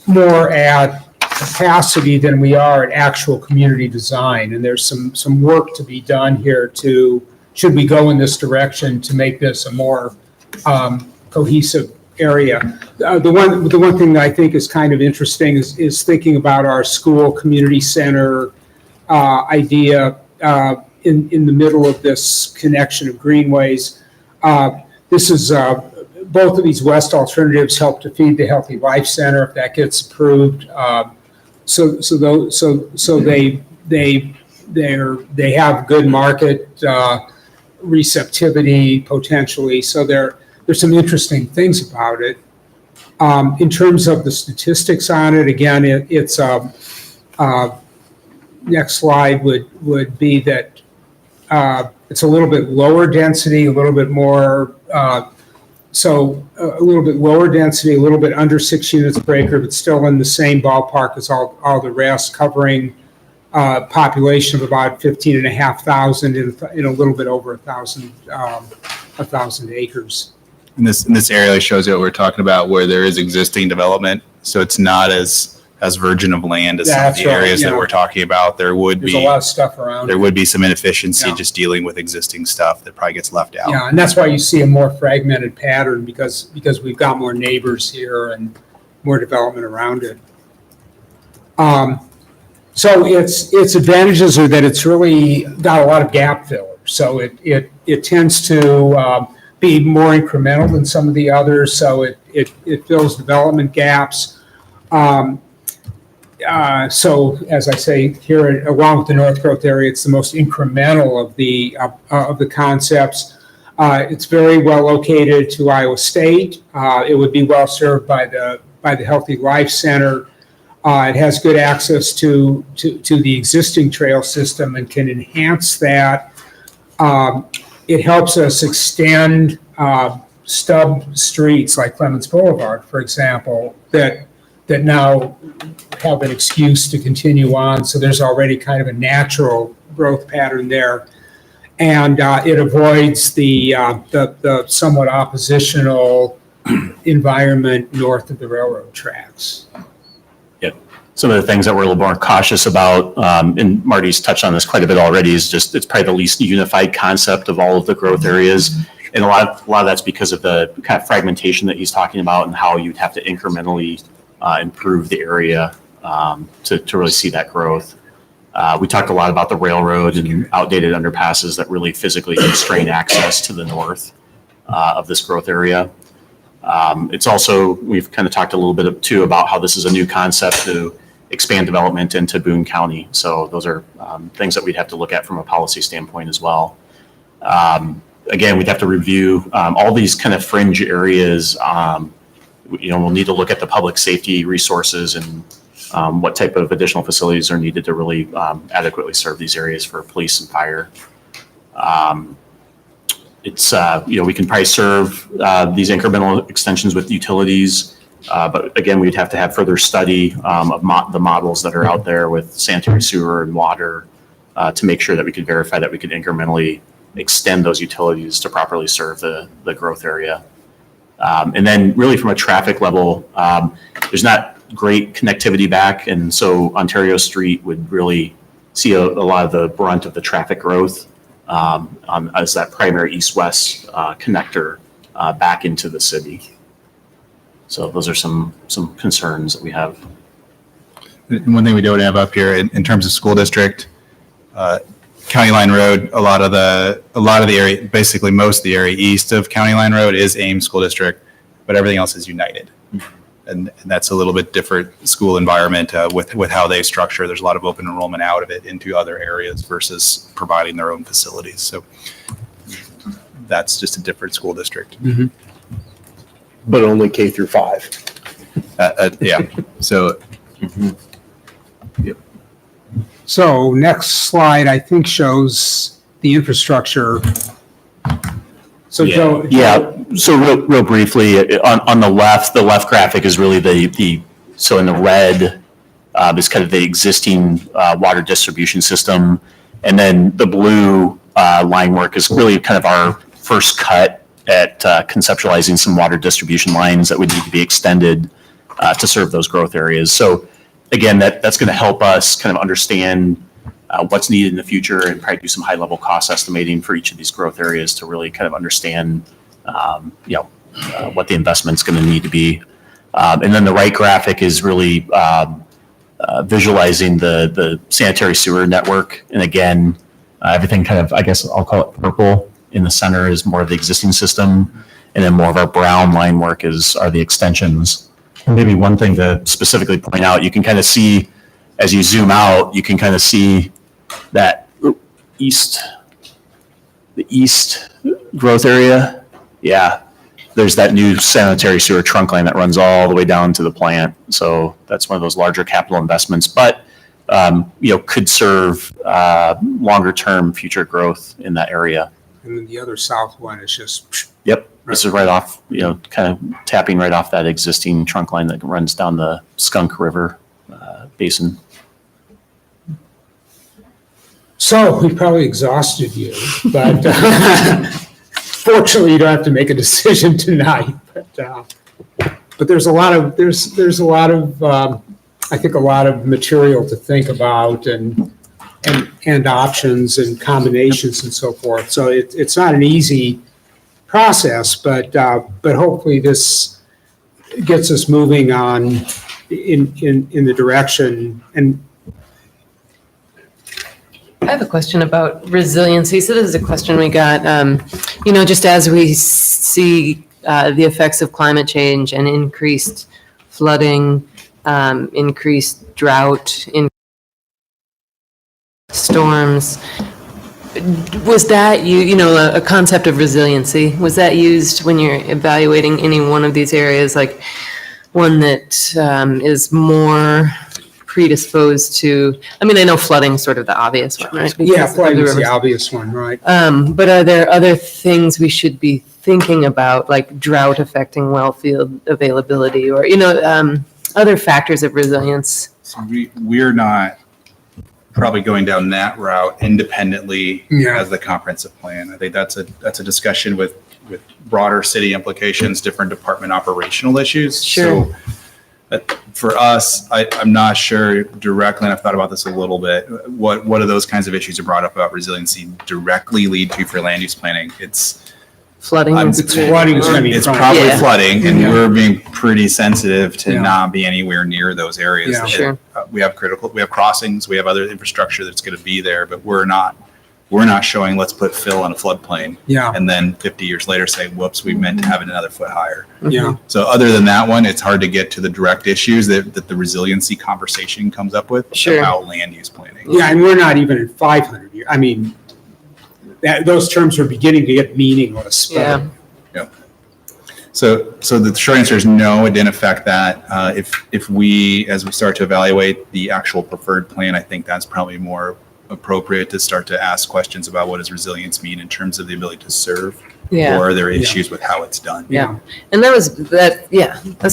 more at capacity than we are at actual community design. And there's some work to be done here should we go in this direction to make this a more cohesive area. The one thing that I think is kind of interesting is thinking about our school community center idea in the middle of this connection of greenways. This is both of these west alternatives help to feed the Healthy Life Center if that gets approved. So they have good market receptivity potentially. So there's some interesting things about it. In terms of the statistics on it, again, it's next slide would be that it's a little bit lower density, a little bit more, a little bit lower density, a little bit under 6 units per acre, but still in the same ballpark as all the rest, covering population of about 15,500 in a little bit over 1,000 acres. And this area shows you what we're talking about, where there is existing development, so it's not as virgin of land as some of the areas that we're talking about. There's a lot of stuff around. There would be some inefficiency just dealing with existing stuff that probably gets left out. Yeah, and that's why you see a more fragmented pattern because we've got more neighbors here and more development around it. So its advantages are that it's really got a lot of gap fillers. So it tends to be more incremental than some of the others. So it fills development gaps. So as I say here, along with the North Growth area, it's the most incremental of the concepts. It's very well located to Iowa State. It would be well served by the Healthy Life Center. It has good access to the existing trail system and can enhance that. It helps us extend stub streets like Clemens Boulevard, for example, that now have an excuse to continue on. So there's already kind of a natural growth pattern there. And it avoids the somewhat oppositional environment north of the railroad tracks. Some of the things that we're a little more cautious about, and Marty's touched on this quite a bit already, is just it's probably the least unified concept of all of the growth areas. And a lot of that's because of the kind of fragmentation that he's talking about and how you'd have to incrementally improve the area to really see that growth. We talked a lot about the railroad and outdated underpasses that really physically constrain access to the north of this growth area. It's also, we've kind of talked a little bit too about how this is a new concept to expand development into Boone County. So those are things that we'd have to look at from a policy standpoint as well. Again, we'd have to review all these kind of fringe areas. We'll need to look at the public safety resources and what type of additional facilities are needed to really adequately serve these areas for police and fire. It's, we can probably serve these incremental extensions with utilities, but again, we'd have to have further study of the models that are out there with sanitary sewer and water to make sure that we could verify that we could incrementally extend those utilities to properly serve the growth area. And then really from a traffic level, there's not great connectivity back, and so Ontario Street would really see a lot of the brunt of the traffic growth as that primary east-west connector back into the city. So those are some concerns that we have. One thing we don't have up here in terms of school district, County Line Road, a lot of the area, basically most of the area east of County Line Road is Ames School District, but everything else is United. And that's a little bit different school environment with how they structure. There's a lot of open enrollment out of it into other areas versus providing their own facilities. So that's just a different school district. Mm-hmm. But only K through 5. Yeah. So. Yep. So next slide, I think, shows the infrastructure. So Joe. Yeah. So real briefly, on the left graphic is really so in the red is kind of the existing water distribution system. And then the blue line work is really kind of our first cut at conceptualizing some water distribution lines that would need to be extended to serve those growth areas. So again, that's going to help us kind of understand what's needed in the future and probably do some high level cost estimating for each of these growth areas to really kind of understand what the investment's going to need to be. And then the right graphic is really visualizing the sanitary sewer network. And again, everything kind of, I guess I'll call it purple in the center is more of the existing system. And then more of our brown line work are the extensions. And maybe one thing to specifically point out, you can kind of see as you zoom out, you can kind of see that the east growth area. Yeah, there's that new sanitary sewer trunk line that runs all the way down to the plant. So that's one of those larger capital investments, but could serve longer term future growth in that area. And then the other south one is just. Yep. This is right off, kind of tapping right off that existing trunk line that runs down the Skunk River basin. So we probably exhausted you, but fortunately you don't have to make a decision tonight. But there's a lot of I think a lot of material to think about and options and combinations and so forth. So it's not an easy process, but hopefully this gets us moving on in the direction. And I have a question about resiliency. So this is a question we got, just as we see the effects of climate change and increased flooding, increased drought, storms, was that a concept of resiliency? Was that used when you're evaluating any one of these areas, like one that is more predisposed to, I mean, I know flooding's sort of the obvious one, right? Yeah, Because of flooding is the rivers. obvious one, right? But are there other things we should be thinking about, like drought affecting well field availability or, other factors of resilience? So we're not probably going down that route independently Yeah. as the comprehensive plan. I think that's a discussion with broader city implications, different department operational issues. Sure. So for us, I'm not sure directly, and I've thought about this a little bit, what of those kinds of issues are brought up about resiliency directly lead to for land use planning? It's Flooding? It's flooding is gonna be It's front. probably Yeah. flooding, and Yeah. we're being pretty sensitive to Yeah. not be anywhere near those areas. Yeah. Sure. We have crossings, we have other infrastructure that's going to be there, but we're not showing, let's put fill on a floodplain. Yeah, And then 50 years later say, whoops, we meant to have it another foot higher. yeah, So other than that one, it's hard to get to the direct issues that the resiliency conversation comes up with Sure. about land use planning. yeah, and we're not even at 500 years. I mean, those terms are beginning to get meaningless. but- Yeah. So the short answer is no, it didn't affect that. If we, as we start to evaluate the actual preferred plan, I think that's probably more appropriate to start to ask questions about what does resilience mean in terms of the ability to serve, Yeah. or are there issues with how it's done? Yeah. And that's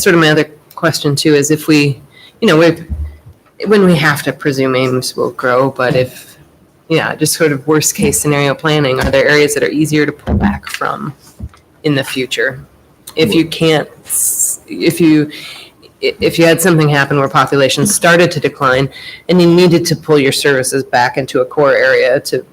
sort of my other question too, is if we, when we have to presume Ames will grow, but if, just sort of worst case scenario planning, are there areas that are easier to pull back from in the future? If you can't, if you had something happen where populations started to decline and you needed to pull your services back into a core area to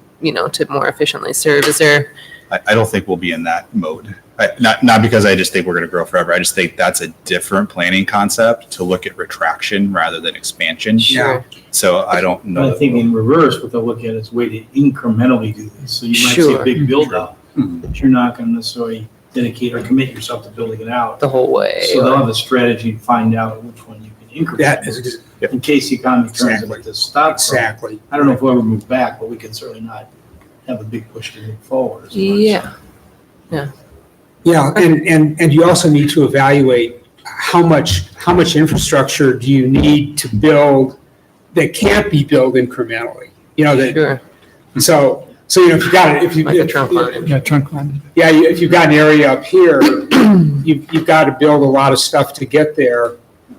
more efficiently serve, is there? I don't think we'll be in that mode. Not because I just think we're going to grow forever. I just think that's a different planning concept to look at retraction rather than expansion. Yeah. So I don't know. I think in reverse, what they'll look at is a way to incrementally do this. So you might see Sure. a big build out, Mhm. but you're not going to necessarily dedicate or commit yourself to building it out. The whole way. So they'll have a strategy to find out which one you can increment. That is In case the economy turns Exactly. into stop. exactly. I don't know if we'll ever move back, but we can certainly not have a big push to move forward. as much. Yeah. Yeah, and you also need to evaluate how much infrastructure do you need to build that can't be built incrementally? Sure. So if you got it, Like a trunk line. Yeah, trunk line. if you've got an area up here, you've got to build a lot of stuff to get there,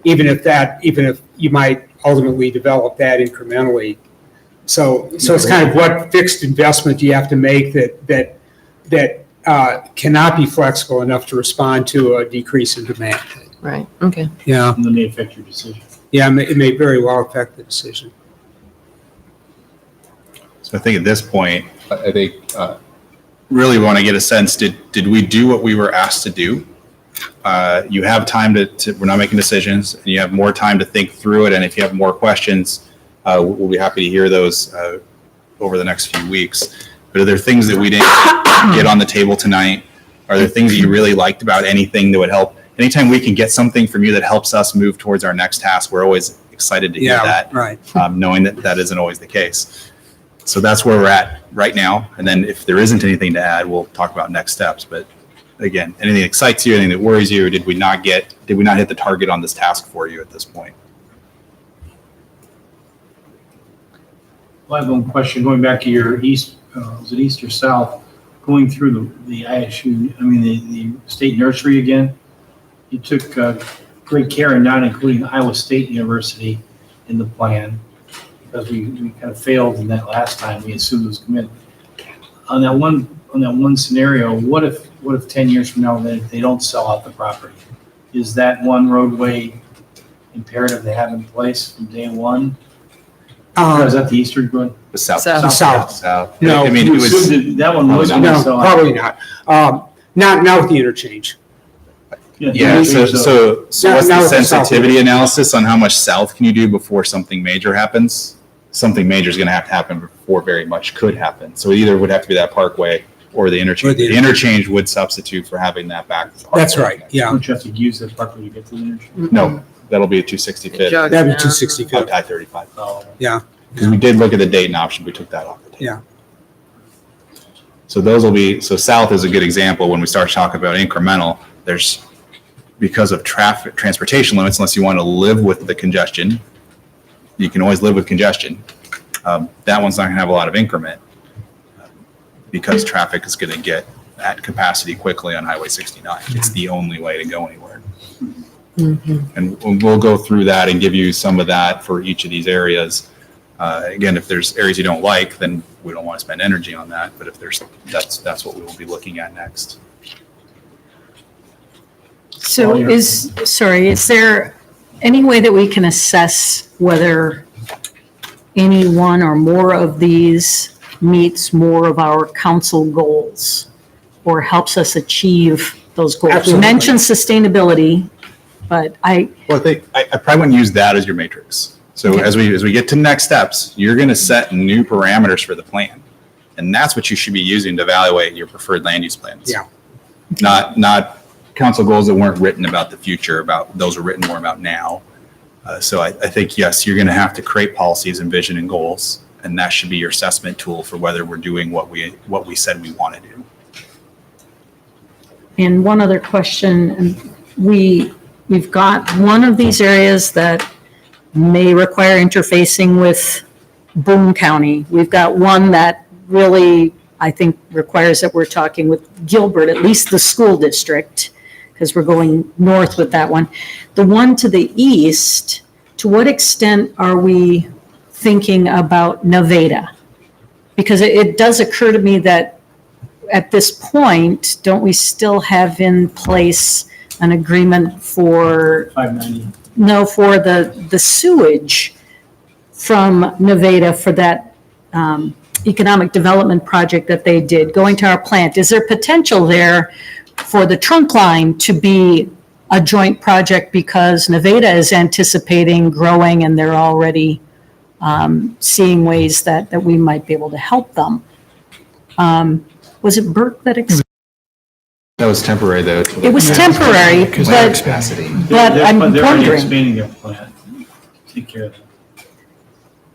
even if you might ultimately develop that incrementally. So it's kind of what fixed investment do you have to make that cannot be flexible enough to respond to a decrease in demand. Right. Okay. Yeah, And then they affect your decision. yeah, it may very well affect the decision. So I think at this point, I think really want to get a sense, did we do what we were asked to do? You have time to we're not making decisions, and you have more time to think through it. And if you have more questions, we'll be happy to hear those over the next few weeks. But are there things that we didn't get on the table tonight? Are there things that you really liked about anything that would help? Anytime we can get something from you that helps us move towards our next task, we're always excited to hear that, Right. knowing that isn't always the case. So that's where we're at right now. And then if there isn't anything to add, we'll talk about next steps. But again, anything that excites you, anything that worries you, or did we not hit the target on this task for you at this point? Well, I have one question, going back to your east, was it east or south? Going through the ISU, the state nursery again? You took great care in not including Iowa State University in the plan, because we kind of failed in that last time. We assumed it was committed. On that one scenario, what if 10 years from now they don't sell out the property? Is that one roadway imperative to have in place from day one? Or is that the eastern road? The south. South. South. No, I mean, You it was. assumed that one was going to No, sell out. probably not. Not with the interchange. Yeah, so what's Now the it's the south. sensitivity analysis on how much south can you do before something major happens? Something major is going to have to happen before very much could happen. So it either would have to be that parkway or the interchange. Or the The interchange would substitute for having that back. That's right, yeah. Don't you have to use that parkway to get to the interchange? No, that'll be a 265th, Jogs That'd be down. 265. I-35. Oh, Because we did look at the Dayton option, we took that off the table. Yeah. So those will be, so south is a good example when we start talking about incremental, there's, because of transportation limits, unless you want to live with the congestion, you can always live with congestion. That one's not going to have a lot of increment because traffic is going to get at capacity quickly on Highway 69. It's the only way to go anywhere. And we'll go through that and give you some of that for each of these areas. Again, if there's areas you don't like, then we don't want to spend energy on that. But if there's, that's what we will be looking at next. So is there any way that we can assess whether any one or more of these meets more of our council goals or helps us achieve those goals? Absolutely. We mentioned sustainability, but Well, I think I probably wouldn't use that as your matrix. So Okay. as we get to next steps, you're going to set new parameters for the plan. And that's what you should be using to evaluate your preferred land use plans. Yeah. Not council goals that weren't written about the future, about those are written more about now. So I think, yes, you're going to have to create policies and vision and goals. And that should be your assessment tool for whether we're doing what we said we want to do. And one other question, and we've got one of these areas that may require interfacing with Boone County. We've got one that really, I think, requires that we're talking with Gilbert, at least the school district, because we're going north with that one. The one to the east, to what extent are we thinking about Nevada? Because it does occur to me that at this point, don't we still have in place an agreement for 590. for the sewage from Nevada for that economic development project that they did, going to our plant? Is there potential there for the trunk line to be a joint project because Nevada is anticipating growing and they're already seeing ways that we might be able to help them? Was it Burke that That was temporary though. it was temporary, but Capacity. I'm They're already wondering. expanding their plant. Take care of that.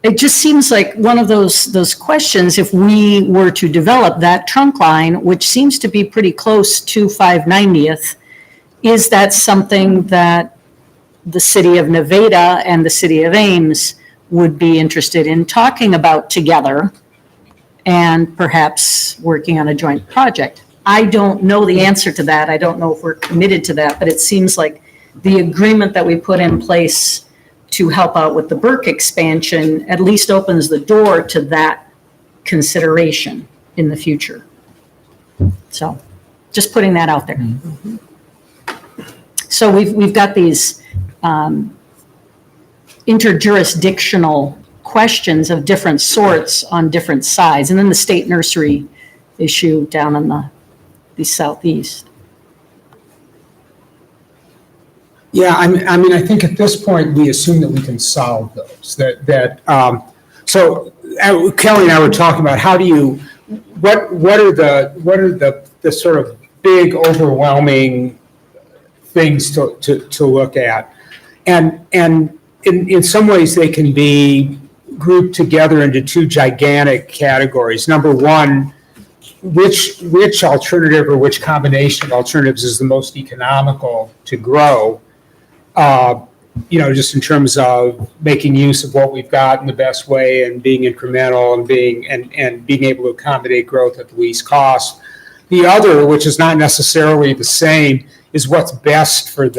It just seems like one of those questions, if we were to develop that trunk line, which seems to be pretty close to 590th, is that something that the city of Nevada and the city of Ames would be interested in talking about together and perhaps working on a joint project? I don't know the answer to that. I don't know if we're committed to that, but it seems like the agreement that we put in place to help out with the Burke expansion at least opens the door to that consideration in the future. So just putting that out there. So we've got these interjurisdictional questions of different sorts on different sides, and then the state nursery issue down in the southeast. Yeah, I mean, I think at this point, we assume that we can solve those, so Kelly and I were talking about what are the sort of big overwhelming things to look at? And in some ways, they can be grouped together into two gigantic categories. Number one, which alternative or which combination of alternatives is the most economical to grow? Just in terms of making use of what we've got in the best way and being incremental and being able to accommodate growth at the least cost. The other, which is not necessarily the same, is what's best for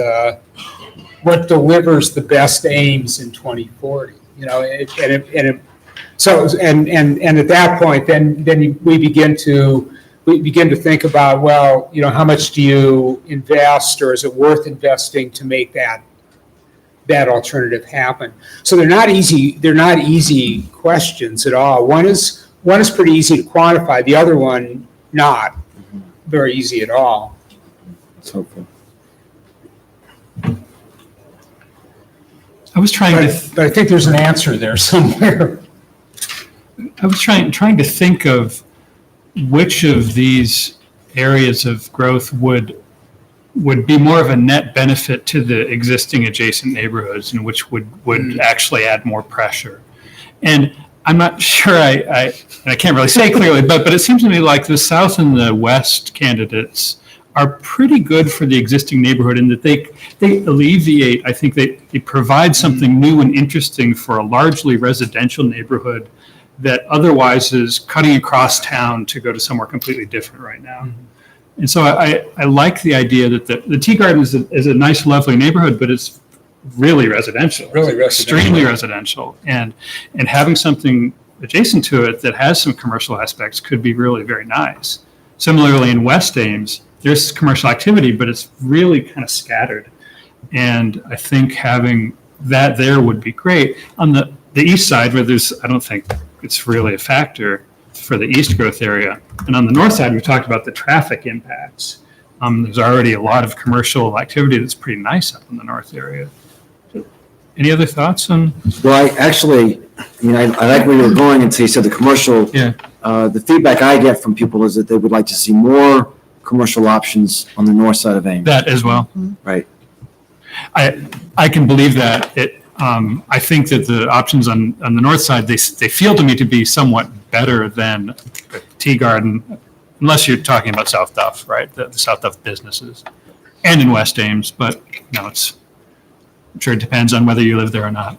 what delivers the best Ames in 2040. So at that point, then we begin to think about, well, how much do you invest, or is it worth investing to make that alternative happen? So they're not easy questions at all. One is pretty easy to quantify. The other one, not very easy at all. It's hopeful. I was trying But I think there's an answer there somewhere. I was trying to think of which of these areas of growth would be more of a net benefit to the existing adjacent neighborhoods and which would actually add more pressure. And I'm not sure I can't really say clearly, but it seems to me like the south and the west candidates are pretty good for the existing neighborhood in that they alleviate, I think they provide something new and interesting for a largely residential neighborhood that otherwise is cutting across town to go to somewhere completely different right now. And so I like the idea that the Tea Garden is a nice, lovely neighborhood, but it's really residential. Really residential. Extremely residential. And having something adjacent to it that has some commercial aspects could be really very nice. Similarly, in West Ames, there's commercial activity, but it's really kind of scattered. And I think having that there would be great. On the east side, where I don't think it's really a factor for the east growth area. And on the north side, we talked about the traffic impacts. There's already a lot of commercial activity that's pretty nice up in the north area. Any other thoughts on? Well, I like where you were going until you said the commercial. Yeah. The feedback I get from people is that they would like to see more commercial options on the north side of Ames. That as well. Right. I can believe that. I think that the options on the north side, they feel to me to be somewhat better than the Tea Garden, unless you're talking about South Duff, right? The South Duff businesses, and in West Ames. But I'm sure it depends on whether you live there or not.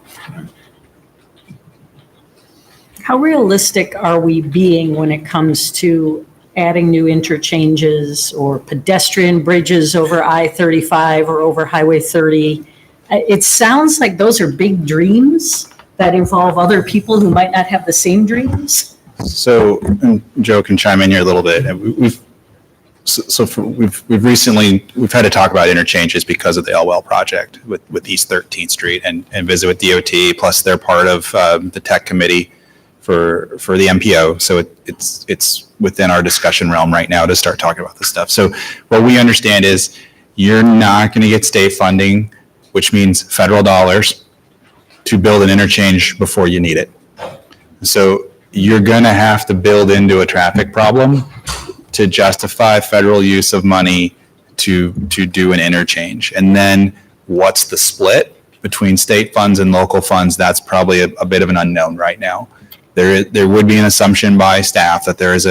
How realistic are we being when it comes to adding new interchanges or pedestrian bridges over I-35 or over Highway 30? It sounds like those are big dreams that involve other people who might not have the same dreams. So, and Joe can chime in here a little bit. We've had to talk about interchanges because of the Elwell project with East 13th Street and visit with DOT. Plus, they're part of the tech committee for the MPO. So it's within our discussion realm right now to start talking about this stuff. So what we understand is you're not going to get state funding, which means federal dollars, to build an interchange before you need it. So you're going to have to build into a traffic problem to justify federal use of money to do an interchange. And then what's the split between state funds and local funds? That's probably a bit of an unknown right now. There would be an assumption by staff that there is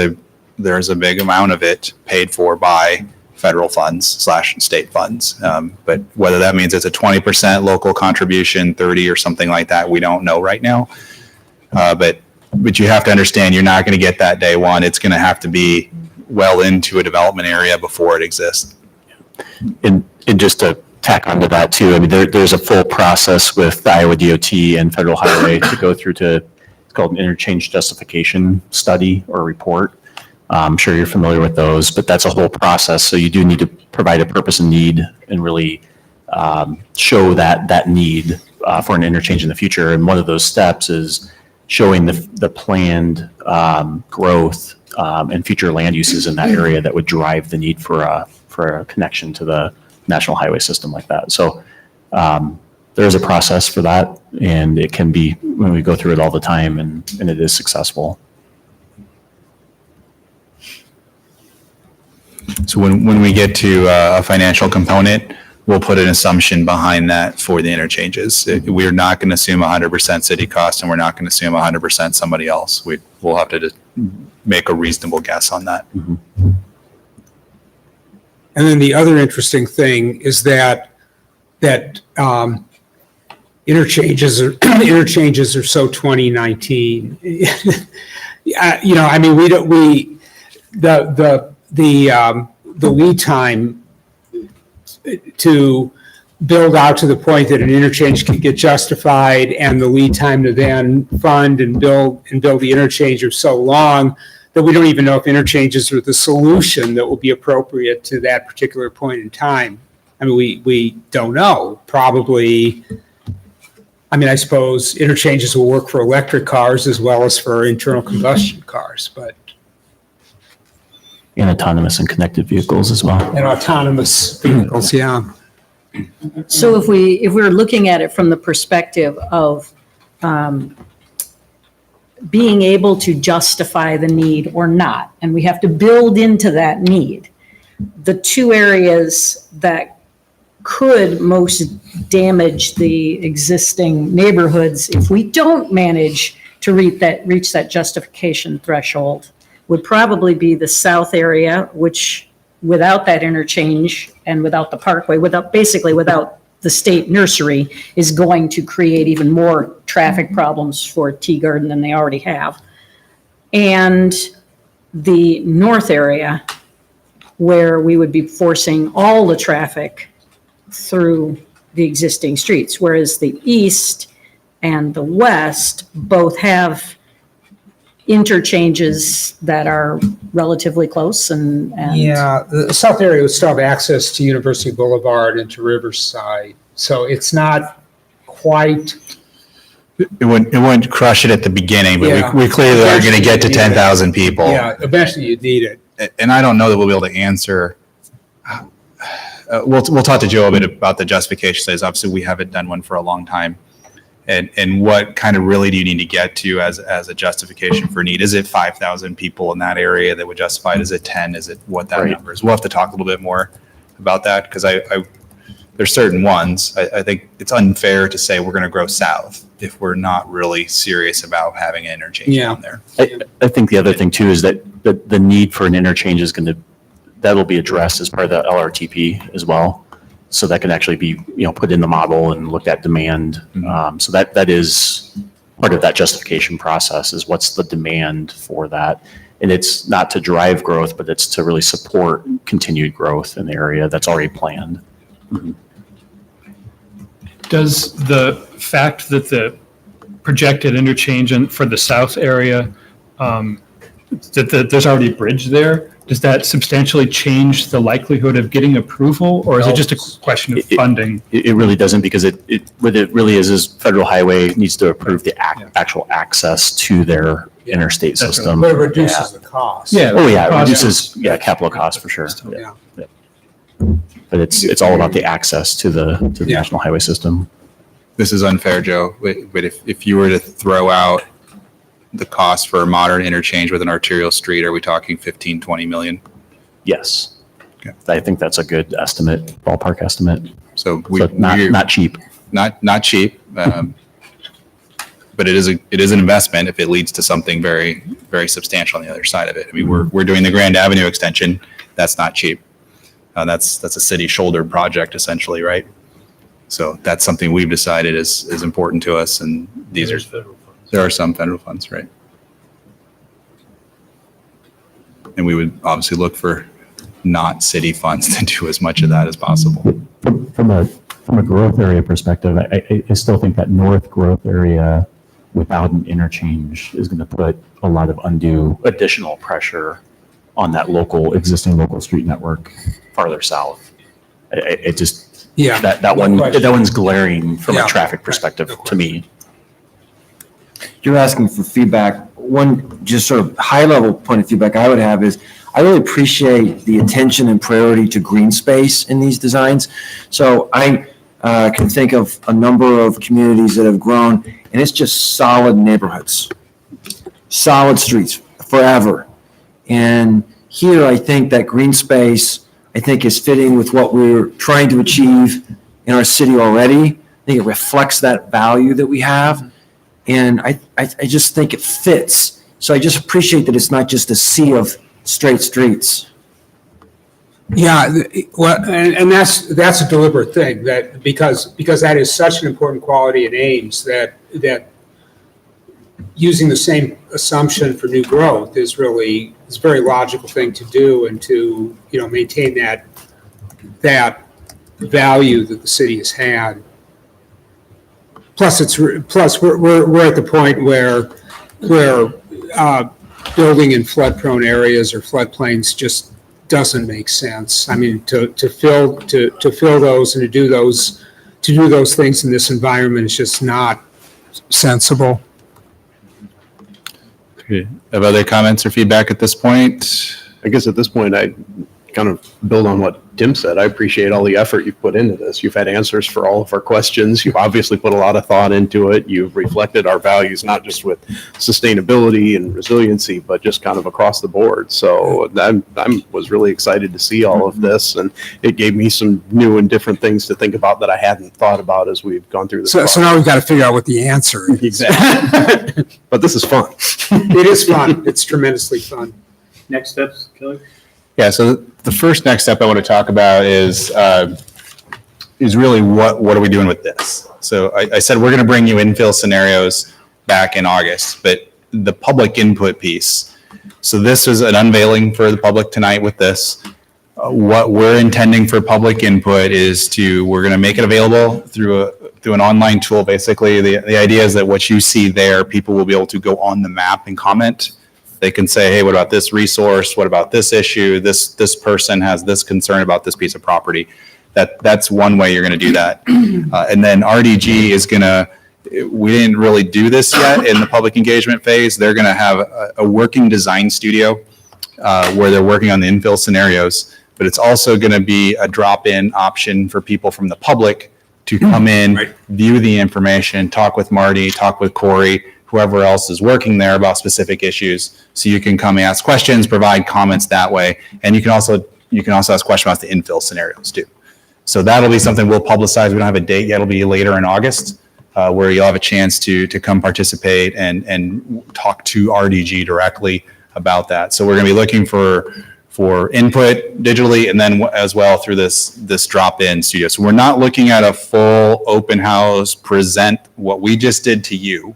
a big amount of it paid for by federal funds / state funds. But whether that means it's a 20% local contribution, 30 or something like that, we don't know right now. But you have to understand you're not going to get that day one. It's going to have to be well into a development area before it exists. And just to tack onto that too, I mean, there's a full process with the Iowa DOT and Federal Highway to go through it's called an interchange justification study or report. I'm sure you're familiar with those, but that's a whole process. So you do need to provide a purpose and need and really show that need for an interchange in the future. And one of those steps is showing the planned growth and future land uses in that area that would drive the need for a connection to the national highway system like that. So there is a process for that, and it can be when we go through it all the time, and it is successful. So when we get to a financial component, we'll put an assumption behind that for the interchanges. We're not going to assume 100% city cost, and we're not going to assume 100% somebody else. We'll have to just make a reasonable guess on that. And then the other interesting thing is that interchanges are so 2019. I mean, the lead time to build out to the point that an interchange can get justified, and the lead time to then fund and build the interchange are so long that we don't even know if interchanges are the solution that will be appropriate to that particular point in time. I mean, we don't know. Probably, I mean, I suppose interchanges will work for electric cars as well as for internal combustion cars, but. And autonomous and connected vehicles as well. And autonomous vehicles, yeah. So if we're looking at it from the perspective of being able to justify the need or not, and we have to build into that need, the two areas that could most damage the existing neighborhoods if we don't manage to reach that justification threshold would probably be the south area, which without that interchange and without the parkway, basically without the state nursery, is going to create even more traffic problems for Tea Garden than they already have. And the north area, where we would be forcing all the traffic through the existing streets, whereas the east and the west both have interchanges that are relatively close and. Yeah, the south area would still have access to University Boulevard and to Riverside. So it's not quite. It wouldn't crush it at the beginning, but Yeah. we clearly are going to get to Eventually you need 10,000 people. Yeah, eventually you'd need it. And I don't know that we'll be able to answer. We'll talk to Joe a bit about the justification studies. Obviously, we haven't done one for a long time. And what kind of really do you need to get to as a justification for need? Is it 5,000 people in that area that would justify it? Is it 10? Is it what that Right. number is? We'll have to talk a little bit more about that because there's certain ones. I think it's unfair to say we're going to grow south if we're not really serious about having an interchange down there. I think the other thing too is that the need for an interchange is that'll be addressed as part of the LRTP as well. So that can actually be, put in the model and looked at demand. So that is part of that justification process is what's the demand for that. And it's not to drive growth, but it's to really support continued growth in the area that's already planned. Does the fact that the projected interchange for the south area, that there's already a bridge there, does that substantially change the likelihood of getting approval, or is it just a question of funding? It really doesn't, because what it really is federal highway needs to approve the actual access to their interstate That's system. But it reduces the cost. Yeah. Oh, yeah, it Cost. reduces, capital costs for sure. Yeah. But it's all about the access to the national highway system. This is unfair, Joe, but if you were to throw out the cost for a modern interchange with an arterial street, are we talking 15, 20 million? Yes. Okay. I think that's a good estimate, ballpark estimate. So So not cheap. Not cheap, but it is an investment if it leads to something very, very substantial on the other side of it. I mean, we're doing the Grand Avenue extension. That's not cheap. That's a city shoulder project essentially, right? So that's something we've decided is important to us, and there are some federal funds, right? And we would obviously look for not city funds to do as much of that as possible. From a growth area perspective, I still think that north growth area without an interchange is going to put a lot of undue additional pressure on that existing local street network farther south. It just, Yeah. that one's glaring from Yeah. a traffic perspective to me. You're asking for feedback. One just sort of high-level point of feedback I would have is I really appreciate the attention and priority to green space in these designs. So I can think of a number of communities that have grown, and it's just solid neighborhoods, solid streets forever. And here, I think that green space, is fitting with what we're trying to achieve in our city already. I think it reflects that value that we have. And I just think it fits. So I just appreciate that it's not just a sea of straight streets. Yeah, well, and that's a deliberate thing, that because that is such an important quality in Ames that using the same assumption for new growth is a very logical thing to do, and to maintain that value that the city has had. Plus we're at the point where building in flood-prone areas or floodplains just doesn't make sense. I mean, to fill those and to do those things in this environment is just not sensible. Okay. Have other comments or feedback at this point? I guess at this point, I kind of build on what Tim said. I appreciate all the effort you've put into this. You've had answers for all of our questions. You've obviously put a lot of thought into it. You've reflected our values, not just with sustainability and resiliency, but just kind of across the board. So I was really excited to see all of this, and it gave me some new and different things to think about that I hadn't thought about as we've gone through this. So now we've got to figure out what the answer is. Exactly. But this is fun. It is fun. It's tremendously fun. Next steps, Kelly? Yeah, so the first next step I want to talk about is really what are we doing with this? So I said we're going to bring you infill scenarios back in August, but the public input piece. So this is an unveiling for the public tonight with this. What we're intending for public input is we're going to make it available through an online tool. Basically, the idea is that what you see there, people will be able to go on the map and comment. They can say, hey, what about this resource? What about this issue? This person has this concern about this piece of property. That's one way you're going to do that. And then RDG is going to, we didn't really do this yet in the public engagement phase. They're going to have a working design studio where they're working on the infill scenarios, but it's also going to be a drop-in option for people from the public to come in, view the information, talk with Marty, talk with Corey, whoever else is working there about specific issues. So you can come and ask questions, provide comments that way. And you can also ask questions about the infill scenarios too. So that'll be something we'll publicize. We don't have a date yet. It'll be later in August where you'll have a chance to come participate and talk to RDG directly about that. So we're going to be looking for input digitally and then as well through this drop-in studio. So we're not looking at a full open house, present what we just did to you.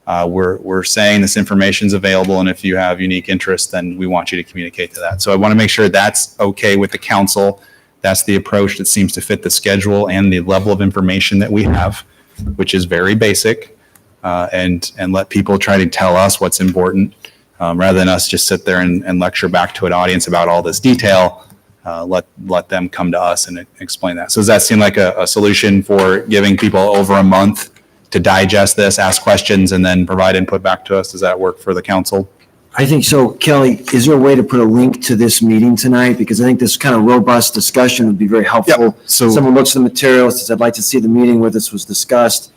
We're saying this information is available, and if you have unique interest, then we want you to communicate to that. So I want to make sure that's okay with the council. That's the approach that seems to fit the schedule and the level of information that we have, which is very basic, and let people try to tell us what's important rather than us just sit there and lecture back to an audience about all this detail. Let them come to us and explain that. So does that seem like a solution for giving people over a month to digest this, ask questions, and then provide input back to us? Does that work for the council? I think so. Kelly, is there a way to put a link to this meeting tonight? Because I think this kind of robust discussion would be very helpful. Yep. So someone looks at the materials, says, I'd like to see the meeting where this was discussed.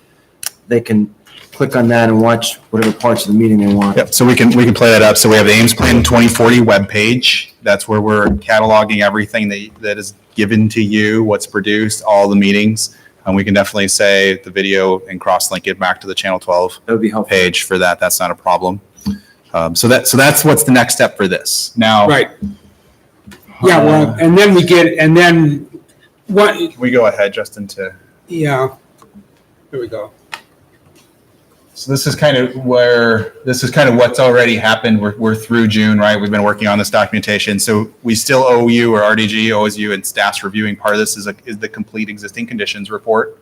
They can click on that and watch whatever parts of the meeting they want. Yep. So we can play that up. So we have the Ames Plan 2040 webpage. That's where we're cataloging everything that is given to you, what's produced, all the meetings. And we can definitely say the video and cross-link it back to the Channel 12 That would be helpful. page for that. That's not a problem. So that's what's the next step for this. Now, Right. Yeah, well, and then what, can we go ahead, Justin, yeah, here we go. So this is kind of what's already happened. We're through June, right? We've been working on this documentation. So we still owe you, or RDG owes you, and staff's reviewing. Part of this is the complete existing conditions report,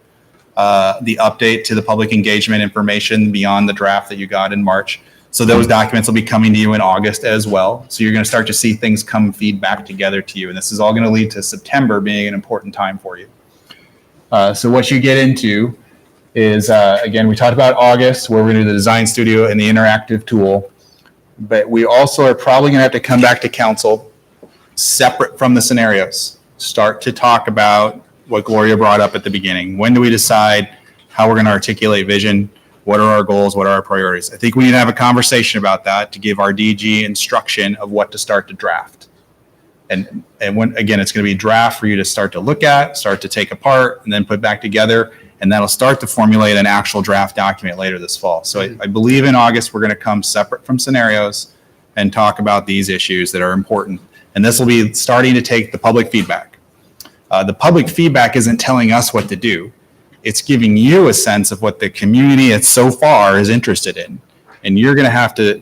the update to the public engagement information beyond the draft that you got in March. So those documents will be coming to you in August as well. So you're going to start to see things feed back together to you. And this is all going to lead to September being an important time for you. So what you get into is, again, we talked about August, where we're going to do the design studio and the interactive tool. But we also are probably going to have to come back to council separate from the scenarios. Start to talk about what Gloria brought up at the beginning. When do we decide how we're going to articulate vision? What are our goals? What are our priorities? I think we need to have a conversation about that to give our DG instruction of what to start to draft. And when, again, it's going to be draft for you to start to look at, start to take apart, and then put back together. And that'll start to formulate an actual draft document later this fall. So I believe in August, we're going to come separate from scenarios and talk about these issues that are important. And this will be starting to take the public feedback. The public feedback isn't telling us what to do. It's giving you a sense of what the community so far is interested in. And you're going to have to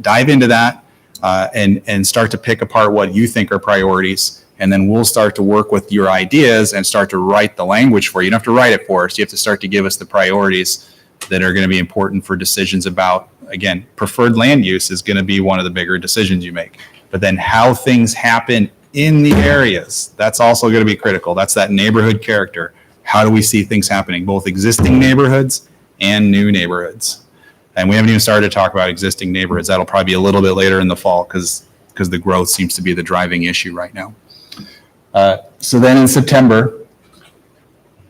dive into that and start to pick apart what you think are priorities. And then we'll start to work with your ideas and start to write the language for you. You don't have to write it for us. You have to start to give us the priorities that are going to be important for decisions about, again, preferred land use is going to be one of the bigger decisions you make. But then how things happen in the areas, that's also going to be critical. That's that neighborhood character. How do we see things happening, both existing neighborhoods and new neighborhoods? And we haven't even started to talk about existing neighborhoods. That'll probably be a little bit later in the fall because the growth seems to be the driving issue right now. So then in September,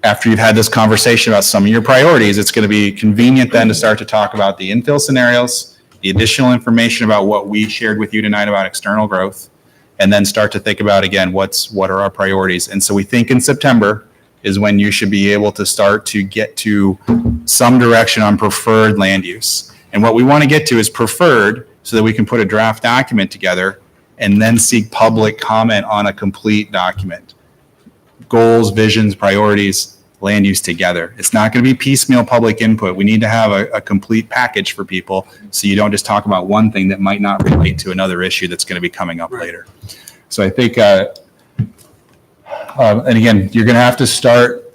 after you've had this conversation about some of your priorities, it's going to be convenient then to start to talk about the infill scenarios, the additional information about what we shared with you tonight about external growth, and then start to think about, again, what are our priorities. And so we think in September is when you should be able to start to get to some direction on preferred land use. And what we want to get to is preferred so that we can put a draft document together and then seek public comment on a complete document. Goals, visions, priorities, land use together. It's not going to be piecemeal public input. We need to have a complete package for people so you don't just talk about one thing that might not relate to another issue that's going to be coming up later. So I think, and again, you're going to have to start,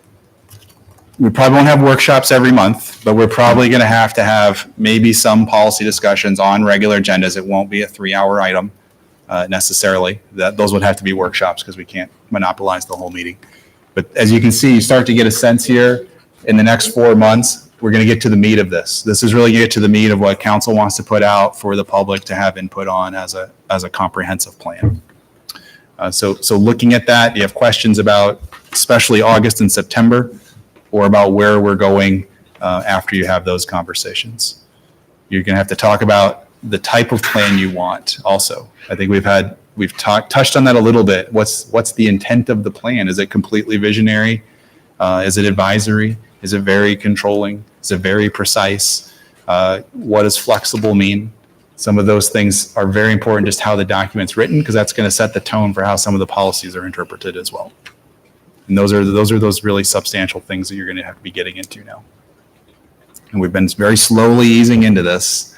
we probably won't have workshops every month, but we're probably going to have maybe some policy discussions on regular agendas. It won't be a 3-hour item necessarily. Those would have to be workshops because we can't monopolize the whole meeting. But as you can see, you start to get a sense here in the next 4 months, we're going to get to the meat of this. This is really going to get to the meat of what council wants to put out for the public to have input on as a comprehensive plan. So looking at that, you have questions about especially August and September, or about where we're going after you have those conversations. You're going to have to talk about the type of plan you want also. I think we've touched on that a little bit. What's the intent of the plan? Is it completely visionary? Is it advisory? Is it very controlling? Is it very precise? What does flexible mean? Some of those things are very important, just how the document's written, because that's going to set the tone for how some of the policies are interpreted as well. And those are those really substantial things that you're going to have to be getting into now. And we've been very slowly easing into this,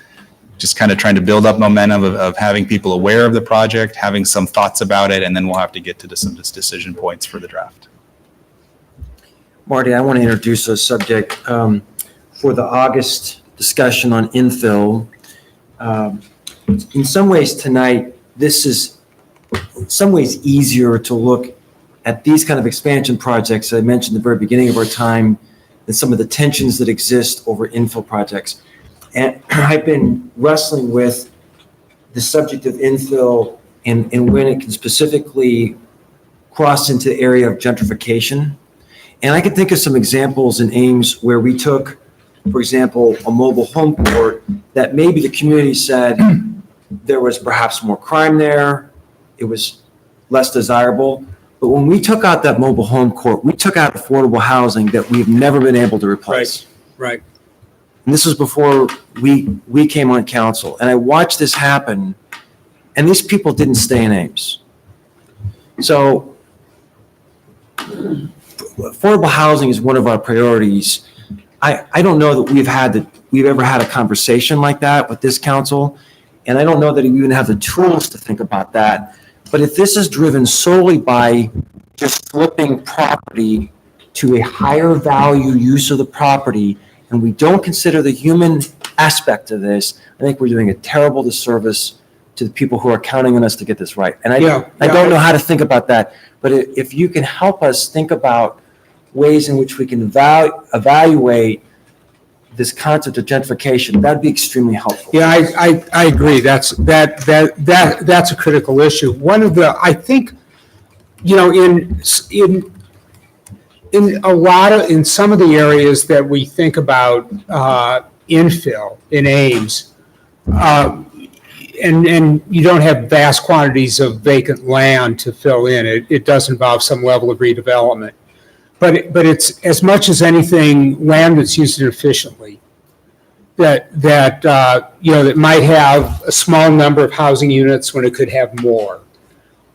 just kind of trying to build up momentum of having people aware of the project, having some thoughts about it, and then we'll have to get to some decision points for the draft. Marty, I want to introduce a subject for the August discussion on infill. In some ways tonight, this is in some ways easier to look at these kind of expansion projects I mentioned at the very beginning of our time than some of the tensions that exist over infill projects. And I've been wrestling with the subject of infill and when it can specifically cross into the area of gentrification. And I can think of some examples in Ames where we took, for example, a mobile home court that maybe the community said there was perhaps more crime there, it was less desirable. But when we took out that mobile home court, we took out affordable housing that we've never been able to replace. Right. And this was before we came on council. And I watched this happen, and these people didn't stay in Ames. So affordable housing is one of our priorities. I don't know that we've ever had a conversation like that with this council, and I don't know that we even have the tools to think about that. But if this is driven solely by just flipping property to a higher value use of the property, and we don't consider the human aspect of this, I think we're doing a terrible disservice to the people who are counting on us to get this right. And I don't know how to think about that, but if you can help us think about ways in which we can evaluate this concept of gentrification, that'd be extremely helpful. Yeah, I agree. That's a critical issue. One of the, I think, in some of the areas that we think about infill in Ames, and you don't have vast quantities of vacant land to fill in. It does involve some level of redevelopment. But it's, as much as anything, land that's used inefficiently, that might have a small number of housing units when it could have more,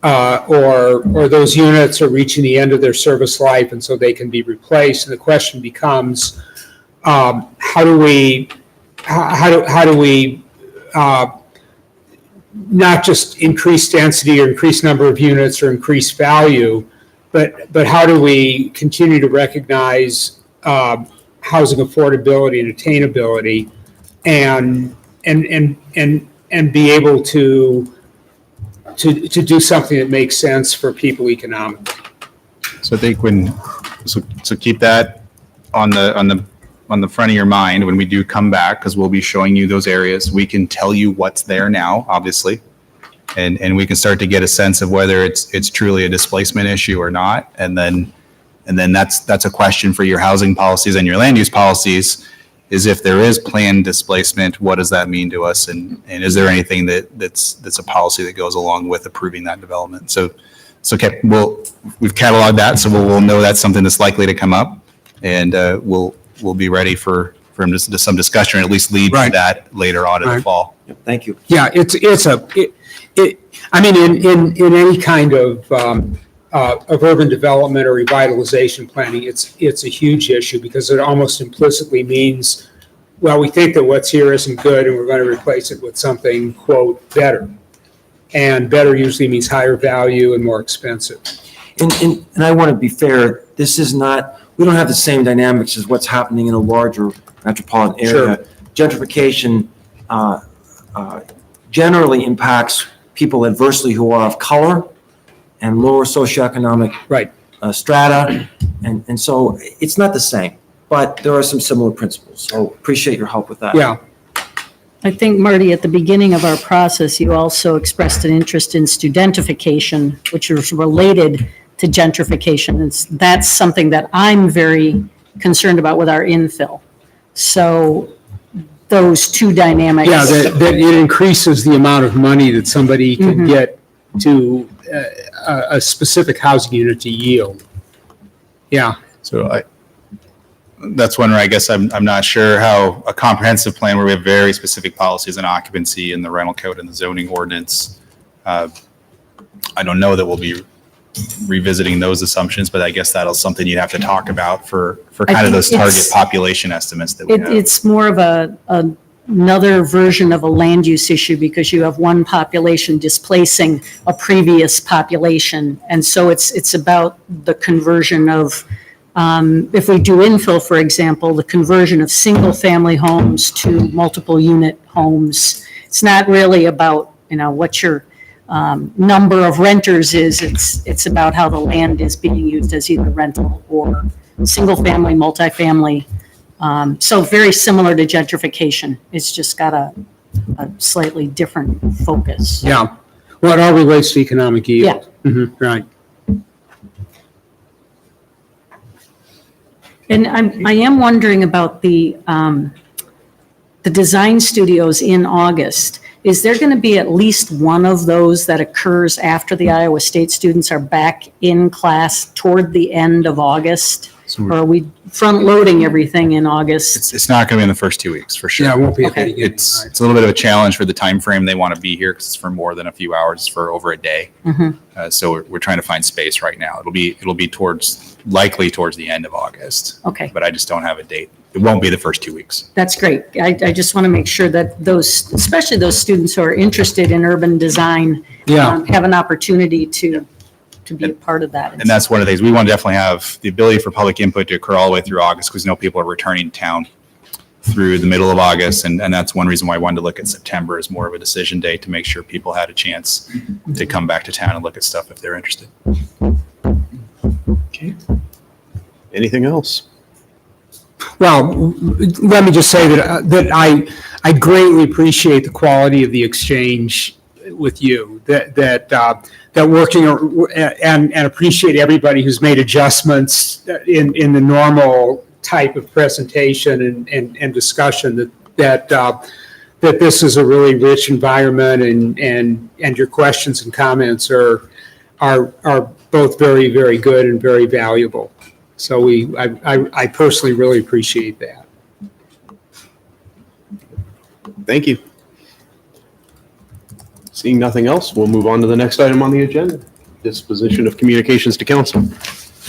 or those units are reaching the end of their service life and so they can be replaced. And the question becomes, how do we not just increase density or increase number of units or increase value, but how do we continue to recognize housing affordability and attainability, and be able to do something that makes sense for people economically? So I think so keep that on the front of your mind when we do come back, because we'll be showing you those areas. We can tell you what's there now, obviously. And we can start to get a sense of whether it's truly a displacement issue or not. And then that's a question for your housing policies and your land use policies, is if there is planned displacement, what does that mean to us? And is there anything that's a policy that goes along with approving that development? So okay, we've cataloged that, so we'll know that's something that's likely to come up, and we'll be ready for for some discussion, or at least lead to Right. that later on in the Right. fall. Yep, thank you. Yeah, I mean, in any kind of urban development or revitalization planning, it's a huge issue because it almost implicitly means, well, we think that what's here isn't good and we're going to replace it with something, quote, better. And better usually means higher value and more expensive. And I want to be fair, this is not, we don't have the same dynamics as what's happening in a larger metropolitan area. Gentrification generally impacts people adversely who are of color and lower socioeconomic Right. strata. And so it's not the same, but there are some similar principles. So appreciate your help with that. Yeah. I think, Marty, at the beginning of our process, you also expressed an interest in studentification, which is related to gentrification. That's something that I'm very concerned about with our infill. So those two dynamics. Yeah, that it increases the amount of money that somebody can get to a specific housing unit to yield. Yeah. So that's one where I guess I'm not sure how a comprehensive plan where we have very specific policies on occupancy in the rental code and the zoning ordinance. I don't know that we'll be revisiting those assumptions, but I guess that'll something you'd have to talk about for kind of those target population estimates that we have. It's more of another version of a land use issue because you have one population displacing a previous population. And so it's about the conversion of, if we do infill, for example, the conversion of single-family homes to multiple unit homes. It's not really about, what your number of renters is. It's about how the land is being used as either rental or single-family, multifamily. So very similar to gentrification. It's just got a slightly different focus. Yeah. Well, it all relates to economic yield. Yeah. Right. And I am wondering about the design studios in August. Is there going to be at least one of those that occurs after the Iowa State students are back in class toward the end of August? Or are we front-loading everything in August? It's not going to be in the first 2 weeks for sure. Yeah, it won't be. Okay. It's a little bit of a challenge for the time frame they want to be here because it's for more than a few hours, it's for over a day. So we're trying to find space right now. It'll be likely towards the end of August. Okay. But I just don't have a date. It won't be the first 2 weeks. That's great. I just want to make sure that those, especially those students who are interested in urban design, have an opportunity to be a part of that. And that's one of the things, we want to definitely have the ability for public input to occur all the way through August because people are returning to town through the middle of August. And that's one reason why I wanted to look at September as more of a decision date to make sure people had a chance to come back to town and look at stuff if they're interested. Okay. Anything else? Well, let me just say that I greatly appreciate the quality of the exchange with you, that working and appreciate everybody who's made adjustments in the normal type of presentation and discussion, that this is a really rich environment and your questions and comments are both very, very good and very valuable. So I personally really appreciate that. Thank you. Seeing nothing else, we'll move on to the next item on the agenda, disposition of communications to council.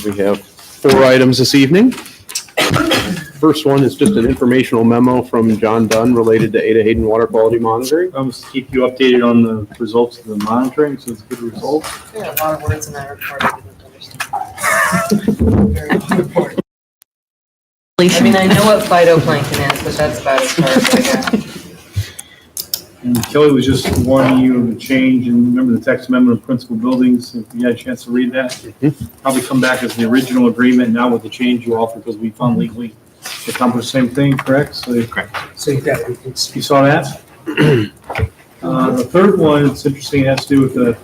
We have 4 items this evening. First one is just an informational memo from John Dunn related to Ada Hayden water quality monitoring. Promise to keep you updated on the results of the monitoring, so it's a good result. There are a lot of words in that report I didn't understand. I mean, I know what phytoplankton is, but that's about as far as I got. And Kelly was just warning you of the change, and remember the text amendment of principal buildings, if you had a chance to read that. Probably come back as the original agreement now with the change you offered, because we found legally to accomplish the same thing, correct? So So you saw that? The third one, it's interesting, it has to do with the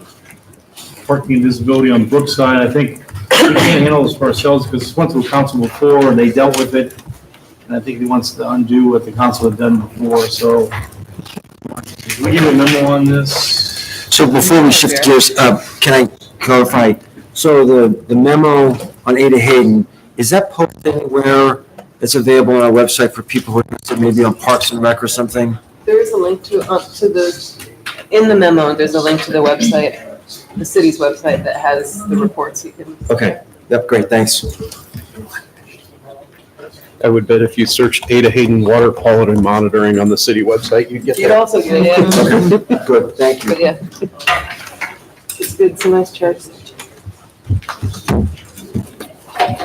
parking and visibility on Brookside. I think we can't handle this for ourselves because this went through council before and they dealt with it. And I think he wants to undo what the council had done before, so. Did we give a memo on this? So before we shift gears, can I clarify? So the memo on Ada Hayden, is that posted anywhere that's available on our website for people who are interested, maybe on Parks and Rec or something? There is a link in the memo, there's a link to the website, the city's website that has the reports you can. Okay, yep, great, thanks. I would bet if you searched Ada Hayden water quality monitoring on the city website, you'd get You'd that. also get it, Okay, good, thank but you. yeah. It's good, some nice charts.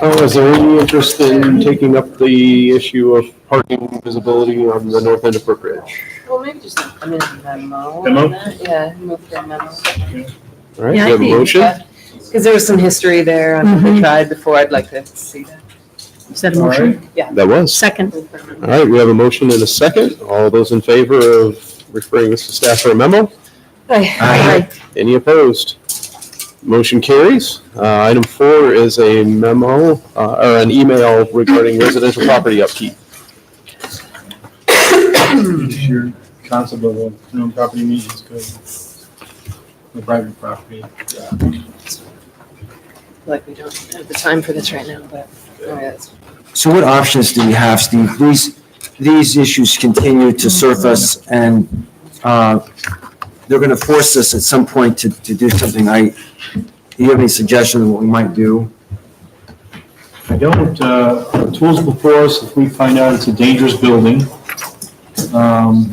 Is there any interest in taking up the issue of parking visibility on the north end of Brook Ridge? Well, maybe just a memo. Memo? on that. Yeah, move for a memo. All right, we Yeah, I have a think- motion. Because there was some history there on what they tried before, I'd like to see that. Is that a motion? That was. Second. All right, we have a motion and a second. All those in favor of referring this to staff for a memo? Aye. Any opposed? Motion carries. Item 4 is a memo, or an email regarding residential property upkeep. It's your concept of a minimum property maintenance code. The private property. Like we don't have the time for this right now, but, all right, that's. So what options do we have, Steve? These issues continue to surface and they're going to force us at some point to do something. Do you have any suggestions of what we might do? I don't, tools before us, if we find out it's a dangerous building,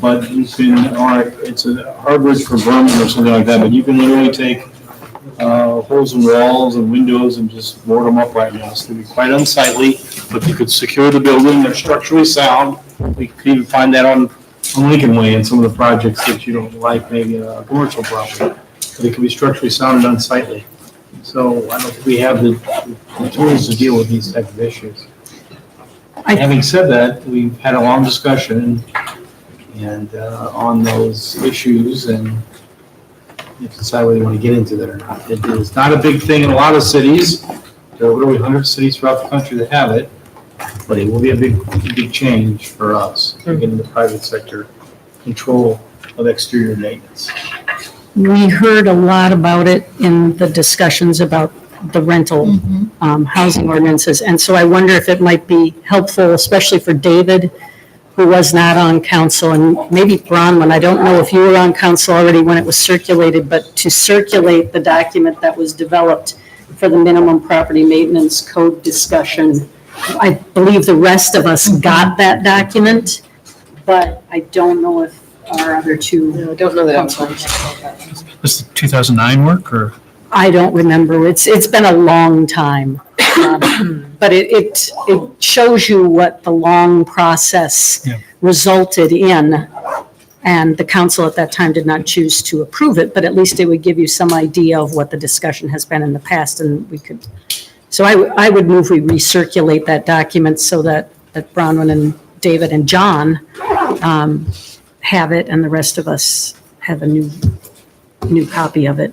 but you can, or it's a harborage for vermin or something like that, but you can literally take holes in walls and windows and just board them up right now. So it'd be quite unsightly, but you could secure the building, they're structurally sound. We could even find that on Lincoln Way in some of the projects that you don't like, maybe a commercial property. But it could be structurally sound and unsightly. So I don't think we have the tools to deal with these type of issues. Having said that, we've had a long discussion and on those issues and you decide whether you want to get into that or not. It is not a big thing in a lot of cities. There are literally 100 cities throughout the country that have it, but it will be a big change for us to get into the private sector control of exterior maintenance. We heard a lot about it in the discussions about the rental housing ordinances. And so I wonder if it might be helpful, especially for David, who was not on council, and maybe Bronwyn, I don't know if you were on council already when it was circulated, but to circulate the document that was developed for the minimum property maintenance code discussion. I believe the rest of us got that document, but I don't know if our other two. No, I don't know that I'm. Does the 2009 work or? I don't remember. It's been a long time. But it shows you what the long process resulted in. And the council at that time did not choose to approve it, but at least it would give you some idea of what the discussion has been in the past, and we could. So I would move we recirculate that document so that Bronwyn and David and John have it, and the rest of us have a new copy of it.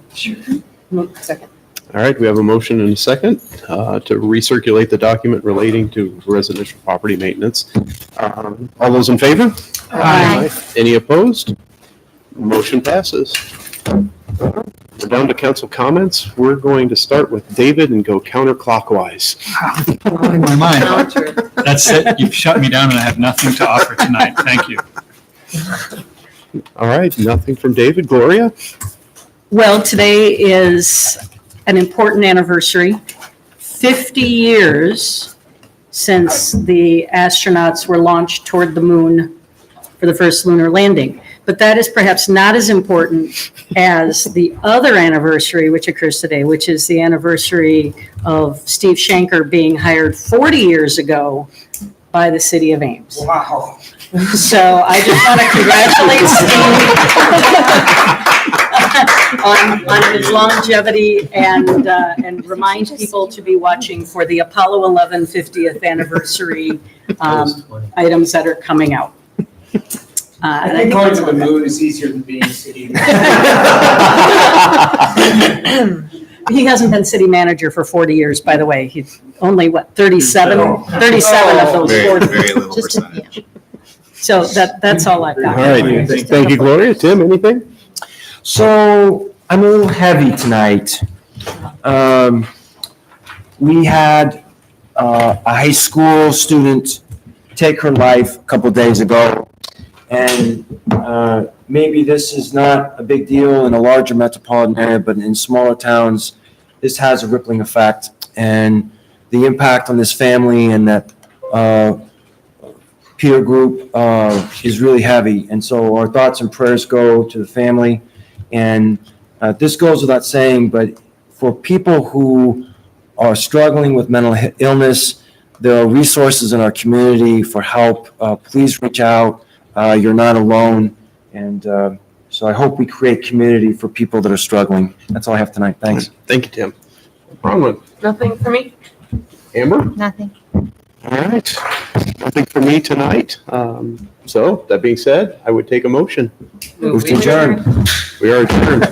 Second. All right, we have a motion and a second to recirculate the document relating to residential property maintenance. All those in favor? Aye. Any opposed? Motion passes. We're down to council comments. We're going to start with David and go counterclockwise. In my mind. Counter. That's it. You've shut me down and I have nothing to offer tonight. Thank you. All right, nothing from David. Gloria? Well, today is an important anniversary. 50 years since the astronauts were launched toward the moon for the first lunar landing. But that is perhaps not as important as the other anniversary, which occurs today, which is the anniversary of Steve Shanker being hired 40 years ago by the city of Ames. Wow. So I just want to congratulate Steve on his longevity and remind people to be watching for the Apollo 11 50th anniversary items that are coming out. I think going to the moon is easier than being city. He hasn't been city manager for 40 years, by the way. He's only, 37 of those 40. Very little percentage. So that's all I've All got. right, thank you, Gloria. Tim, anything? So I'm a little heavy tonight. We had a high school student take her life a couple days ago. And maybe this is not a big deal in a larger metropolitan area, but in smaller towns, this has a rippling effect. And the impact on this family and that peer group is really heavy. And so our thoughts and prayers go to the family. And this goes without saying, but for people who are struggling with mental illness, there are resources in our community for help. Please reach out. You're not alone. And so I hope we create community for people that are struggling. That's all I have tonight. Thanks. Thank you, Tim. Bronwyn. Nothing for me. Amber? Nothing. All right. Nothing for me tonight. So that being said, I would take a motion. Move to adjourn. We are adjourned.